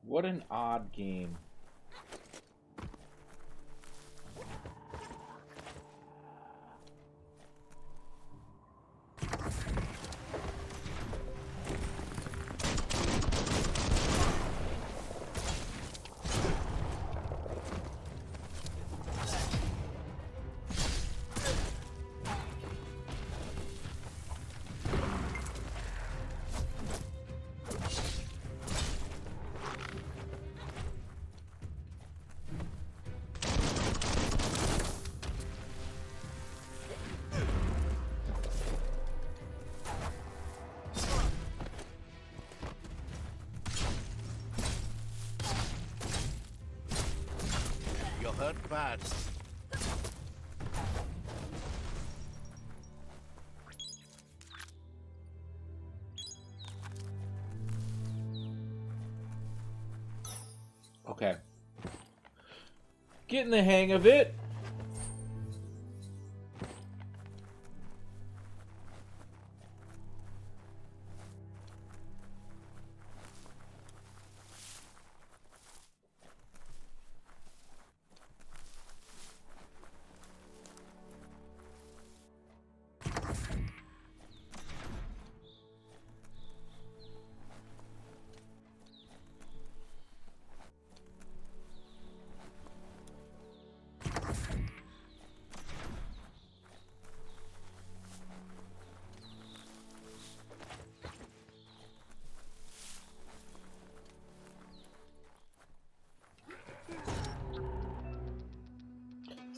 What an odd game. hurt bad. Okay. Getting the hang of it.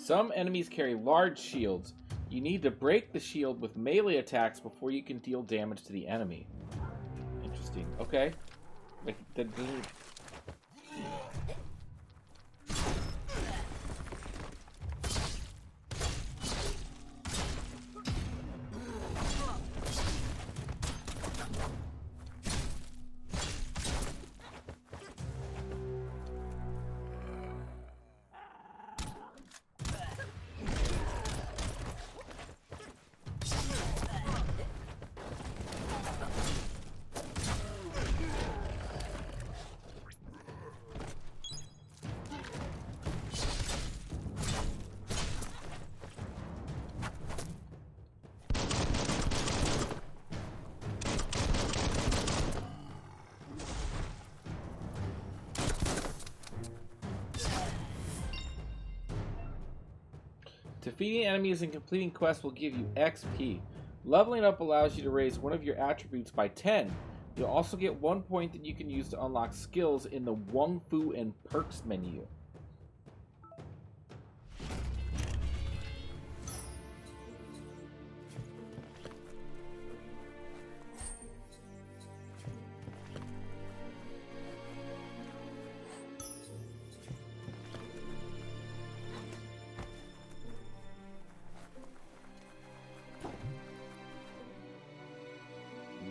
Some enemies carry large shields. You need to break the shield with melee attacks before you can deal damage to the enemy. Interesting. Okay. Like, that doesn't... Defeating enemies and completing quests will give you XP. Leveling up allows you to raise one of your attributes by 10. You'll also get 1 point that you can use to unlock skills in the Wung Fu and Perks menu.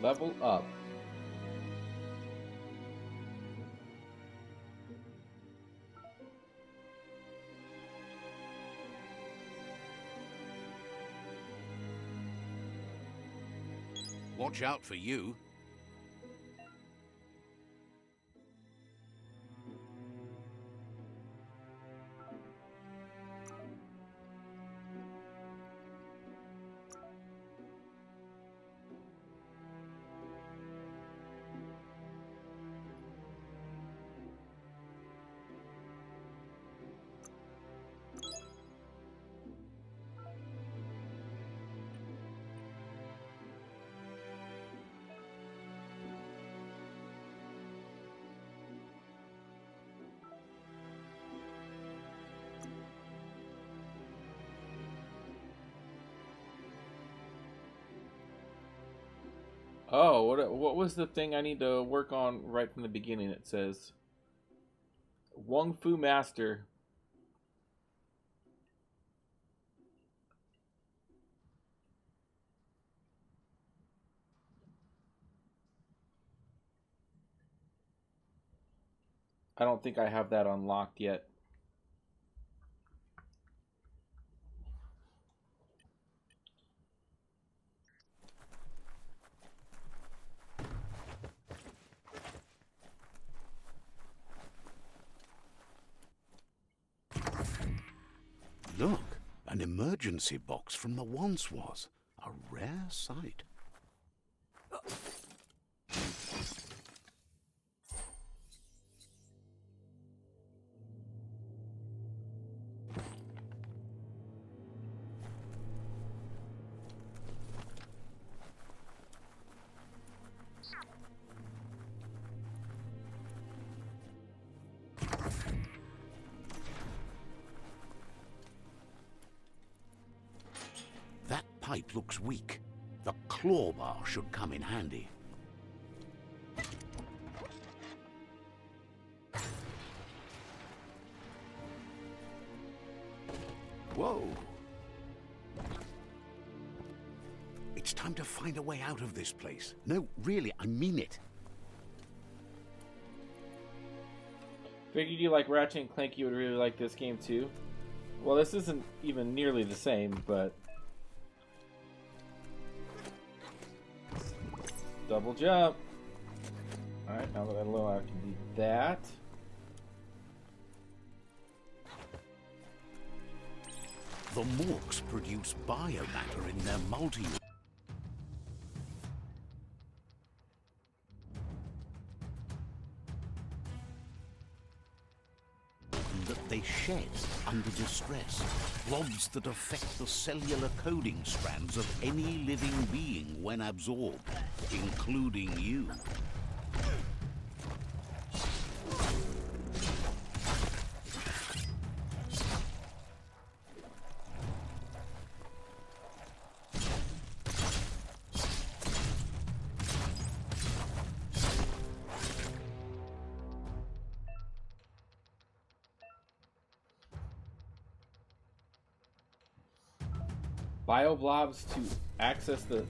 Level up. Watch out for you. Oh, what was the thing I need to work on right from the beginning? It says Wung Fu Master. I don't think I have that unlocked yet. Look, an emergency box from the once was. A rare sight. That pipe looks weak. The claw bar should come in handy. Whoa. It's time to find a way out of this place. No, really, I mean it. Figured you like Ratchet and Clank, you would really like this game too. Well, this isn't even nearly the same, but... Double jump. Alright, now that I know I can do that. The Morks produce biomatter in their multi... that they shed under distress. Blobs that affect the cellular coding strands of any living being when absorbed, including you. Bioblobs to access the...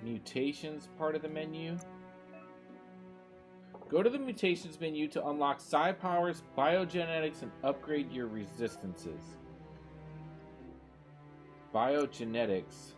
Mutations part of the menu. Go to the mutations menu to unlock psi powers, biogenetics, and upgrade your resistances. Biogenetics.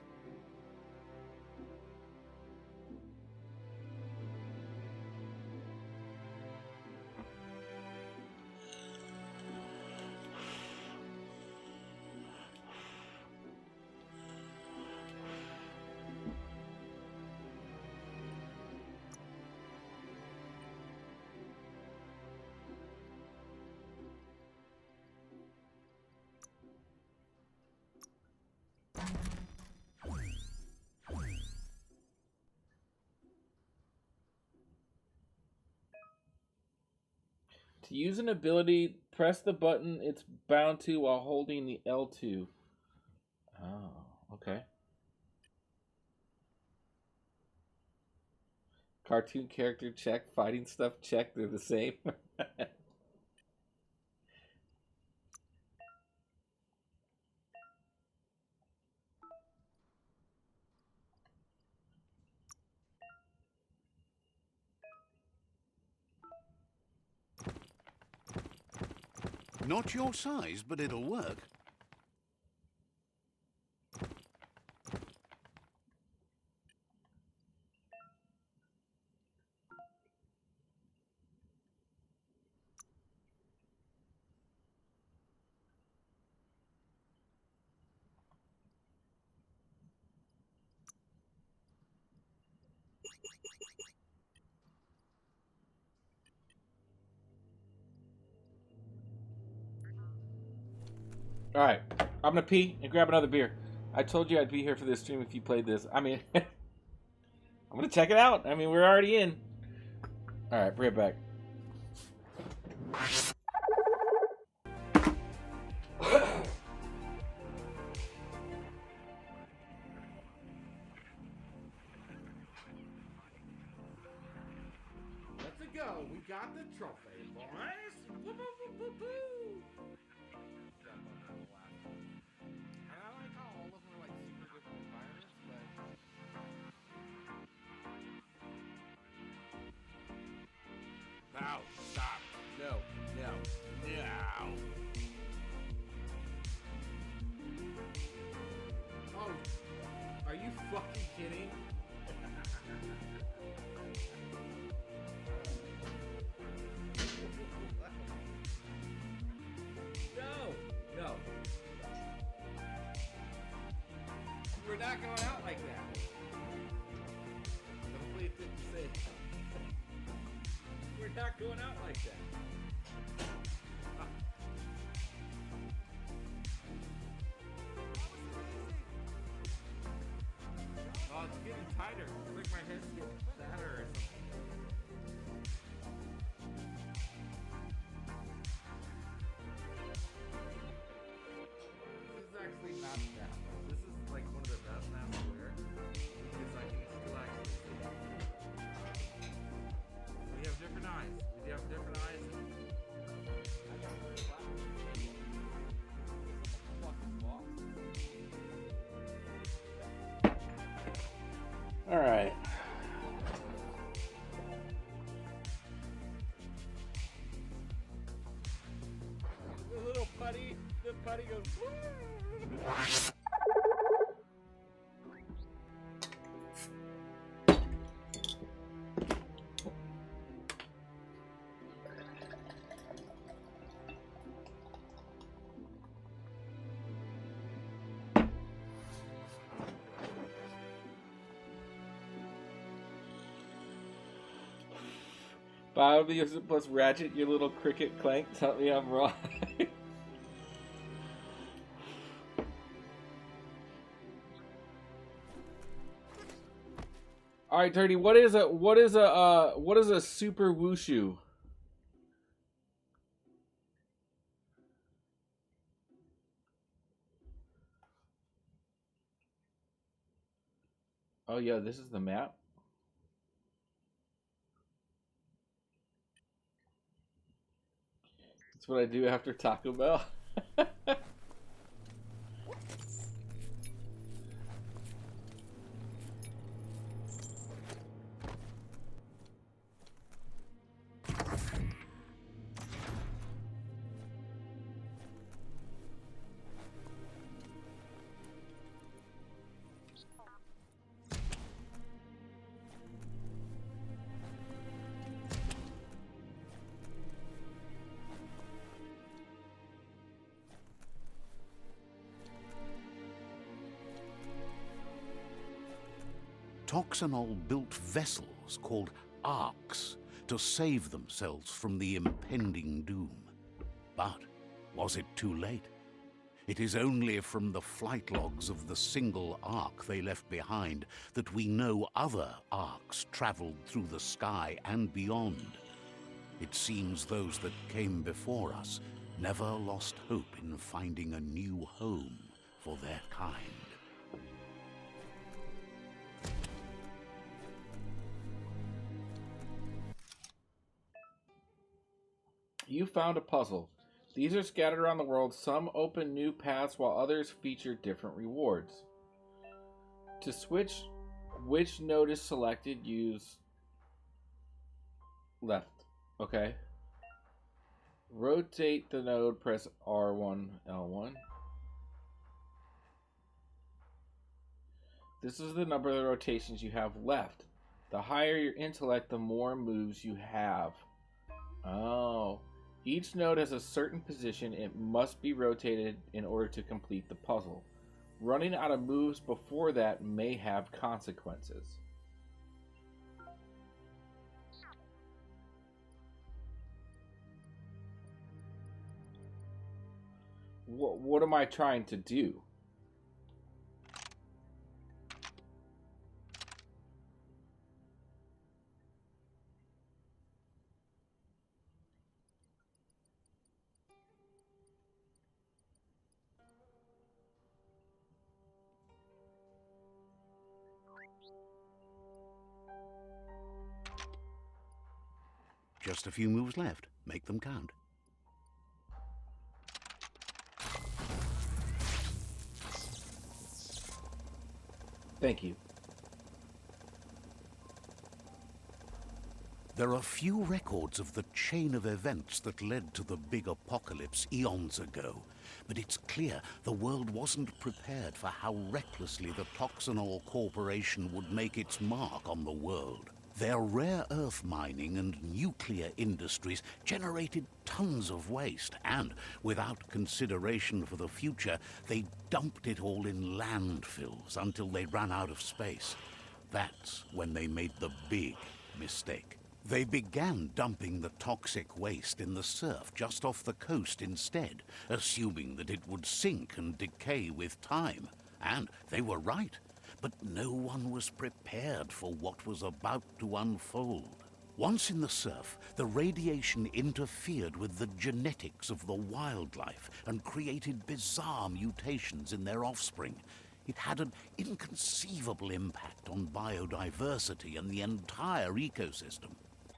To use an ability, press the button it's bound to while holding the L2. Oh, okay. Cartoon character check, fighting stuff check, they're the same. Not your size, but it'll work. Alright, I'm gonna pee and grab another beer. I told you I'd be here for this stream if you played this. I mean, I'm gonna check it out. I mean, we're already in. Alright, bring it back. Let's go. We got the trophy, boys. Woo, woo, woo, woo, woo. And I like how all of them are like super different environments, but now stop. No, no, no. Oh, are you fucking kidding? No. We're not going out like that. Hopefully it didn't say. We're not going out like that. Oh, it's getting tighter. It's like my head's getting fatter or something. This is actually not bad. This is like one of the best maps to wear because I can still actually see. The putty goes. Biomutant plus Ratchet, your little cricket clank. Tell me I'm wrong. All right, Dirty. What is a super wushu? Oh yeah, this is the map. That's what I do after Taco Bell. Toxanol built vessels called arks to save themselves from the impending doom. But was it too late? It is only from the flight logs of the single ark they left behind that we know other arks traveled through the sky and beyond. It seems those that came before us never lost hope in finding a new home for their kind. You found a puzzle. These are scattered around the world. Some open new paths while others feature different rewards. To switch which node is selected, use left. Okay. Rotate the node, press R1, L1. This is the number of rotations you have left. The higher your intellect, the more moves you have. Oh. Each node has a certain position. It must be rotated in order to complete the puzzle. Running out of moves before that may have consequences. What am I trying to do? Just a few moves left. Make them count. Thank you. There are few records of the chain of events that led to the big apocalypse eons ago, but it's clear the world wasn't prepared for how recklessly the Toxanol Corporation would make its mark on the world. Their rare earth mining and nuclear industries generated tons of waste, and without consideration for the future, they dumped it all in landfills until they ran out of space. That's when they made the big mistake. They began dumping the toxic waste in the surf just off the coast instead, assuming that it would sink and decay with time. And they were right. But no one was prepared for what was about to unfold. Once in the surf, the radiation interfered with the genetics of the wildlife and created bizarre mutations in their offspring. It had an inconceivable impact on biodiversity and the entire ecosystem.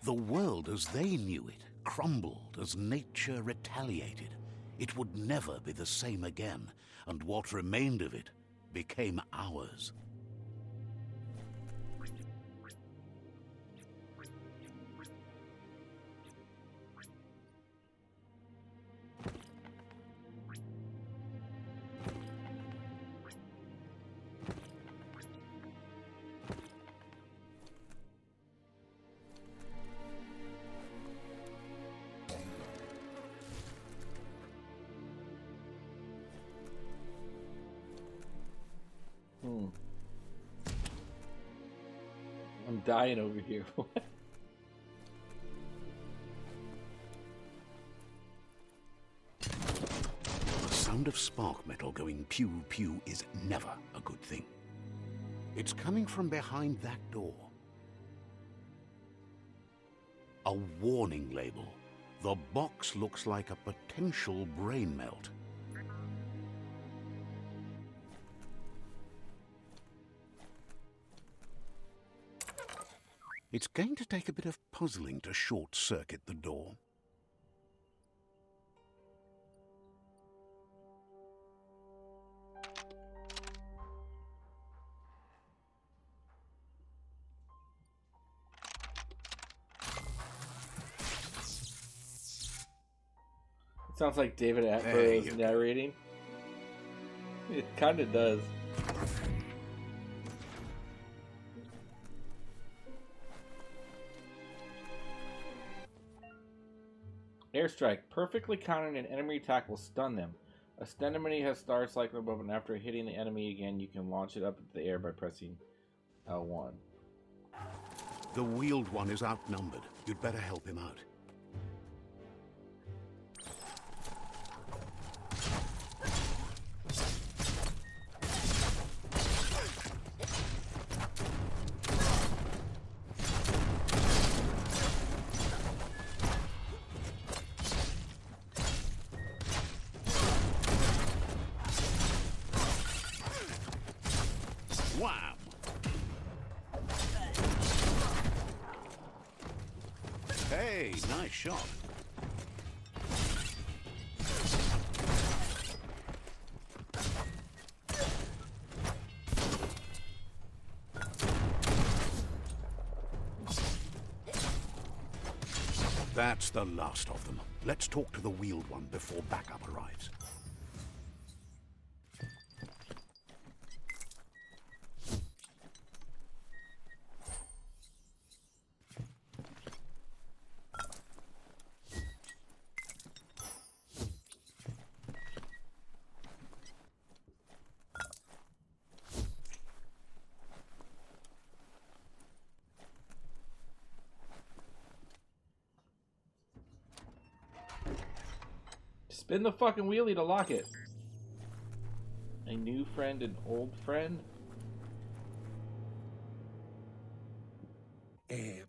The world as they knew it crumbled as nature retaliated. It would never be the same again, and what remained of it became ours. fucking dying over here. The sound of spark metal going pew-pew is never a good thing. It's coming from behind that door. A warning label. The box looks like a potential brain melt. It's going to take a bit of puzzling to short-circuit the door. It sounds like David Attenborough is narrating. It kind of does. Airstrike. Perfectly countering an enemy attack will stun them. A stun enemy has star cycle above, and after hitting the enemy again, you can launch it up into the air by pressing L1. The wheeled one is outnumbered. You'd better help him out. Wham! Hey, nice shot. That's the last of them. Let's talk to the wheeled one before backup arrives. Spin the fucking wheelie to lock it. A new friend, an old friend? He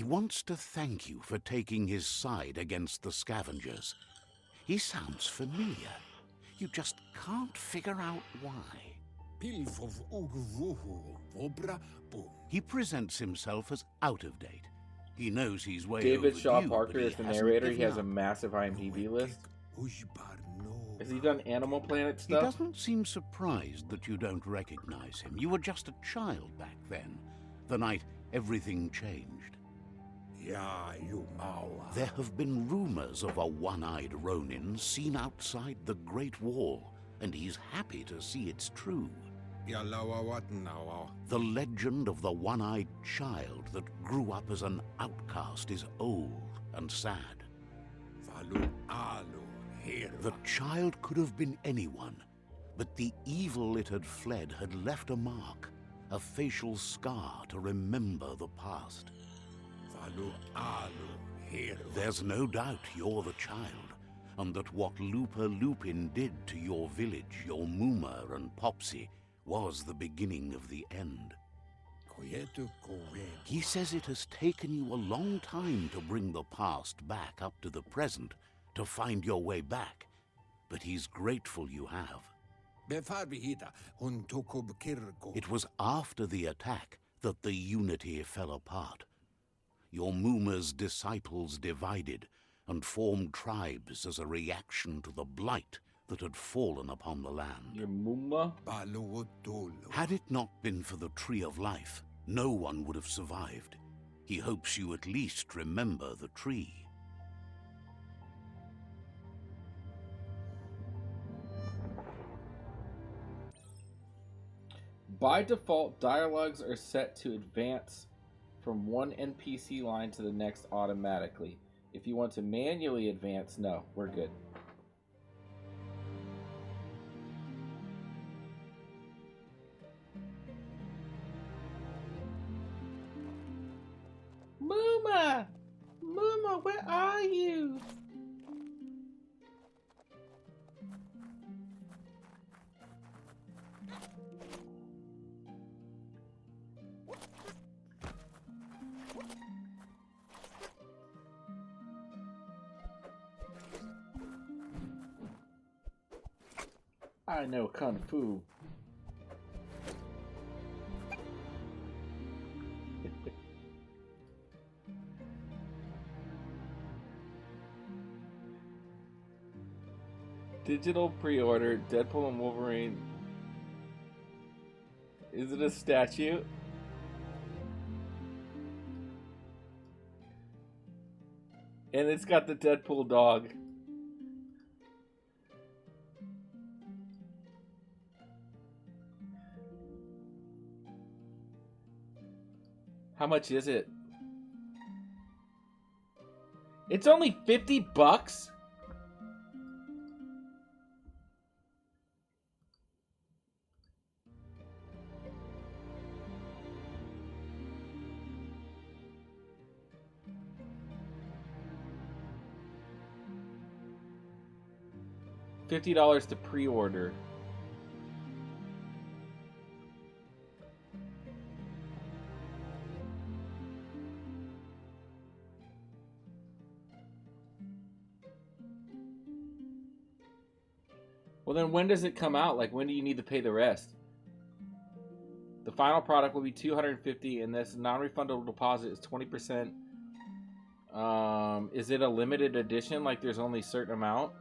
wants to thank you for taking his side against the scavengers. He sounds familiar. You just can't figure out why. He presents himself as out of date. He knows he's way David Shaw overdue, Parker but is the hasn't narrator. He given has a up. massive IMDb list. Has he done Animal Planet He stuff? doesn't seem surprised that you don't recognize him. You were just a child back then, the night everything changed. There have been rumors of a one-eyed Ronin seen outside the Great Wall, and he's happy to see it's true. The legend of the one-eyed child that grew up as an outcast is old and sad. The child could have been anyone, but the evil it had fled had left a mark, a facial scar to remember the past. There's no doubt you're the child, and that what Lupa Lupin did to your village, your Muma and Popsy, was the beginning of the end. He says it has taken you a long time to bring the past back up to the present, to find your way back, but he's grateful you have. It was after the attack that the Unity fell apart. Your Muma's disciples divided and formed tribes as a reaction to the blight that had fallen upon the land. Your Muma? Had it not been for the Tree of Life, no one would have survived. He hopes you at least remember the tree. By default, dialogues are set to advance from one NPC line to the next automatically. If you want to manually advance, no, we're good. where are you? I know Kung Fu. Digital pre-order, Deadpool and Wolverine. Is it a statue? And it's got the Deadpool dog. How much is it? It's only $50? $50 to pre-order. Well, then when does it come out? Like, when do you need to pay the rest? The final product will be $250, and this non-refundable deposit is 20%. Is it a limited edition? Like, there's only a certain amount?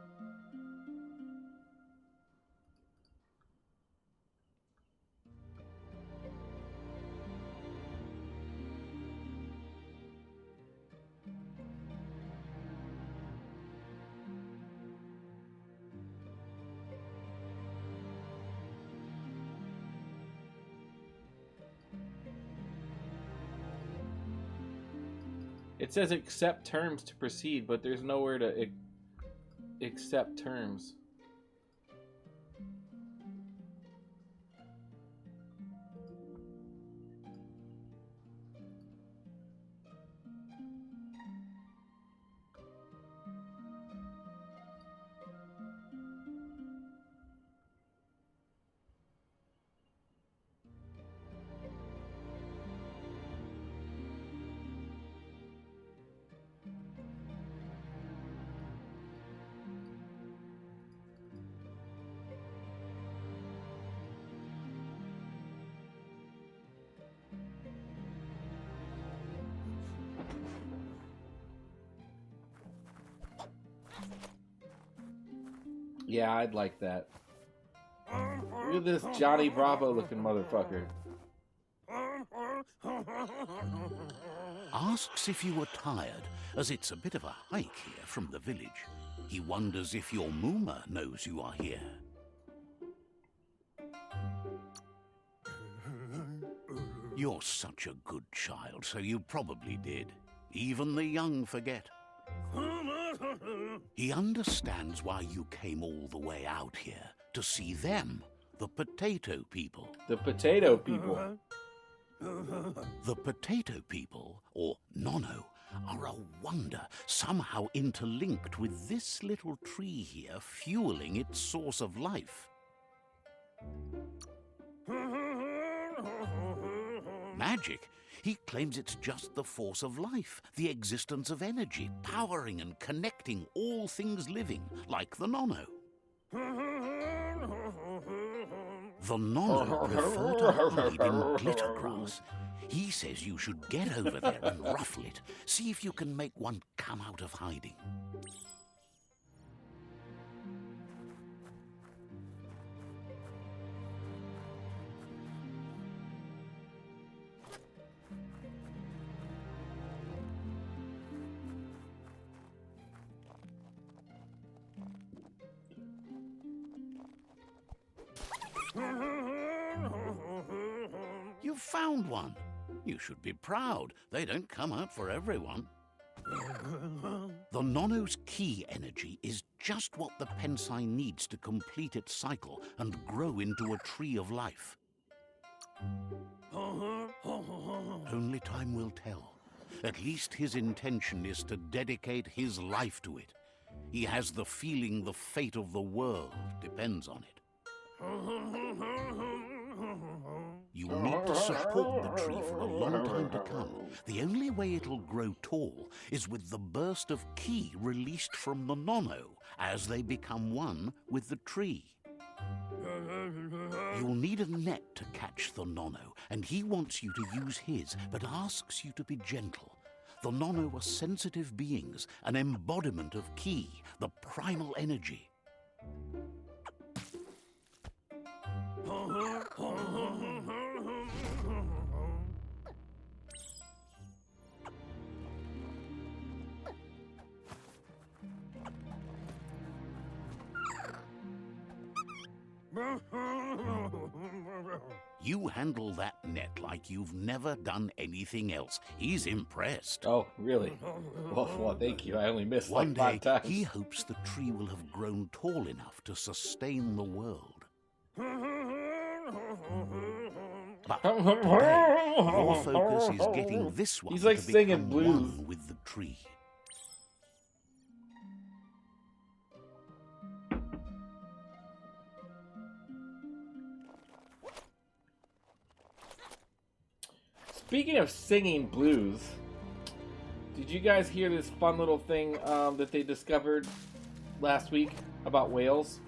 It says accept terms to proceed, but there's nowhere to accept terms. Yeah, I'd like that. Look at this Johnny Bravo looking motherfucker. Asks if you were tired, as it's a bit of a hike here from the village. He wonders if your Mooma knows you are here. You're such a good child, so you probably did. Even the young forget. He understands why you came all the way out here, to see them, the potato people. The potato people. The potato people, or Nono, are a wonder, somehow interlinked with this little tree here, fueling its source of life. Magic. He claims it's just the force of life, the existence of energy, powering and connecting all things living, like the Nono. The Nono prefer to hide in glitter grass. He says you should get over there and ruffle it. See if you can make one come out of hiding. You found one. You should be proud. They don't come out for everyone. The Nono's key energy is just what the Pensai needs to complete its cycle and grow into a tree of life. Only time will tell. At least his intention is to dedicate his life to it. He has the feeling the fate of the world depends on it. You'll need to support the tree for a long time to come. The only way it'll grow tall is with the burst of ki released from the Nono as they become one with the tree. You'll need a net to catch the Nono, and he wants you to use his, but asks you to be gentle. The Nono are sensitive beings, an embodiment of ki, the primal energy. You handle that net like you've never done anything else. He's impressed. Oh, really? Well, thank you. I only missed One like 5 day, times. he hopes the tree will have grown tall enough to sustain the world. But today, your focus is getting this one He's like to singing become blues. one with the tree. Speaking of singing blues, did you guys hear this fun little thing that they discovered last week about whales?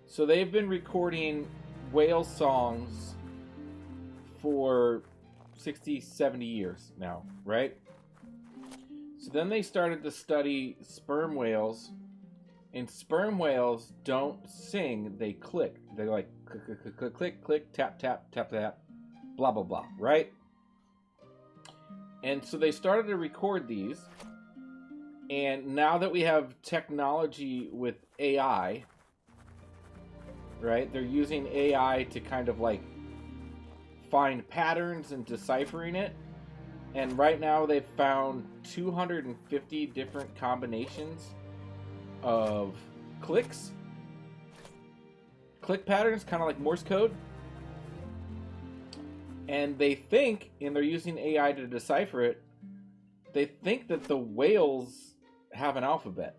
So they've been recording whale songs for 60, 70 years now, right? So then they started to study sperm whales. And sperm whales don't sing, they click. They're like click, click, click, click, click, click, tap, tap, tap, tap, blah, blah, blah, right? And so they started to record these. And now that we have technology with AI, right? They're using AI to kind of like find patterns and deciphering it. And right now they've found 250 different combinations of click patterns, kind of like Morse code. And they think, and they're using AI to decipher it, they think that the whales have an alphabet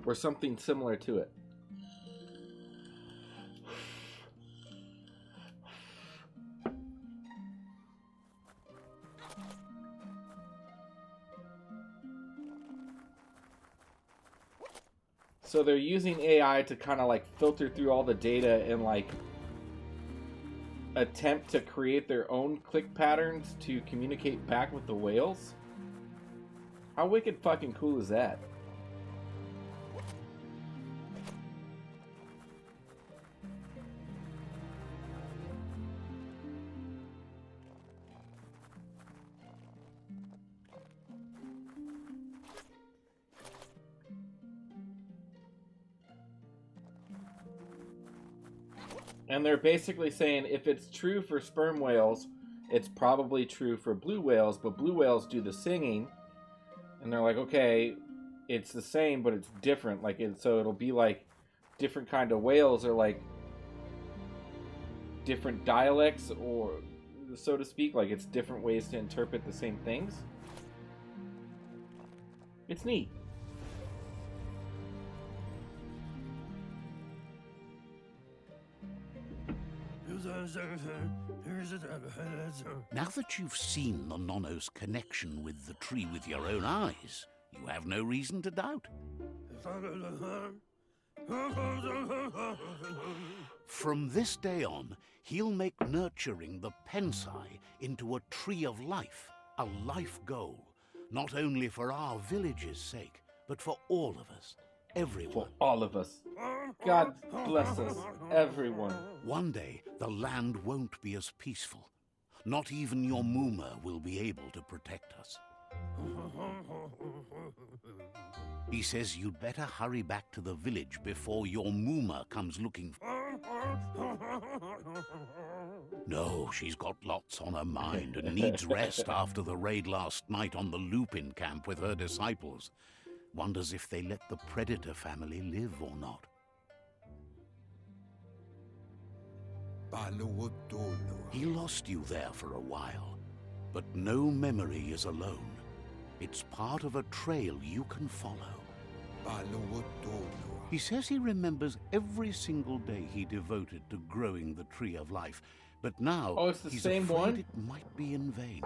or something similar to it. So they're using AI to kind of like filter through all the data and like attempt to create their own click patterns to communicate back with the whales. How wicked fucking cool is that? And they're basically saying if it's true for sperm whales, it's probably true for blue whales, but blue whales do the singing. And they're like, okay, it's the same, but it's different. Like, so it'll be like different kind of whales or like different dialects, or so to speak. Like, it's different ways to interpret the same things. It's neat. Now that you've seen the Nono's connection with the tree with your own eyes, you have no reason to doubt. From this day on, he'll make nurturing the Pensai into a tree of life, a life goal, not only for our village's sake, but for all of us, everyone. For all of us. God bless us, everyone. One day, the land won't be as peaceful. Not even your Muma will be able to protect us. He says you'd better hurry back to the village before your Muma comes looking for... No, she's got lots on her mind and needs rest after the raid last night on the Lupin camp with her disciples. Wonders if they let the Predator family live or not. He lost you there for a while, but no memory is alone. It's part of a trail you can follow. He says he remembers every single day he devoted to growing the Tree of Life, but now it's the he's same afraid one? it might be in vain.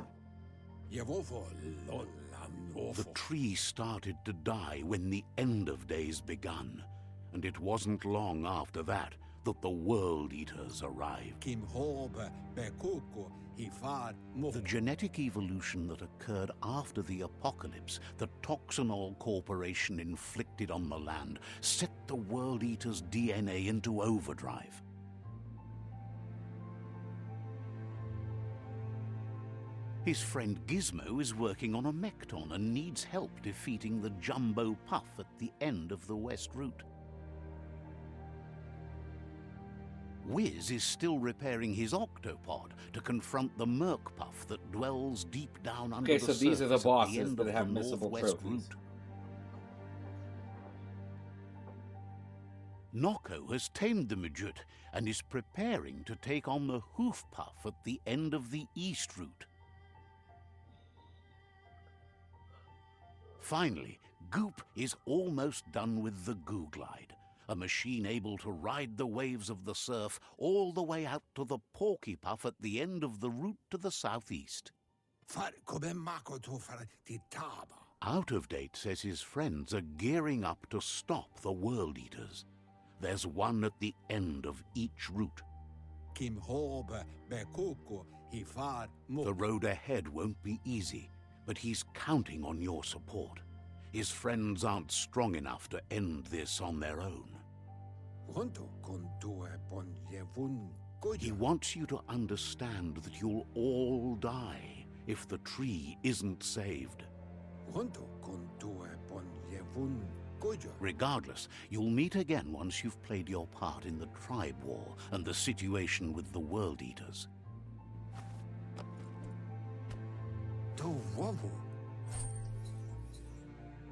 The tree started to die when the end of days begun, and it wasn't long after that that the World Eaters arrived. The genetic evolution that occurred after the apocalypse that Toxanol Corporation inflicted on the land set the World Eaters' DNA into overdrive. His friend Gizmo is working on a Mekton and needs help defeating the Jumbo Puff at the end of the West Route. Wiz is still repairing his octopod to confront the Merc Puff that dwells deep down under Okay, the so these are the surface at bosses end that of have the missable Northwest trophies. Route. Noko has tamed the Majut and is preparing to take on the Hoof Puff at the end of the East Route. Finally, Goop is almost done with the Goo Glide, a machine able to ride the waves of the surf all the way out to the Porky Puff at the end of the route to the southeast. Out of Date says his friends are gearing up to stop the World Eaters. There's one at the end of each route. The road ahead won't be easy, but he's counting on your support. His friends aren't strong enough to end this on their own. He wants you to understand that you'll all die if the tree isn't saved. Regardless, you'll meet again once you've played your part in the tribe war and the situation with the World Eaters.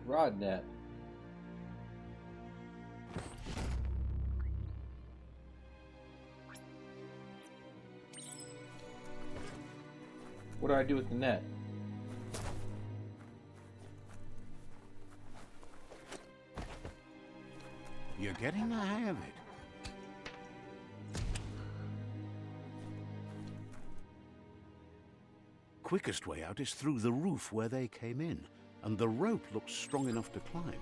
Rodnet. What do I do with the net? You're getting the hang of it. Quickest way out is through the roof where they came in, and the rope looks strong enough to climb.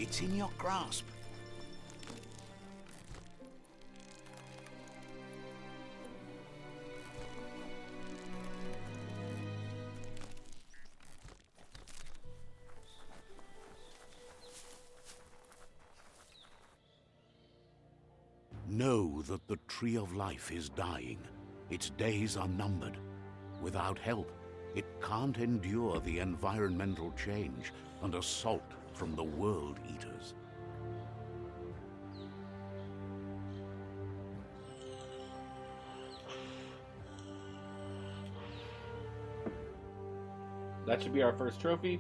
It's in your grasp. Know that the Tree of Life is dying. Its days are numbered. Without help, it can't endure the environmental change and assault from the World Eaters. That should be our first trophy.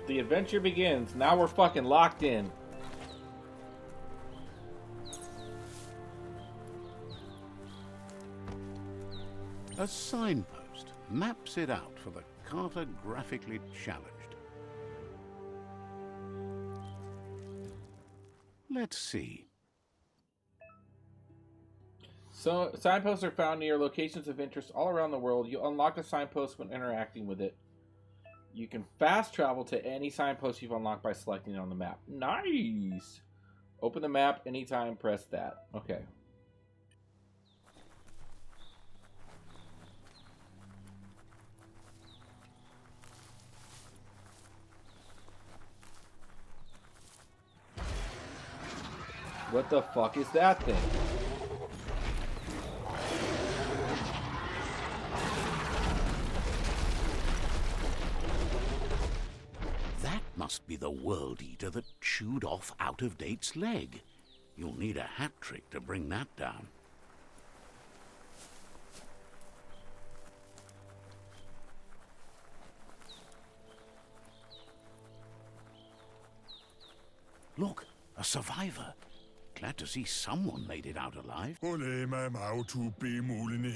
The adventure begins. Now we're fucking locked in. A signpost maps it out for the cartographically challenged. Let's see. So, signposts are found near locations of interest all around the world. You unlock a signpost when interacting with it. You can fast travel to any signpost you've unlocked by selecting it on the map. Nice! Open the map anytime, press that. Okay. What the fuck is that thing? That must be the World Eater that chewed off Out of Date's leg. You'll need a hat trick to bring that down. Look, a survivor. Glad to see someone made it out alive.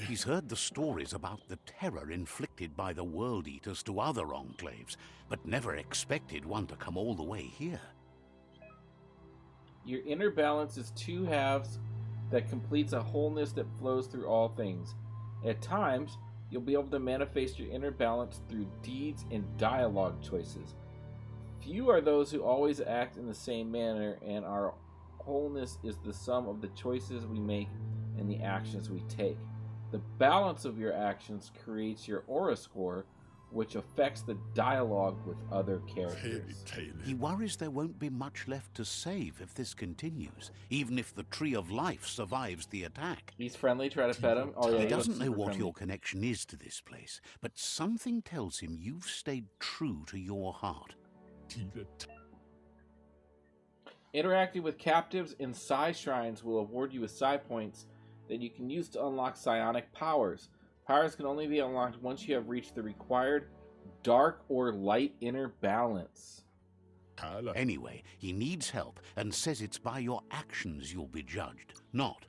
He's heard the stories about the terror inflicted by the World Eaters to other enclaves, but never expected one to come all the way here. Your inner balance is two halves that completes a wholeness that flows through all things. At times, you'll be able to manifest your inner balance through deeds and dialogue choices. Few are those who always act in the same manner, and our wholeness is the sum of the choices we make and the actions we take. The balance of your actions creates your aura score, which affects the dialogue with other characters. He worries there won't be much left to save if this continues, even if the Tree of Life survives the attack. He's friendly, try to pet him. Oh yeah, He doesn't know what friendly. your connection is to this place, but something tells him you've stayed true to your heart. Interacting with captives in Psi Shrines will award you with Psi points that you can use to unlock psionic powers. Powers can only be unlocked once you have reached the required dark or light inner balance. Anyway, he needs help and says it's by your actions you'll be judged, not.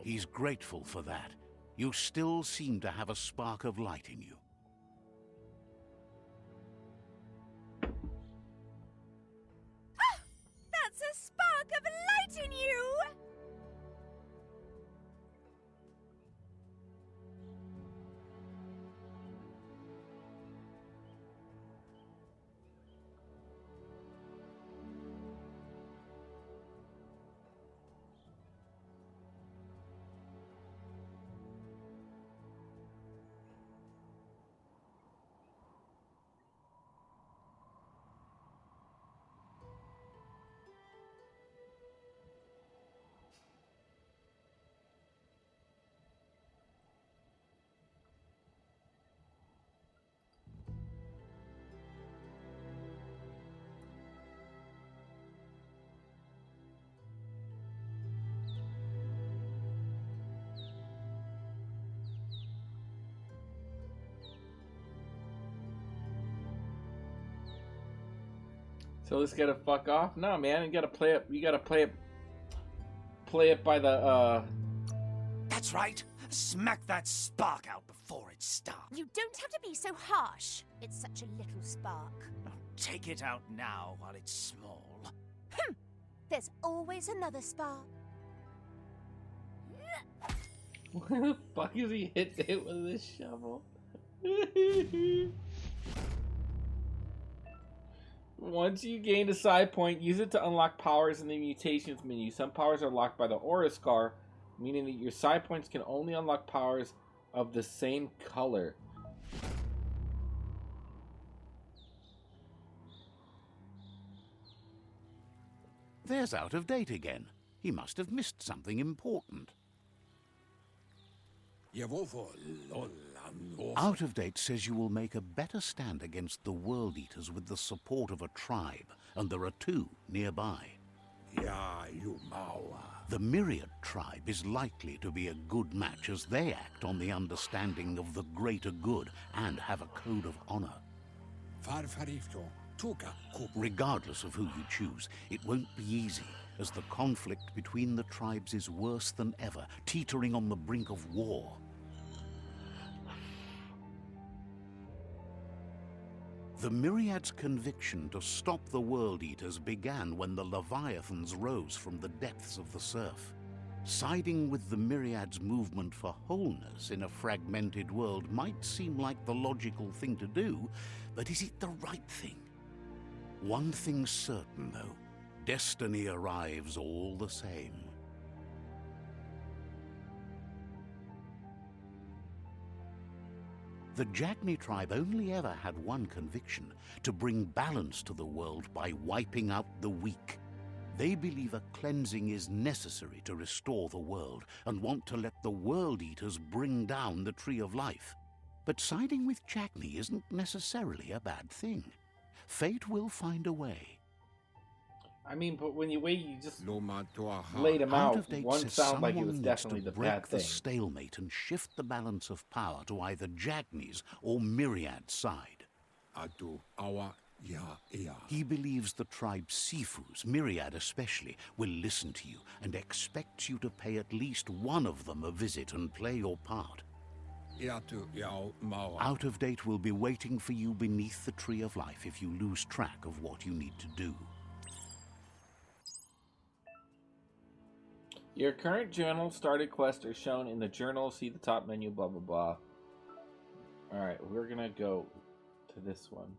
He's grateful for that. You still seem to have a spark of light in you. That's a spark of light in you! So let's get a fuck off? No, man, you gotta play it. You gotta play it by the. That's right. Smack that spark out before it starts. You don't have to be so harsh. It's such a little spark. Take it out now while it's small. There's always another spark. Where the fuck is he hitting it with this shovel? Once you gain a Psi point, use it to unlock powers in the mutations menu. Some powers are locked by the Aura Scar, meaning that your Psi points can only unlock powers of the same color. There's Out of Date again. He must have missed something important. Out of Date says you will make a better stand against the World Eaters with the support of a tribe, and there are two nearby. The Myriad tribe is likely to be a good match as they act on the understanding of the greater good and have a code of honor. Regardless of who you choose, it won't be easy, as the conflict between the tribes is worse than ever, teetering on the brink of war. The Myriad's conviction to stop the World Eaters began when the Leviathans rose from the depths of the surf. Siding with the Myriad's movement for wholeness in a fragmented world might seem like the logical thing to do, but is it the right thing? One thing's certain, though. Destiny arrives all the same. The Jagni tribe only ever had one conviction: to bring balance to the world by wiping out the weak. They believe a cleansing is necessary to restore the world, and want to let the World Eaters bring down the Tree of Life. But siding with Jagni isn't necessarily a bad thing. Fate will find a way. I mean, but when you just laid him out, one sounded like it was definitely the bad thing. Break the stalemate and shift the balance of power to either Jagni's or Myriad's side. He believes the tribe Sifus, Myriad especially, will listen to you and expects you to pay at least one of them a visit and play your part. Out of Date will be waiting for you beneath the Tree of Life if you lose track of what you need to do. Your current journal started quest are shown in the journal. See the top menu, blah, blah, blah. Alright, we're gonna go to this one.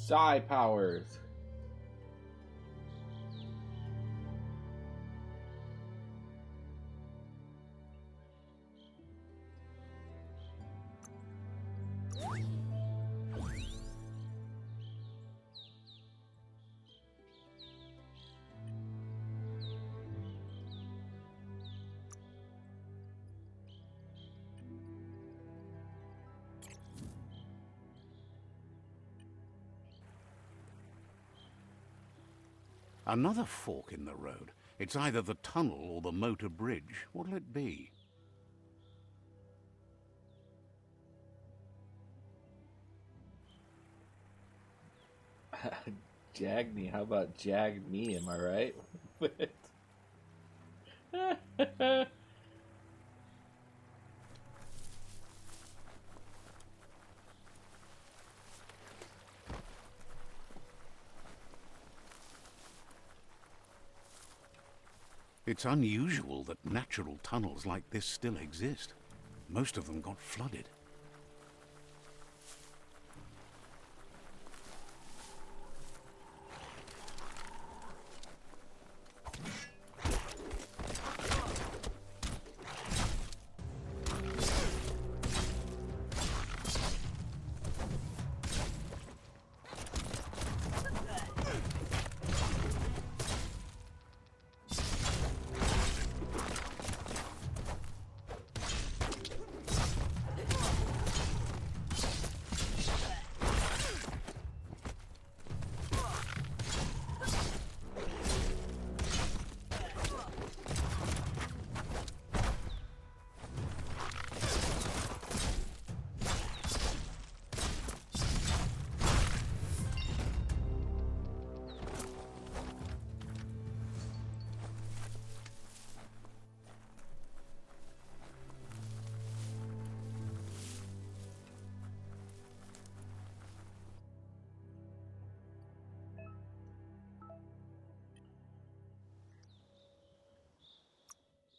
Psi powers. Another fork in the road. It's either the tunnel or the motor bridge. What'll it be? Jagny, how about Jag me, am I right? It's unusual that natural tunnels like this still exist. Most of them got flooded.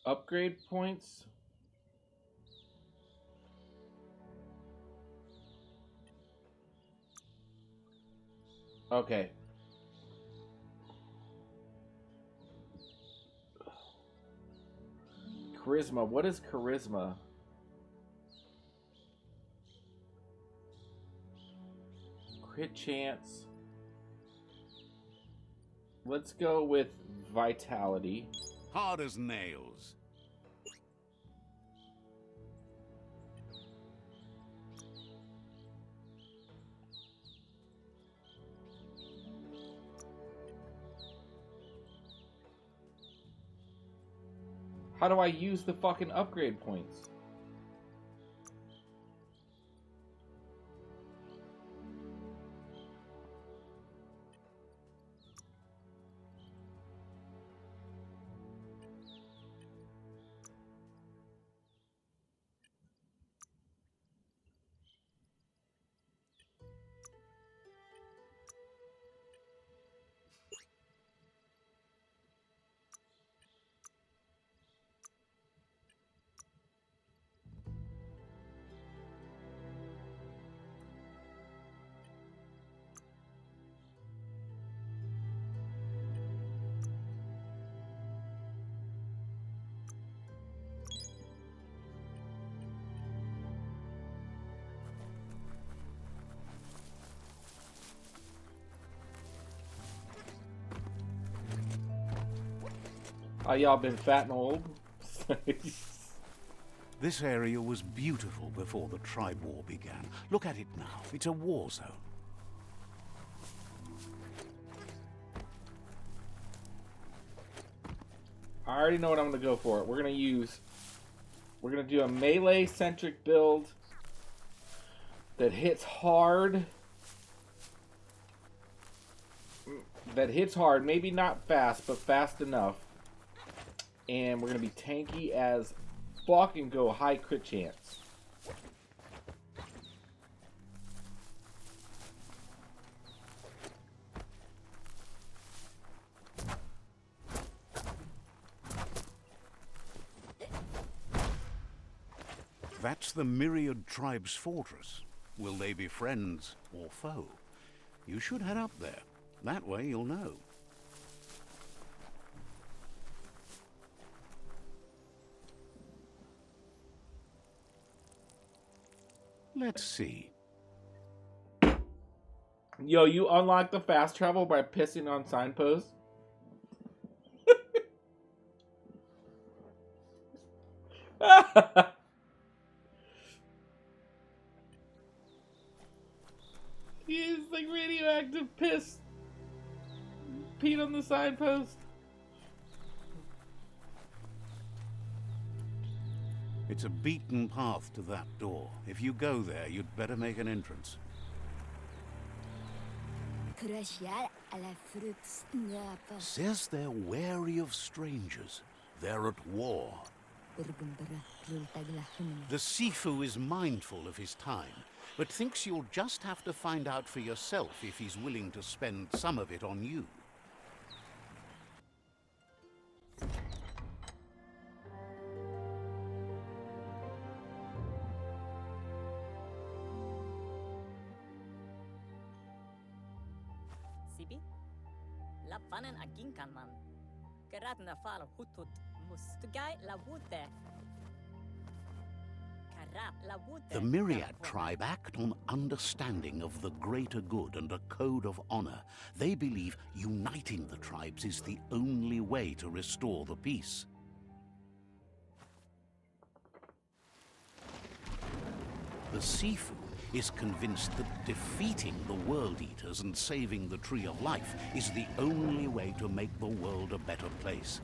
Upgrade points. Okay. Charisma. What is charisma? Crit chance. Let's go with vitality. Hard as nails. How do I use the fucking upgrade points? Oh, y'all been fat and old? This area was beautiful before the tribe war began. Look at it now. It's a war zone. I already know what I'm going to go for. We're going to do a melee-centric build that hits hard. Maybe not fast, but fast enough. And we're going to be tanky as fuck and go high crit chance. That's the Myriad Tribe's fortress. Will they be friends or foe? You should head up there. That way you'll know. Let's see. Yo, you unlock the fast travel by pissing on signposts? He's like radioactive piss. Peed on the signpost. It's a beaten path to that door. If you go there, you'd better make an entrance. Says they're wary of strangers. They're at war. The Sifu is mindful of his time, but thinks you'll just have to find out for yourself if he's willing to spend some of it on you. Sibi? La panen aginkan man. Gerat na fal hutut mustugai la wute. The Myriad tribe act on understanding of the greater good and a code of honor. They believe uniting the tribes is the only way to restore the peace. The Sifu is convinced that defeating the World Eaters and saving the Tree of Life is the only way to make the world a better place.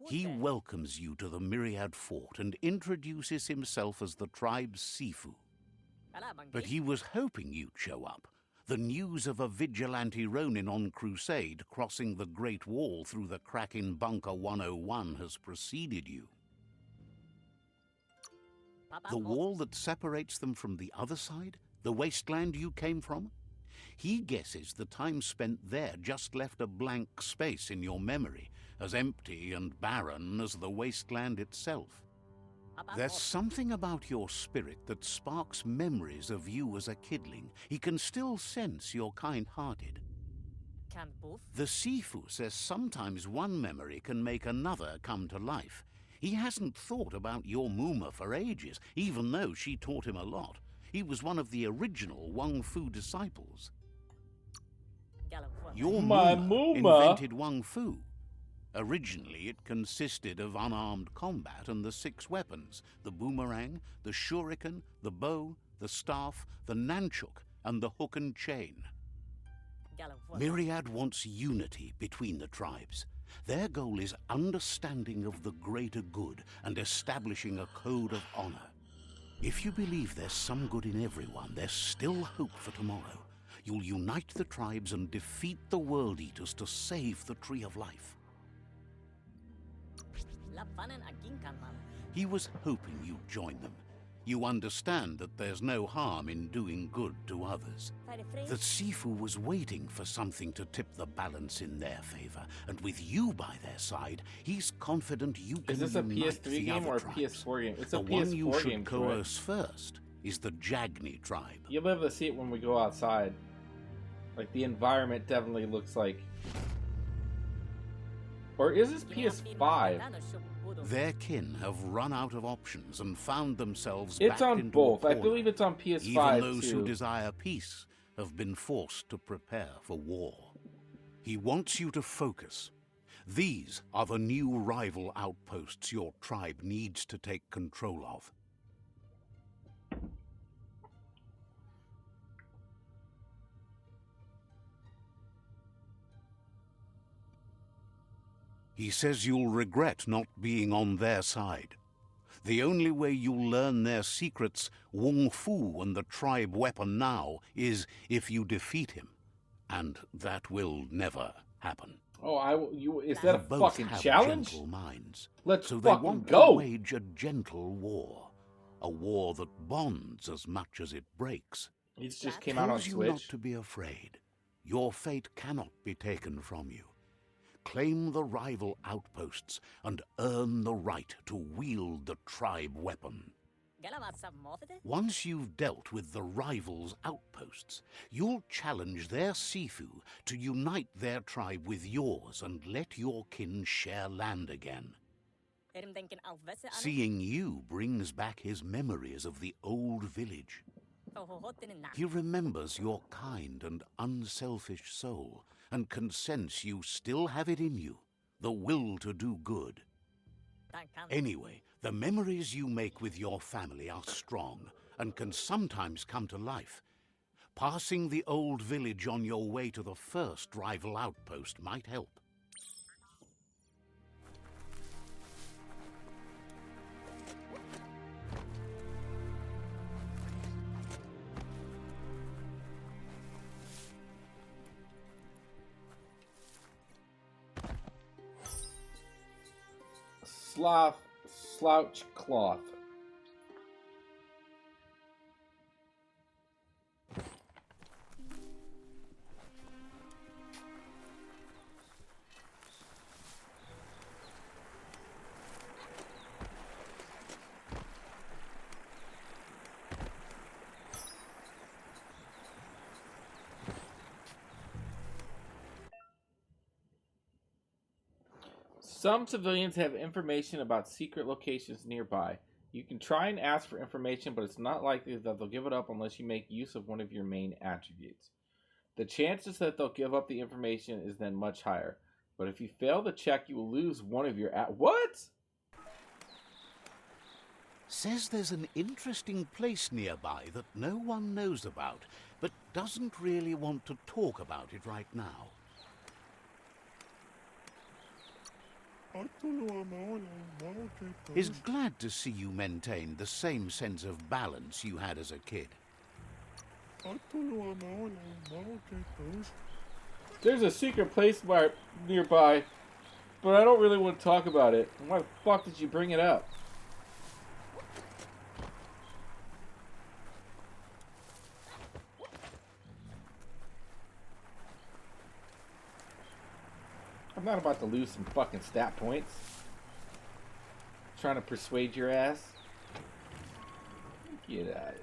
He welcomes you to the Myriad Fort and introduces himself as the tribe's Sifu. But he was hoping you'd show up. The news of a vigilante Ronin on crusade crossing the Great Wall through the crack in Bunker 101 has preceded you. The wall that separates them from the other side? The wasteland you came from? He guesses the time spent there just left a blank space in your memory, as empty and barren as the wasteland itself. There's something about your spirit that sparks memories of you as a kidling. He can still sense you're kind-hearted. The Sifu says sometimes one memory can make another come to life. He hasn't thought about your Muma for ages, even though she taught him a lot. He was one of the original Wang Fu disciples. Your Muma invented Wang Fu. Originally, it consisted of unarmed combat and the 6 weapons: the boomerang, the shuriken, the bow, the staff, the nunchuk, and the hook and chain. Myriad wants unity between the tribes. Their goal is understanding of the greater good and establishing a code of honor. If you believe there's some good in everyone, there's still hope for tomorrow. You'll unite the tribes and defeat the World Eaters to save the Tree of Life. He was hoping you'd join them. You understand that there's no harm in doing good to others. The Sifu was waiting for something to tip the balance in their favor, and with you by their side, he's confident you can unite the other tribes. Is this a PS3 game or a PS4 game? It's a PS4 game. The one you should coerce first is the Jagni tribe. You'll be able to see it when we go outside. Like, the environment definitely looks like... Or is this PS5? Their kin have run out of options and found themselves back on into both. I believe it's on PS5 Even those too. who desire peace have been forced to prepare for war. He wants you to focus. These are the new rival outposts your tribe needs to take control of. He says you'll regret not being on their side. The only way you'll learn their secrets, Wung Fu and the tribe weapon now, is if you defeat him. And that will never happen. Oh, is that a Both fucking have challenge? gentle minds, Let's so they fucking want go. to wage a gentle war. A war that bonds as much as it breaks. It just came out on Tells you not Switch. to be afraid. Your fate cannot be taken from you. Claim the rival outposts and earn the right to wield the tribe weapon. Once you've dealt with the rivals' outposts, you'll challenge their Sifu to unite their tribe with yours and let your kin share land again. Seeing you brings back his memories of the old village. He remembers your kind and unselfish soul, and can sense you still have it in you, the will to do good. Anyway, the memories you make with your family are strong, and can sometimes come to life. Passing the old village on your way to the first rival outpost might help. Slouch cloth. Some civilians have information about secret locations nearby. You can try and ask for information, but it's not likely that they'll give it up unless you make use of one of your main attributes. The chances that they'll give up the information is then much higher. But if you fail the check, you will lose one of your What? Says there's an interesting place nearby that no one knows about, but doesn't really want to talk about it right now. Is glad to see you maintain the same sense of balance you had as a kid. There's a secret place nearby, but I don't really want to talk about it. Why the fuck did you bring it up? I'm not about to lose some fucking stat points. Trying to persuade your ass. Get out of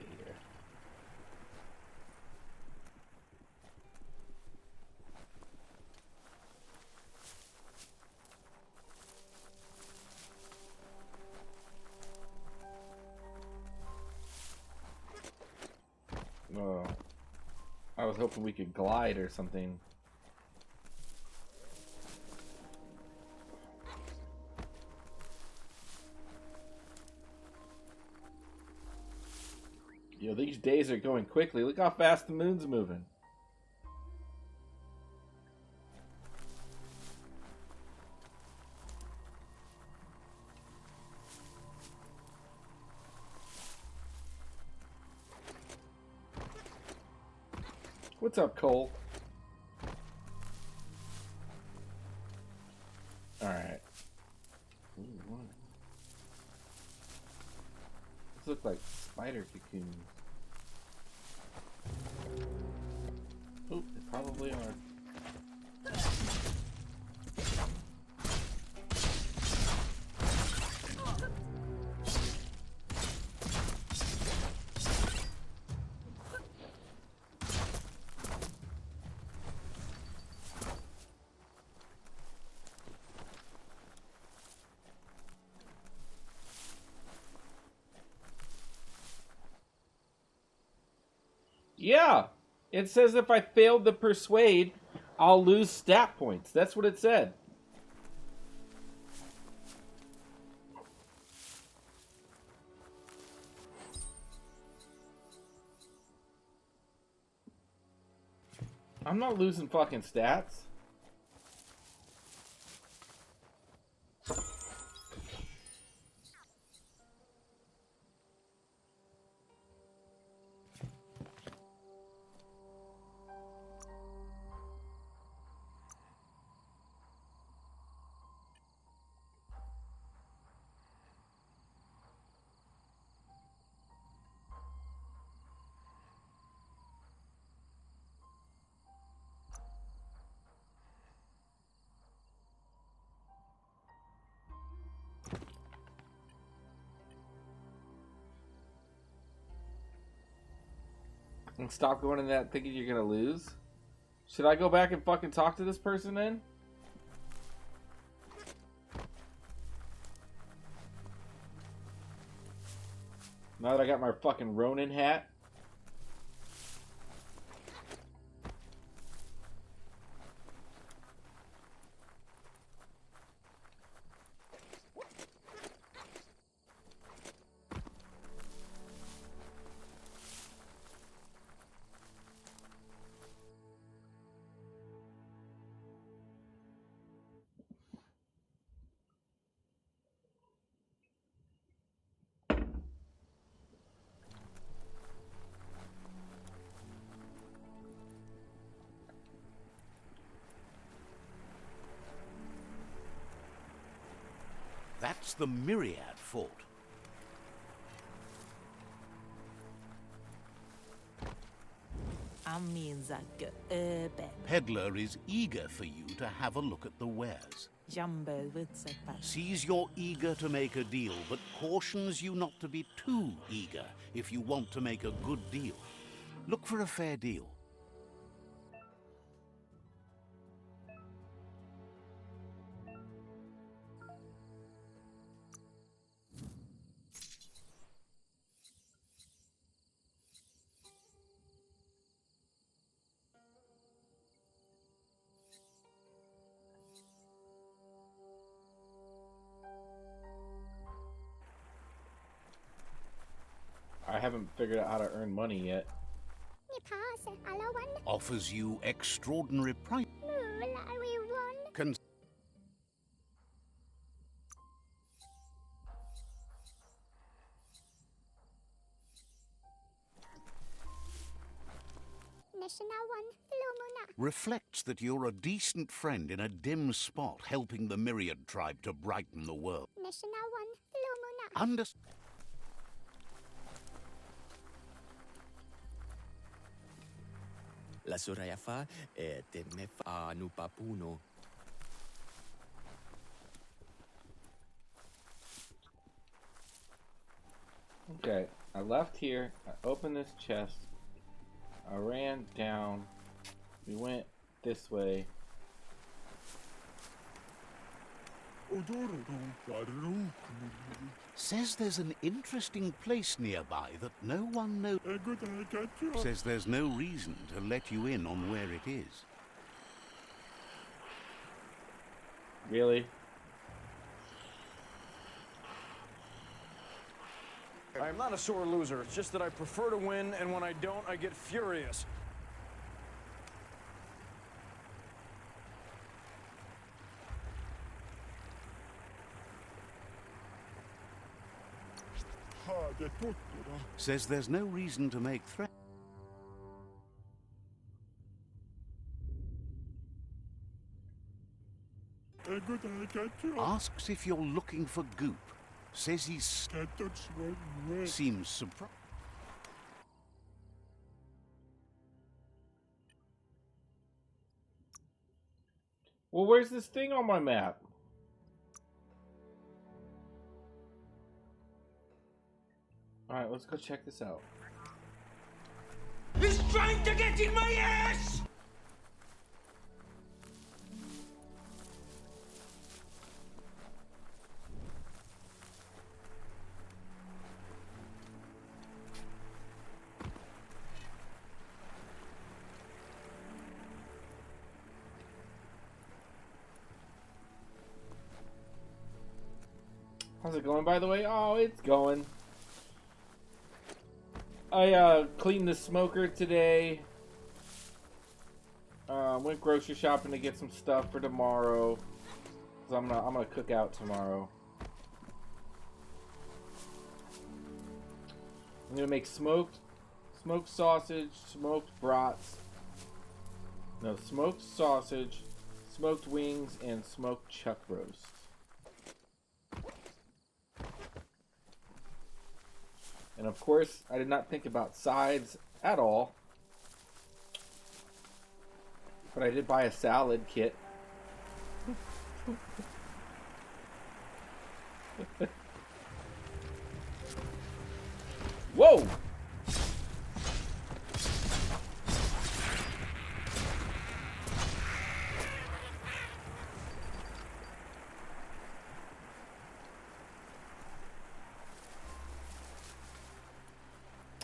here. Oh. I was hoping we could glide or something. Yo, these days are going quickly. Look how fast the moon's moving. What's up, Cole? Alright. These look like spider cocoons. Oh, they probably are. Yeah, it says if I failed to persuade, I'll lose stat points. That's what it said. I'm not losing fucking stats. And stop going in that thinking you're gonna lose. Should I go back and fucking talk to this person then? Now that I got my fucking Ronin hat. That's the Myriad Fort. Peddler is eager for you to have a look at the wares. Sees you're eager to make a deal, but cautions you not to be too eager if you want to make a good deal. Look for a fair deal. I haven't figured out how to earn money yet. Offers you extraordinary price. Reflects that you're a decent friend in a dim spot, helping the Myriad tribe to brighten the world. La Surayafa te me fa nu papuno. Okay, I left here, I opened this chest, I ran down, we went this way. Says there's an interesting place nearby that no one knows. Says there's no reason to let you in on where it is. Really? I'm not a sore loser. It's just that I prefer to win, and when I don't, I get furious. Says there's no reason to make threats. Asks if you're looking for goop. Says he's seems surprised. Well, where's this thing on my map? Alright, let's go check this out. He's trying to get in my ass! How's it going, by the way? Oh, it's going. I cleaned the smoker today. Went grocery shopping to get some stuff for tomorrow. So I'm gonna cook out tomorrow. I'm gonna make smoked sausage, smoked brats. No, smoked sausage, smoked wings, and smoked chuck roast. And of course, I did not think about sides at all. But I did buy a salad kit. Whoa!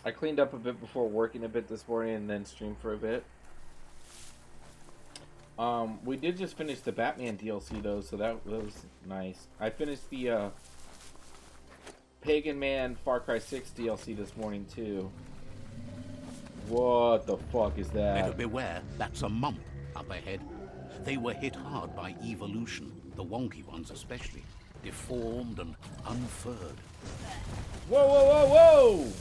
I cleaned up a bit before working a bit this morning and then streamed for a bit. We did just finish the Batman DLC though, so that was nice. I finished the Pagan Man Far Cry 6 DLC this morning too. What the fuck is that? Better beware, that's a mump up ahead. They were hit hard by evolution, the wonky ones especially. Deformed and unfurred. Whoa, whoa, whoa, whoa!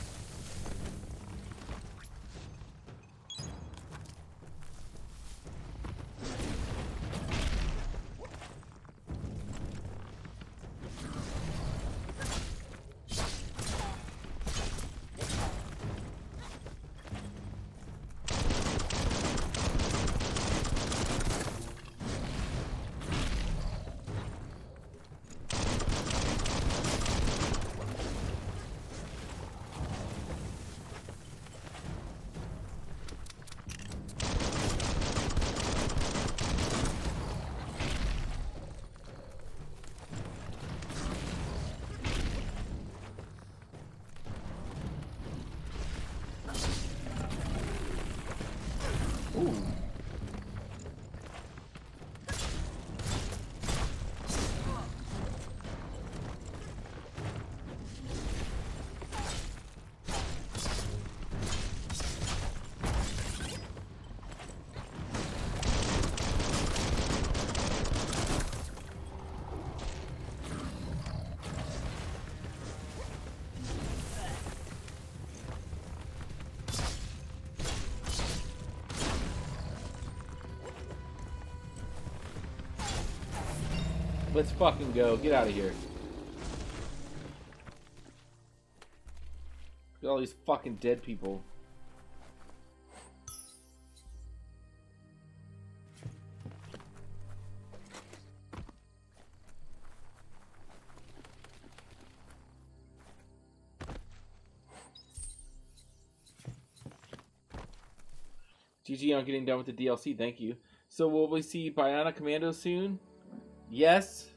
Let's fucking go. Get out of here. Look at all these fucking dead people. GG on getting done with the DLC. Thank you. So will we see Bionic Commando soon? Yes.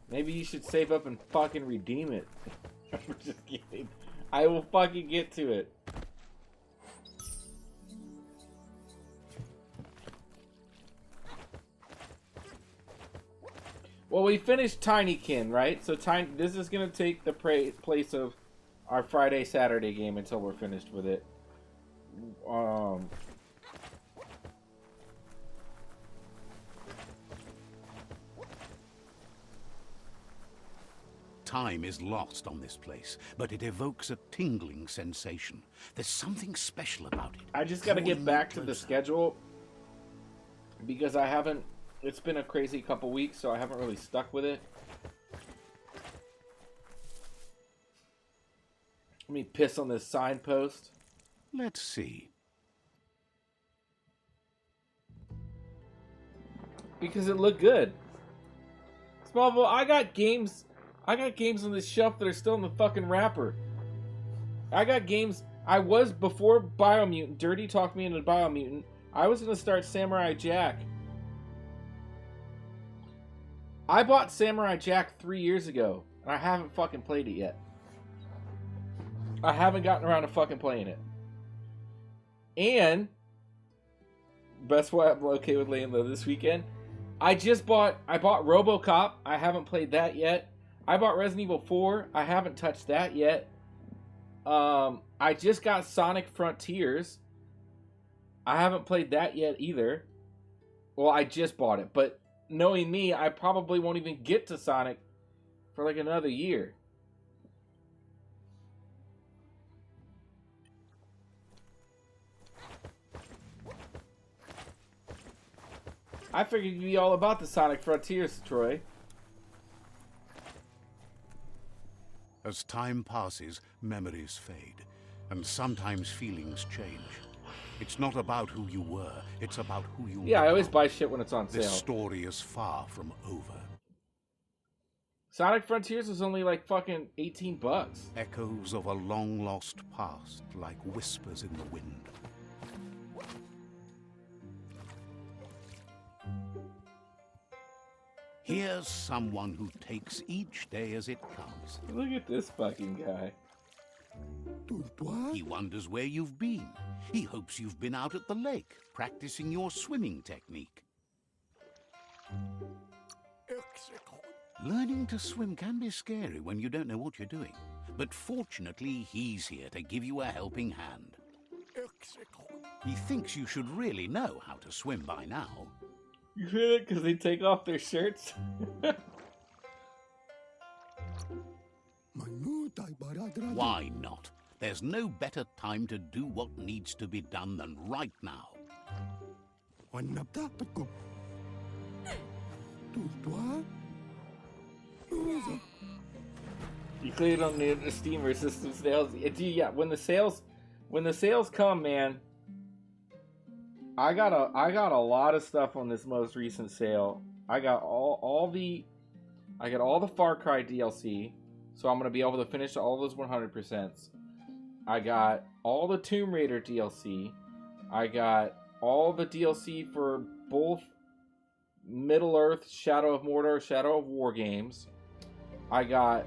Maybe you should save up and fucking redeem it. I'm just kidding. I will fucking get to it. Well, we finished Tinykin, right? So this is gonna take the place of our Friday, Saturday game until we're finished with it. Time is lost on this place, but it evokes a tingling sensation. There's something special about it. I just gotta get back to the schedule because I haven't. It's been a crazy couple weeks, so I haven't really stuck with it. Let me piss on this signpost. Let's see. Because it looked good. Smallville, I got games on this shelf that are still in the fucking wrapper. I got games. I was, before Biomutant, Dirty talked me into Biomutant, I was going to start Samurai Jack. I bought Samurai Jack 3 years ago, and I haven't fucking played it yet. I haven't gotten around to fucking playing it. And, that's why I'm okay with laying low this weekend. I bought RoboCop. I haven't played that yet. I bought Resident Evil 4. I haven't touched that yet. I just got Sonic Frontiers. I haven't played that yet either. Well, I just bought it, but knowing me, I probably won't even get to Sonic for like another year. I figured you'd be all about the Sonic Frontiers, Troy. As time passes, memories fade, and sometimes feelings change. It's not about who you were, it's about who you Yeah, become. I always buy shit when it's on sale. This story is far from over. Sonic Frontiers was only like fucking $18. Echoes of a long-lost past, like whispers in the wind. Here's someone who takes each day as it comes. Look at this fucking guy. He wonders where you've been. He hopes you've been out at the lake, practicing your swimming technique. Learning to swim can be scary when you don't know what you're doing. But fortunately, he's here to give you a helping hand. He thinks you should really know how to swim by now. You hear it? Because they take off their shirts? Why not? There's no better time to do what needs to be done than right now. You clearly don't need a Steam or system sales. Yeah, when the sales come, man. I got a lot of stuff on this most recent sale. I got all the Far Cry DLC, so I'm gonna be able to finish all those 100%. I got all the Tomb Raider DLC. I got all the DLC for both Middle-earth, Shadow of Mordor, Shadow of War games. I got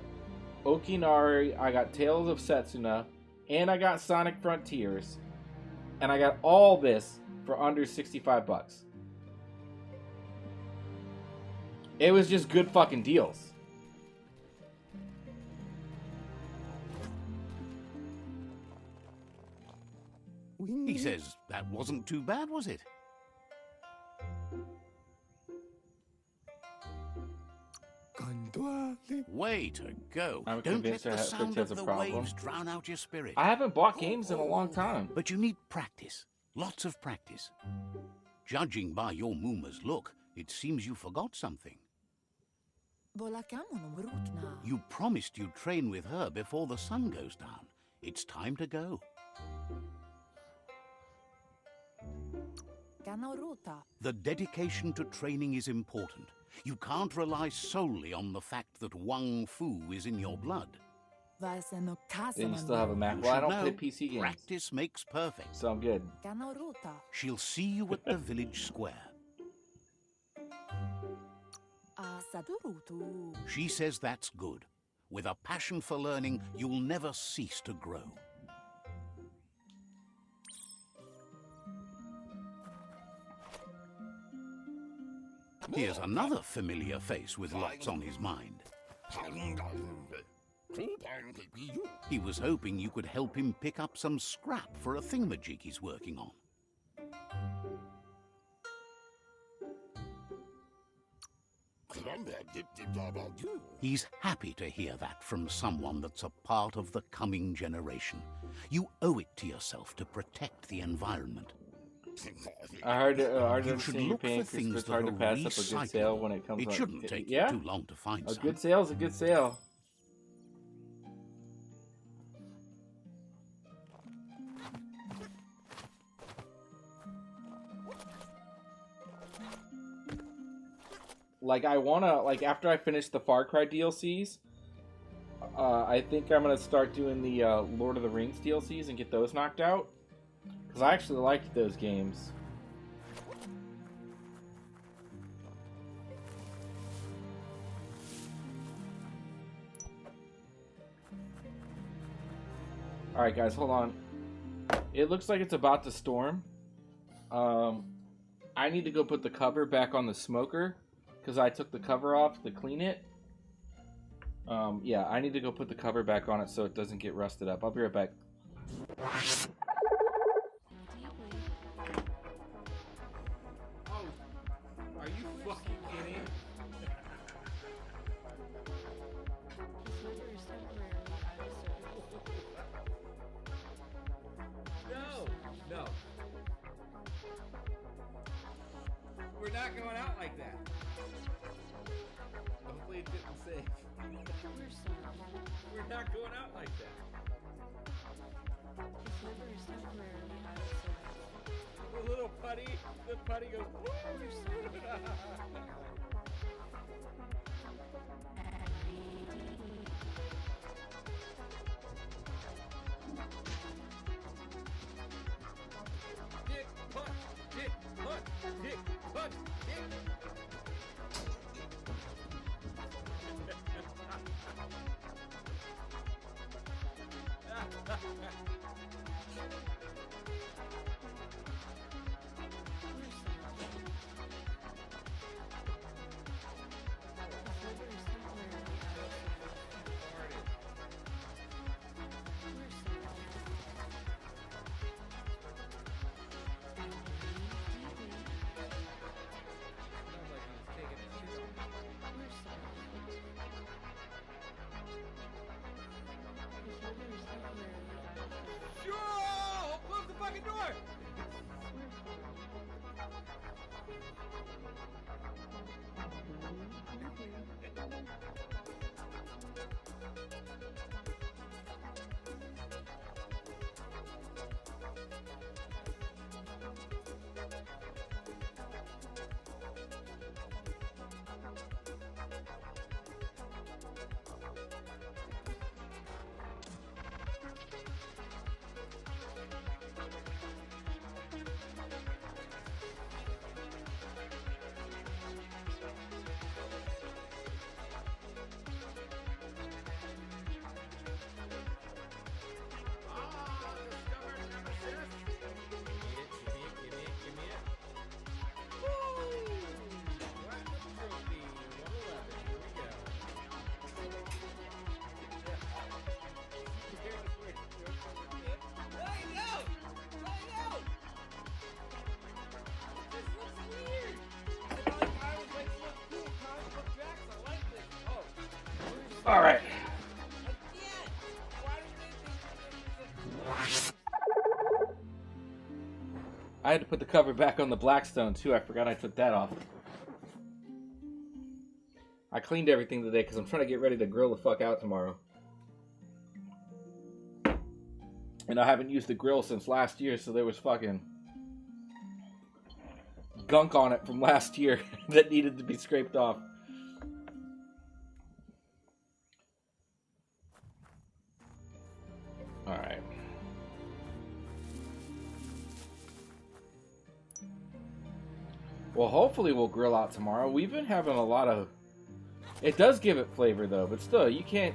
Okinari, I got Tales of Setsuna, and I got Sonic Frontiers. And I got all this for under $65. It was just good fucking deals. He says that wasn't too bad, was it? Way to go. I'm Don't let convinced the sound has of a the problem. waves drown out your spirit. I haven't bought games in a long time. But you need practice. Lots of practice. Judging by your Mooma's look, it seems you forgot something. You promised you'd train with her before the sun goes down. It's time to go. The dedication to training is important. You can't rely solely on the fact that Wang Fu is in your blood. Then you still have a Mac. Well, I don't play PC games. Practice makes perfect. So I'm good. She'll see you at the village square. She says that's good. With a passion for learning, you'll never cease to grow. Here's another familiar face with lots on his mind. He was hoping you could help him pick up some scrap for a thingamajig he's working on. He's happy to hear that from someone that's a part of the coming generation. You owe it to yourself to protect the environment. I heard You should look for things it's that hard to are pass up a good sale when it comes It up. shouldn't take Yeah? you too long to find A some. good sale is a good sale. Like, I wanna, like, after I finish the Far Cry DLCs, I think I'm gonna start doing the Lord of the Rings DLCs and get those knocked out. Because I actually liked those games. Alright guys, hold on. It looks like it's about to storm. I need to go put the cover back on the smoker. because I took the cover off to clean it. Yeah, I need to go put the cover back on it so it doesn't get rusted up. I'll be right back. Oh, are you fucking kidding? No. We're not going out like that. Hopefully it didn't save. We're not going out like that. The little putty, the putty goes. Dick, punch, dick, punch, dick, punch, dick. Sure! Close the fucking door! All right. I had to put the cover back on the Blackstone too. I forgot I took that off. I cleaned everything today because I'm trying to get ready to grill the fuck out tomorrow. And I haven't used the grill since last year, so there was fucking gunk on it from last year that needed to be scraped off. Alright. Well, hopefully we'll grill out tomorrow. We've been having a lot of... It does give it flavor, though, but still, you can't...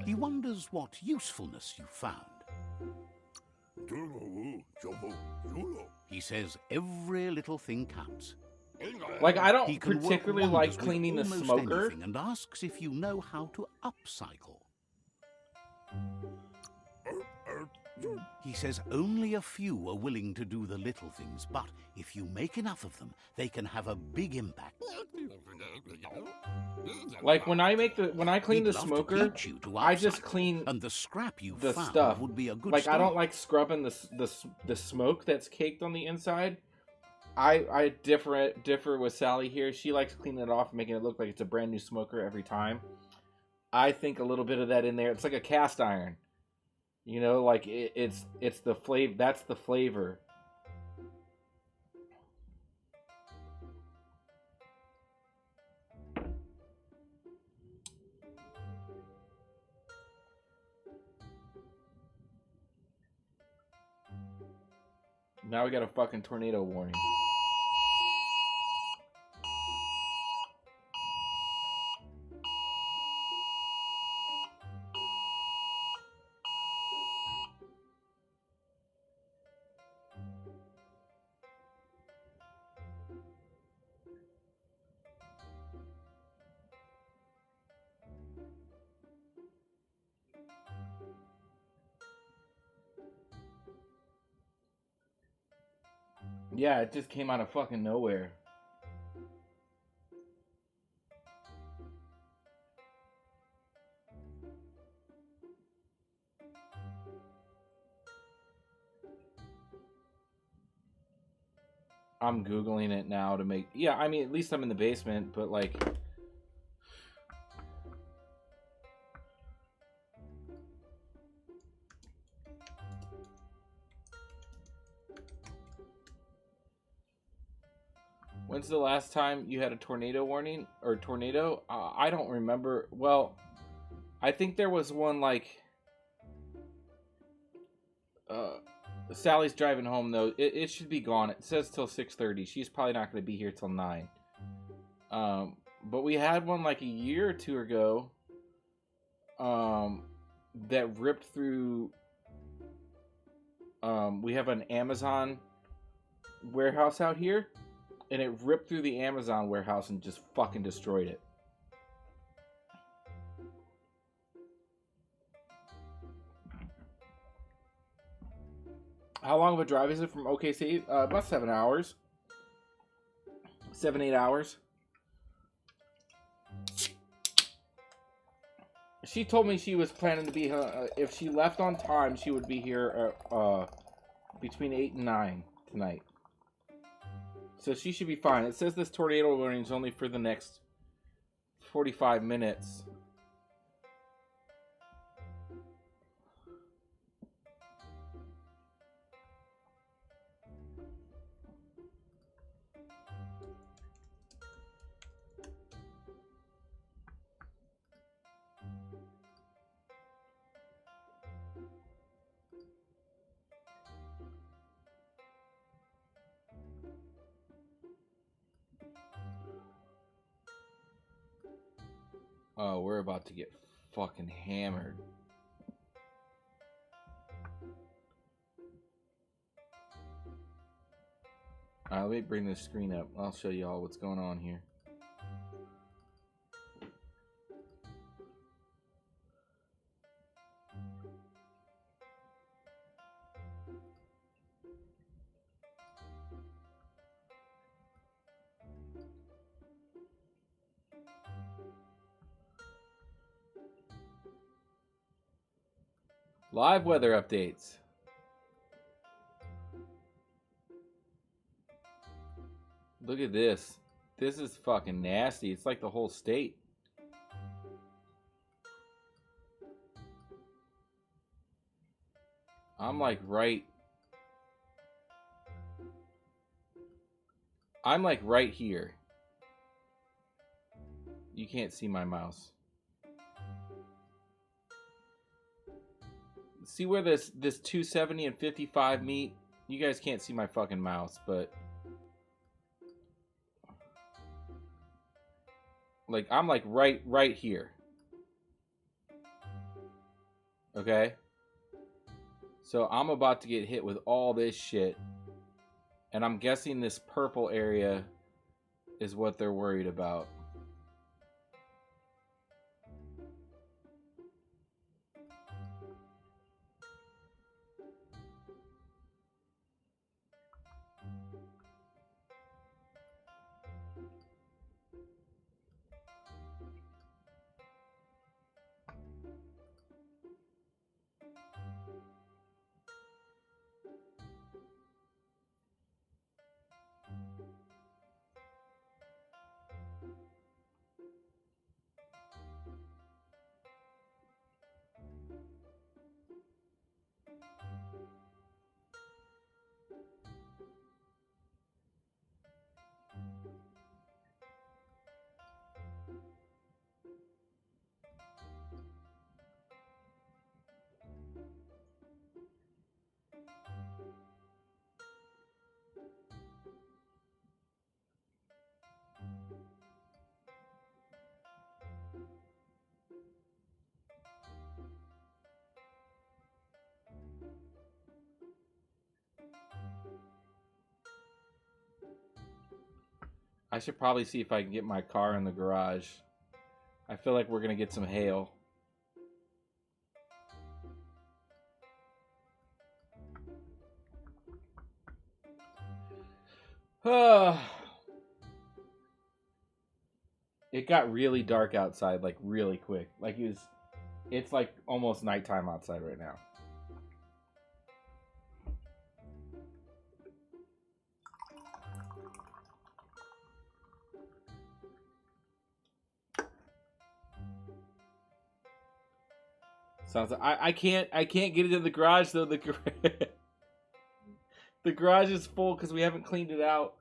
He wonders what usefulness you found. He says every little thing counts. Like, I don't He can work particularly wonders like with cleaning the almost smoker. anything and asks if you know how to upcycle. He says only a few are willing to do the little things, but if you make enough of them, they can have a big impact. Like, when I clean He'd the love to smoker, teach you to I just upcycle, clean and the scrap you the found stuff. would be a good Like, I don't start. like scrubbing the smoke that's caked on the inside. I differ with Sally here. She likes cleaning it off and making it look like it's a brand new smoker every time. I think a little bit of that in there. It's like a cast iron. You know, like it's the flavor. That's the flavor. Now we got a fucking tornado warning. Yeah, it just came out of fucking nowhere. I'm Googling it now to make... Yeah, I mean, at least I'm in the basement, but like... When's the last time you had a tornado warning? Or tornado? I don't remember. Well, I think there was one like... Sally's driving home, though. It should be gone. It says till 6:30. She's probably not going to be here till 9. But we had one like a year or two ago that ripped through... we have an Amazon warehouse out here, and it ripped through the Amazon warehouse and just fucking destroyed it. How long of a drive is it from OKC? About 7 hours. 7-8 hours. She told me she was planning to be here. If she left on time, she would be here between 8 and 9 tonight. So she should be fine. It says this tornado warning is only for the next 45 minutes. Oh, we're about to get fucking hammered. Let me bring this screen up. I'll show you all what's going on here. Live weather updates. Look at this. This is fucking nasty. It's like the whole state. I'm like right here. You can't see my mouse. See where this 270 and 55 meet? You guys can't see my fucking mouse, but like I'm like right here. Okay? So I'm about to get hit with all this shit. And I'm guessing this purple area is what they're worried about. I should probably see if I can get my car in the garage. I feel like we're going to get some hail. It got really dark outside, like really quick. Like it's like almost nighttime outside right now. Sounds like I can't get it in the garage though. The garage is full because we haven't cleaned it out.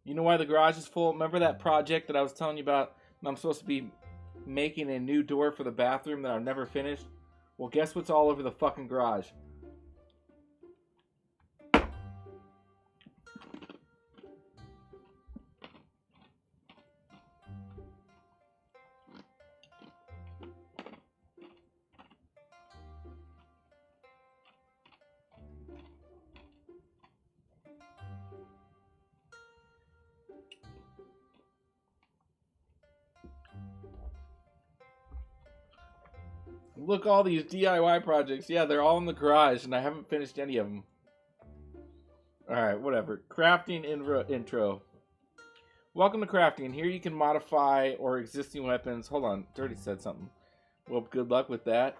You know why the garage is full? Remember that project that I was telling you about? I'm supposed to be making a new door for the bathroom that I've never finished? Well, guess what's all over the fucking garage? Look, all these DIY projects. Yeah, they're all in the garage, and I haven't finished any of them. Alright, whatever. Crafting intro. Welcome to crafting. Here you can modify or existing weapons. Hold on, Dirty said something. Well, good luck with that.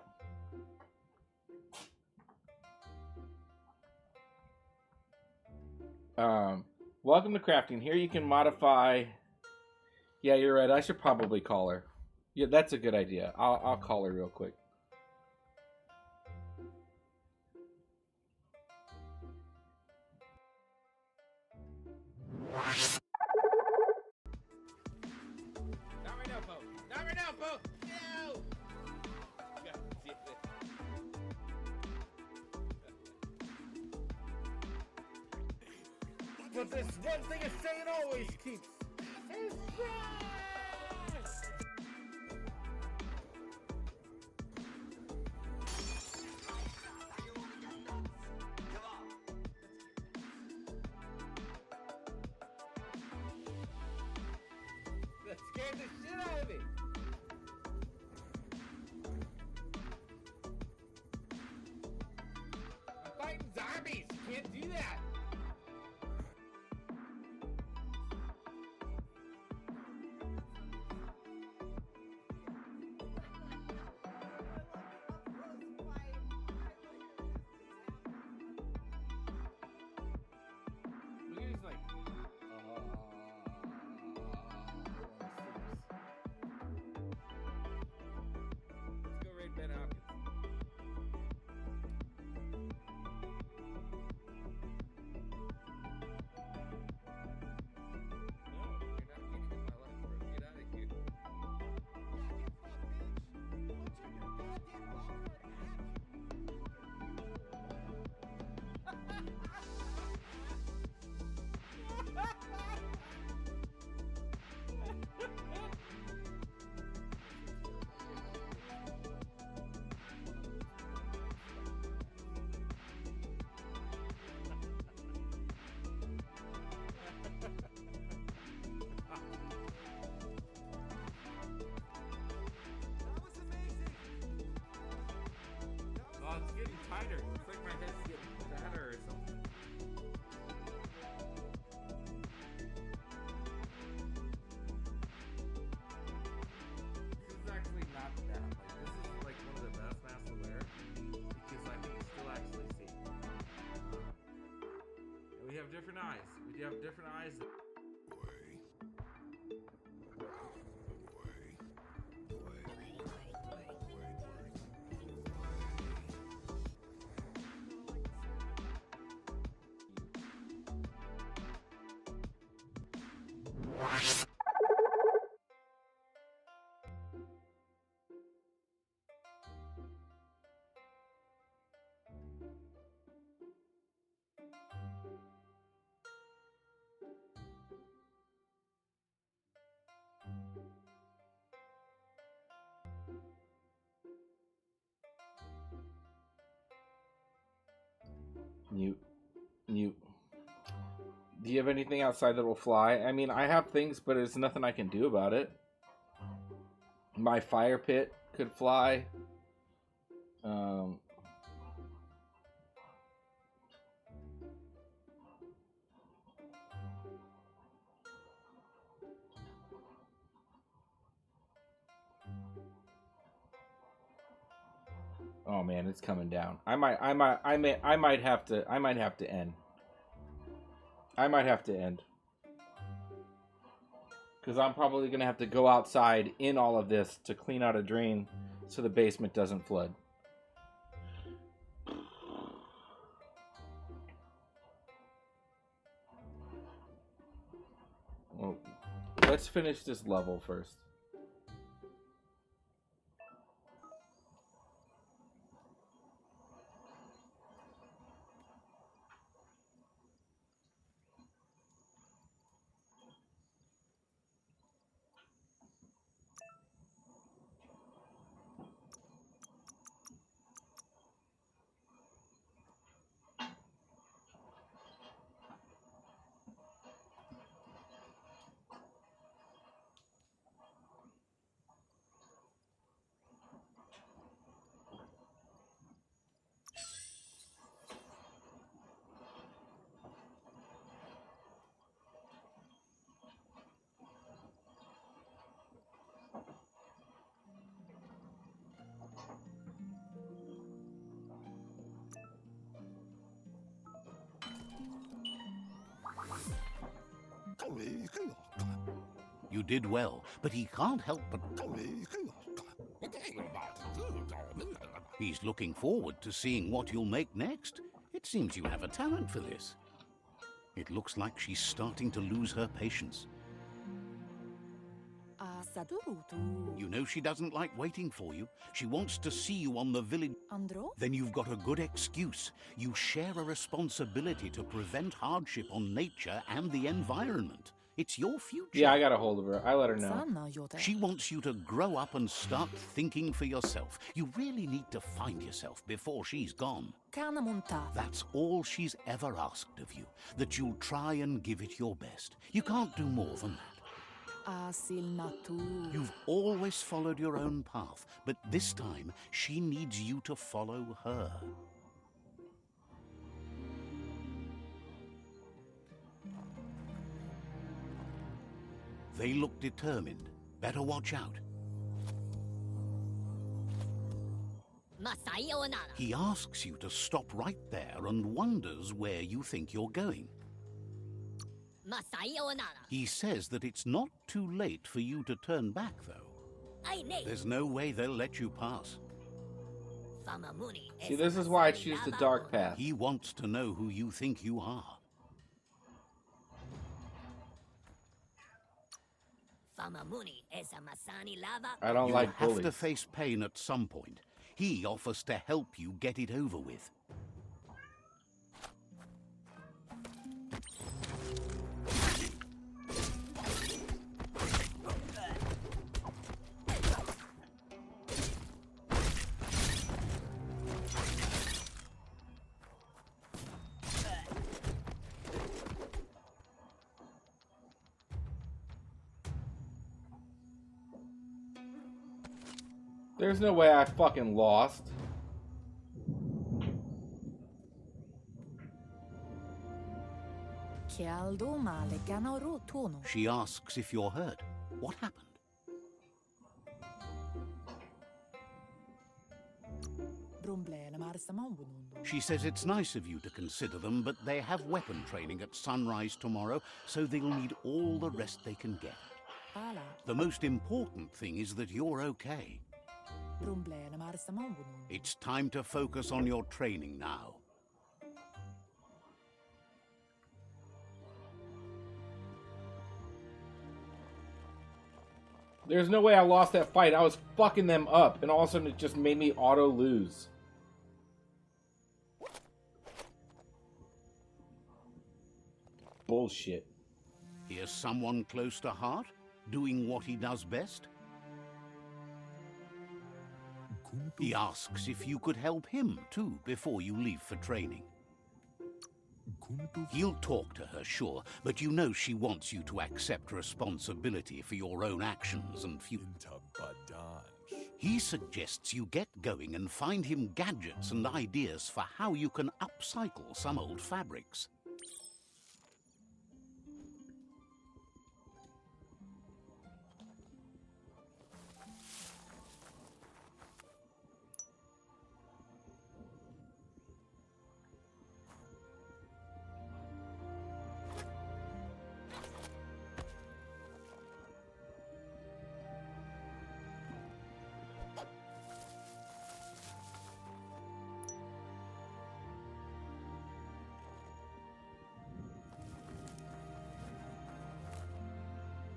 Welcome to crafting. Here you can modify. Yeah, you're right. I should probably call her. Yeah, that's a good idea. I'll call her real quick. Not right now, Bo. Not right now, Bo. No. God damn it. But this one thing is saying always keeps. That scared the shit out of me. I'm fighting zombies. You can't do that. Look at he's like. Let's go raid Ben Hopkins. No, you're not getting in my life, bro. Get out of here. Oh, it's getting tighter. It's like my head's getting fatter or something. This is actually not bad. Like, this is like one of the best masks to wear because I can still actually see. And we have different eyes. We have different eyes. Mute. Do you have anything outside that will fly? I mean, I have things, but there's nothing I can do about it. My fire pit could fly. Oh man, it's coming down. I might have to end. I might have to end. Because I'm probably going to have to go outside in all of this to clean out a drain so the basement doesn't flood. Well, let's finish this level first. You did well, but he can't help but... He's looking forward to seeing what you'll make next. It seems you have a talent for this. It looks like she's starting to lose her patience. You know she doesn't like waiting for you. She wants to see you on the village. Andro? Then you've got a good excuse. You share a responsibility to prevent hardship on nature and the environment. It's your future. Yeah, I got a hold of her. I let her know. She wants you to grow up and start thinking for yourself. You really need to find yourself before she's gone. That's all she's ever asked of you, that you'll try and give it your best. You can't do more than that. You've always followed your own path, but this time she needs you to follow her. They look determined. Better watch out. He asks you to stop right there and wonders where you think you're going. He says that it's not too late for you to turn back, though. There's no way they'll let you pass. See, this is why I choose the dark path. He wants to know who you think you are. I don't like bullies. You have to face pain at some point. He offers to help you get it over with. There's no way I fucking lost. She asks if you're hurt. What happened? She says it's nice of you to consider them, but they have weapon training at sunrise tomorrow, so they'll need all the rest they can get. The most important thing is that you're okay. It's time to focus on your training now. There's no way I lost that fight. I was fucking them up, and all of a sudden it just made me auto lose. Bullshit. Here's someone close to heart, doing what he does best. He asks if you could help him, too, before you leave for training. He'll talk to her, sure, but you know she wants you to accept responsibility for your own actions and future. He suggests you get going and find him gadgets and ideas for how you can upcycle some old fabrics.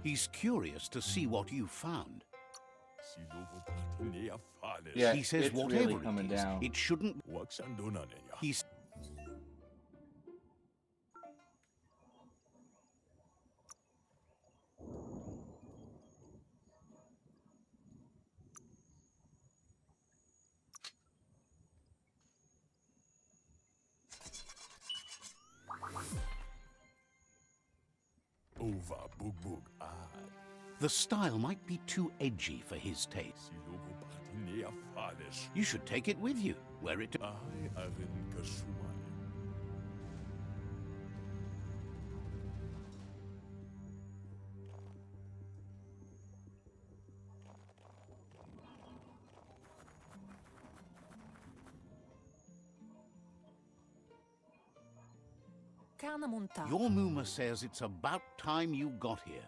He's curious to see what you found. Yeah, he says it's whatever really coming it is, down. it shouldn't... He's... The style might be too edgy for his taste. You should take it with you. Wear it to... Your Muma says it's about time you got here.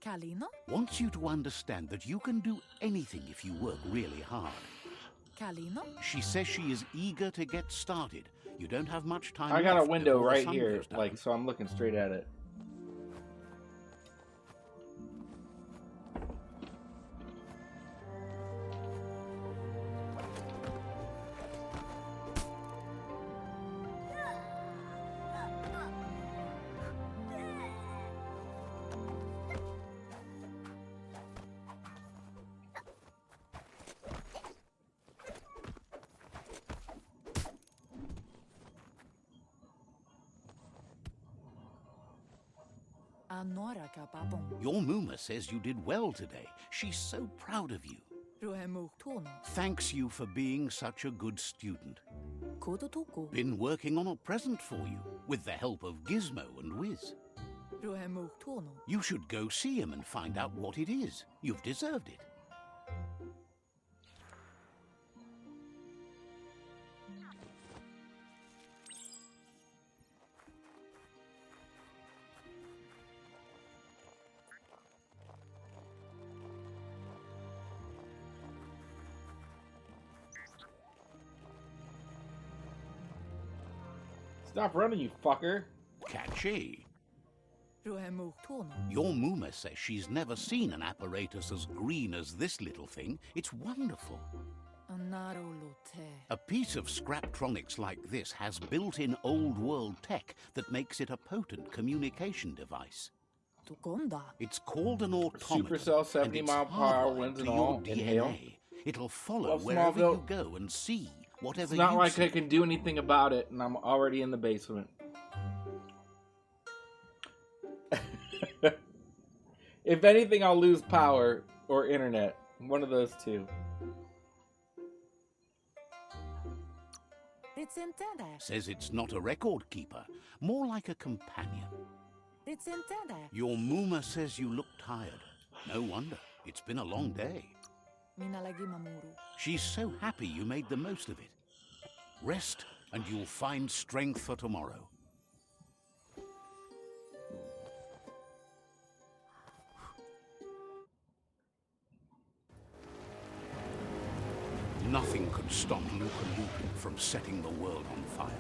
Kalino? Wants you to understand that you can do anything if you work really hard. Kalino? She says she is eager to get started. You don't have much time I got a left window before the right sun here, goes down. like, so I'm looking straight at it. Your Muma says you did well today. She's so proud of you. Thanks you for being such a good student. Been working on a present for you, with the help of Gizmo and Wiz. You should go see him and find out what it is. You've deserved it. Stop running, you fucker. Catchy. Your Muma says she's never seen an apparatus as green as this little thing. It's wonderful. A piece of Scraptronics like this has built-in old-world tech that makes it a potent communication device. It's called an automaton. Supercell 70 and it's mile per hour hardwired winds to and your all. Inhale. DNA. It'll follow Love wherever Smallville. you go and see whatever It's not you like see. I can do anything about it, and I'm already in the basement. If anything, I'll lose power or internet. One of those two. Says it's not a record keeper, more like a companion. Your Muma says you look tired. No wonder. It's been a long day. She's so happy you made the most of it. Rest, and you'll find strength for tomorrow. Nothing could stop Lupa Lupin from setting the world on fire.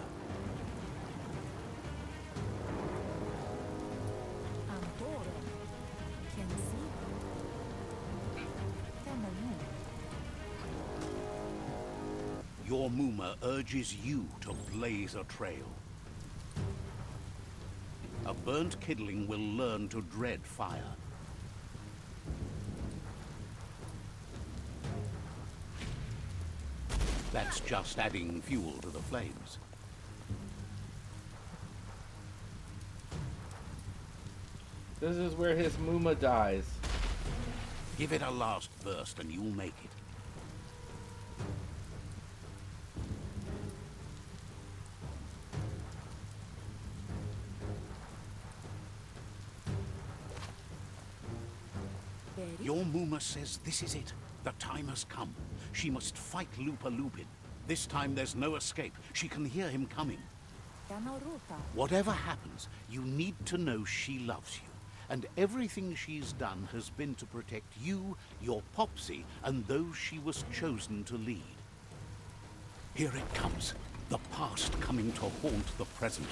Your Muma urges you to blaze a trail. A burnt kidling will learn to dread fire. That's just adding fuel to the flames. This is where his Muma dies. Give it a last burst and you'll make it. Your Muma says this is it. The time has come. She must fight Lupa Lupin. This time there's no escape. She can hear him coming. Whatever happens, you need to know she loves you. And everything she's done has been to protect you, your Popsy, and those she was chosen to lead. Here it comes. The past coming to haunt the present.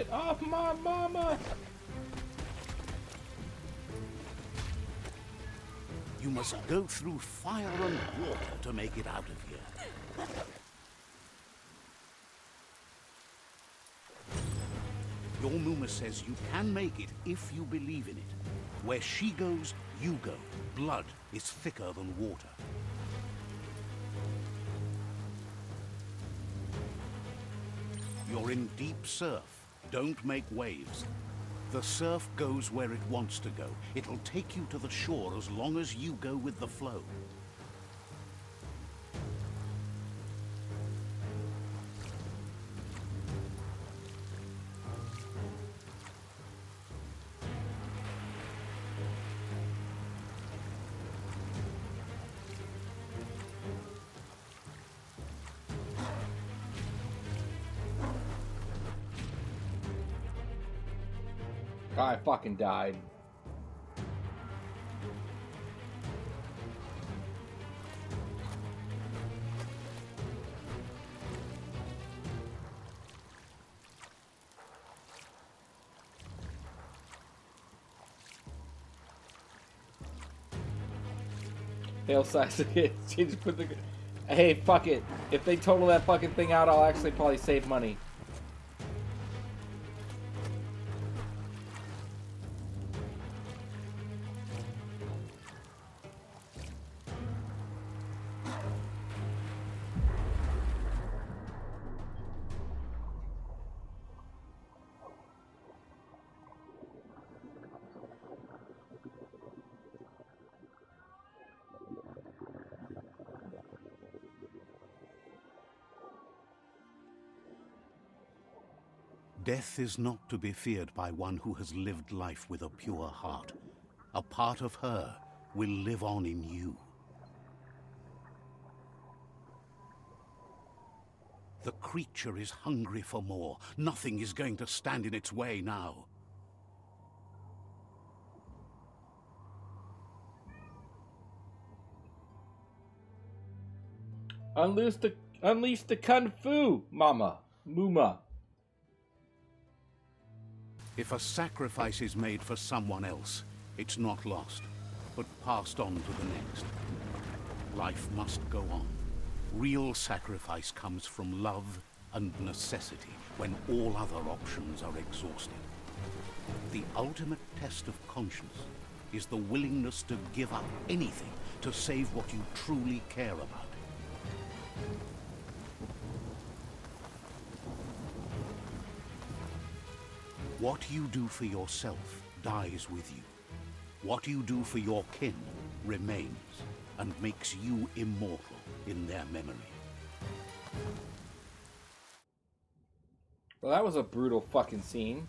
Get off my mama! You must go through fire and water to make it out of here. Your Muma says you can make it if you believe in it. Where she goes, you go. Blood is thicker than water. You're in deep surf. Don't make waves. The surf goes where it wants to go. It'll take you to the shore as long as you go with the flow. I fucking died. Hail size again. Just put the. Hey, fuck it. If they total that fucking thing out, I'll actually probably save money. Death is not to be feared by one who has lived life with a pure heart. A part of her will live on in you. The creature is hungry for more. Nothing is going to stand in its way now. Unleash the kung fu, mama. Muma. If a sacrifice is made for someone else, it's not lost, but passed on to the next. Life must go on. Real sacrifice comes from love and necessity, when all other options are exhausted. The ultimate test of conscience is the willingness to give up anything to save what you truly care about. What you do for yourself dies with you. What you do for your kin remains and makes you immortal in their memory. Well, that was a brutal fucking scene.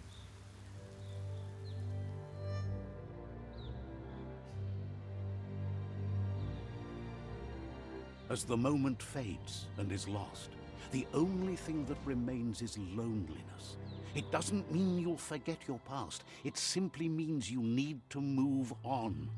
As the moment fades and is lost, the only thing that remains is loneliness. It doesn't mean you'll forget your past. It simply means you need to move on.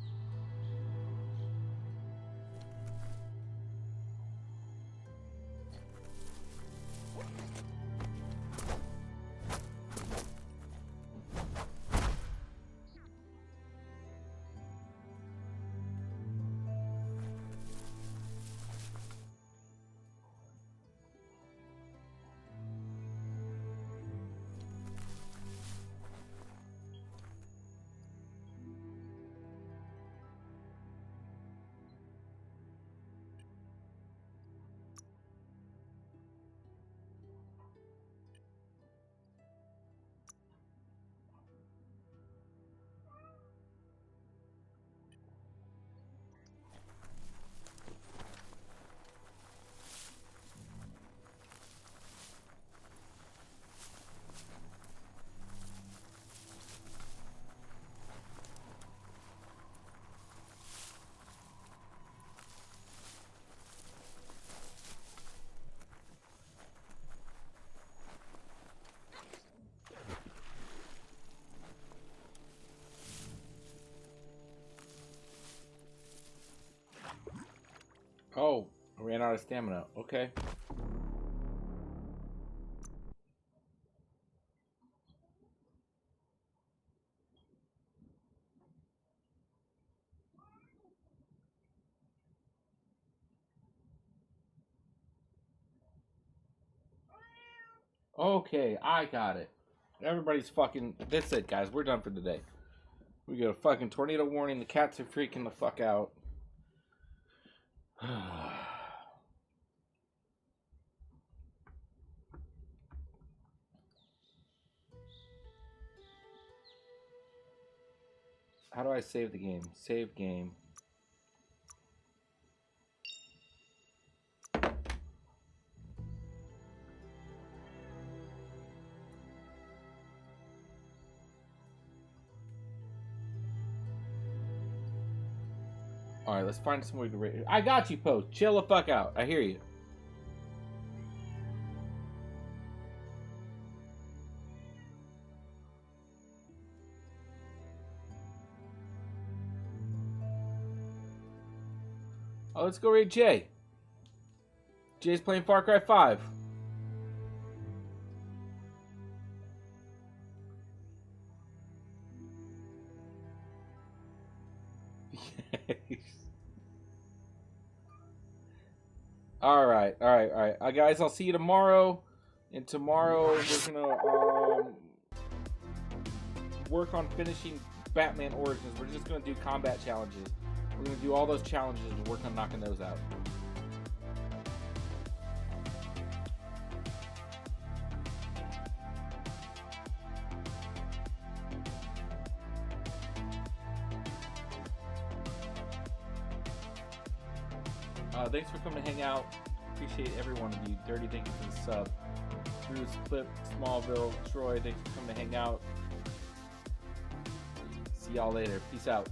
Oh, I ran out of stamina. Okay. Okay, I got it. Everybody's fucking... That's it, guys. We're done for the day. We got a fucking tornado warning. The cats are freaking the fuck out. How do I save the game? Save game. Alright, let's find some way to rate. I got you, Post. Chill the fuck out. I hear you. Oh, let's go raid Jay. Jay's playing Far Cry 5. Alright. Guys, I'll see you tomorrow. And tomorrow we're gonna work on finishing Batman Origins. We're just gonna do combat challenges. We're gonna do all those challenges and work on knocking those out. Thanks for coming to hang out. Appreciate every one of you. Dirty, thank you for the sub. Bruce, Clip, Smallville, Troy, thanks for coming to hang out. See y'all later. Peace out.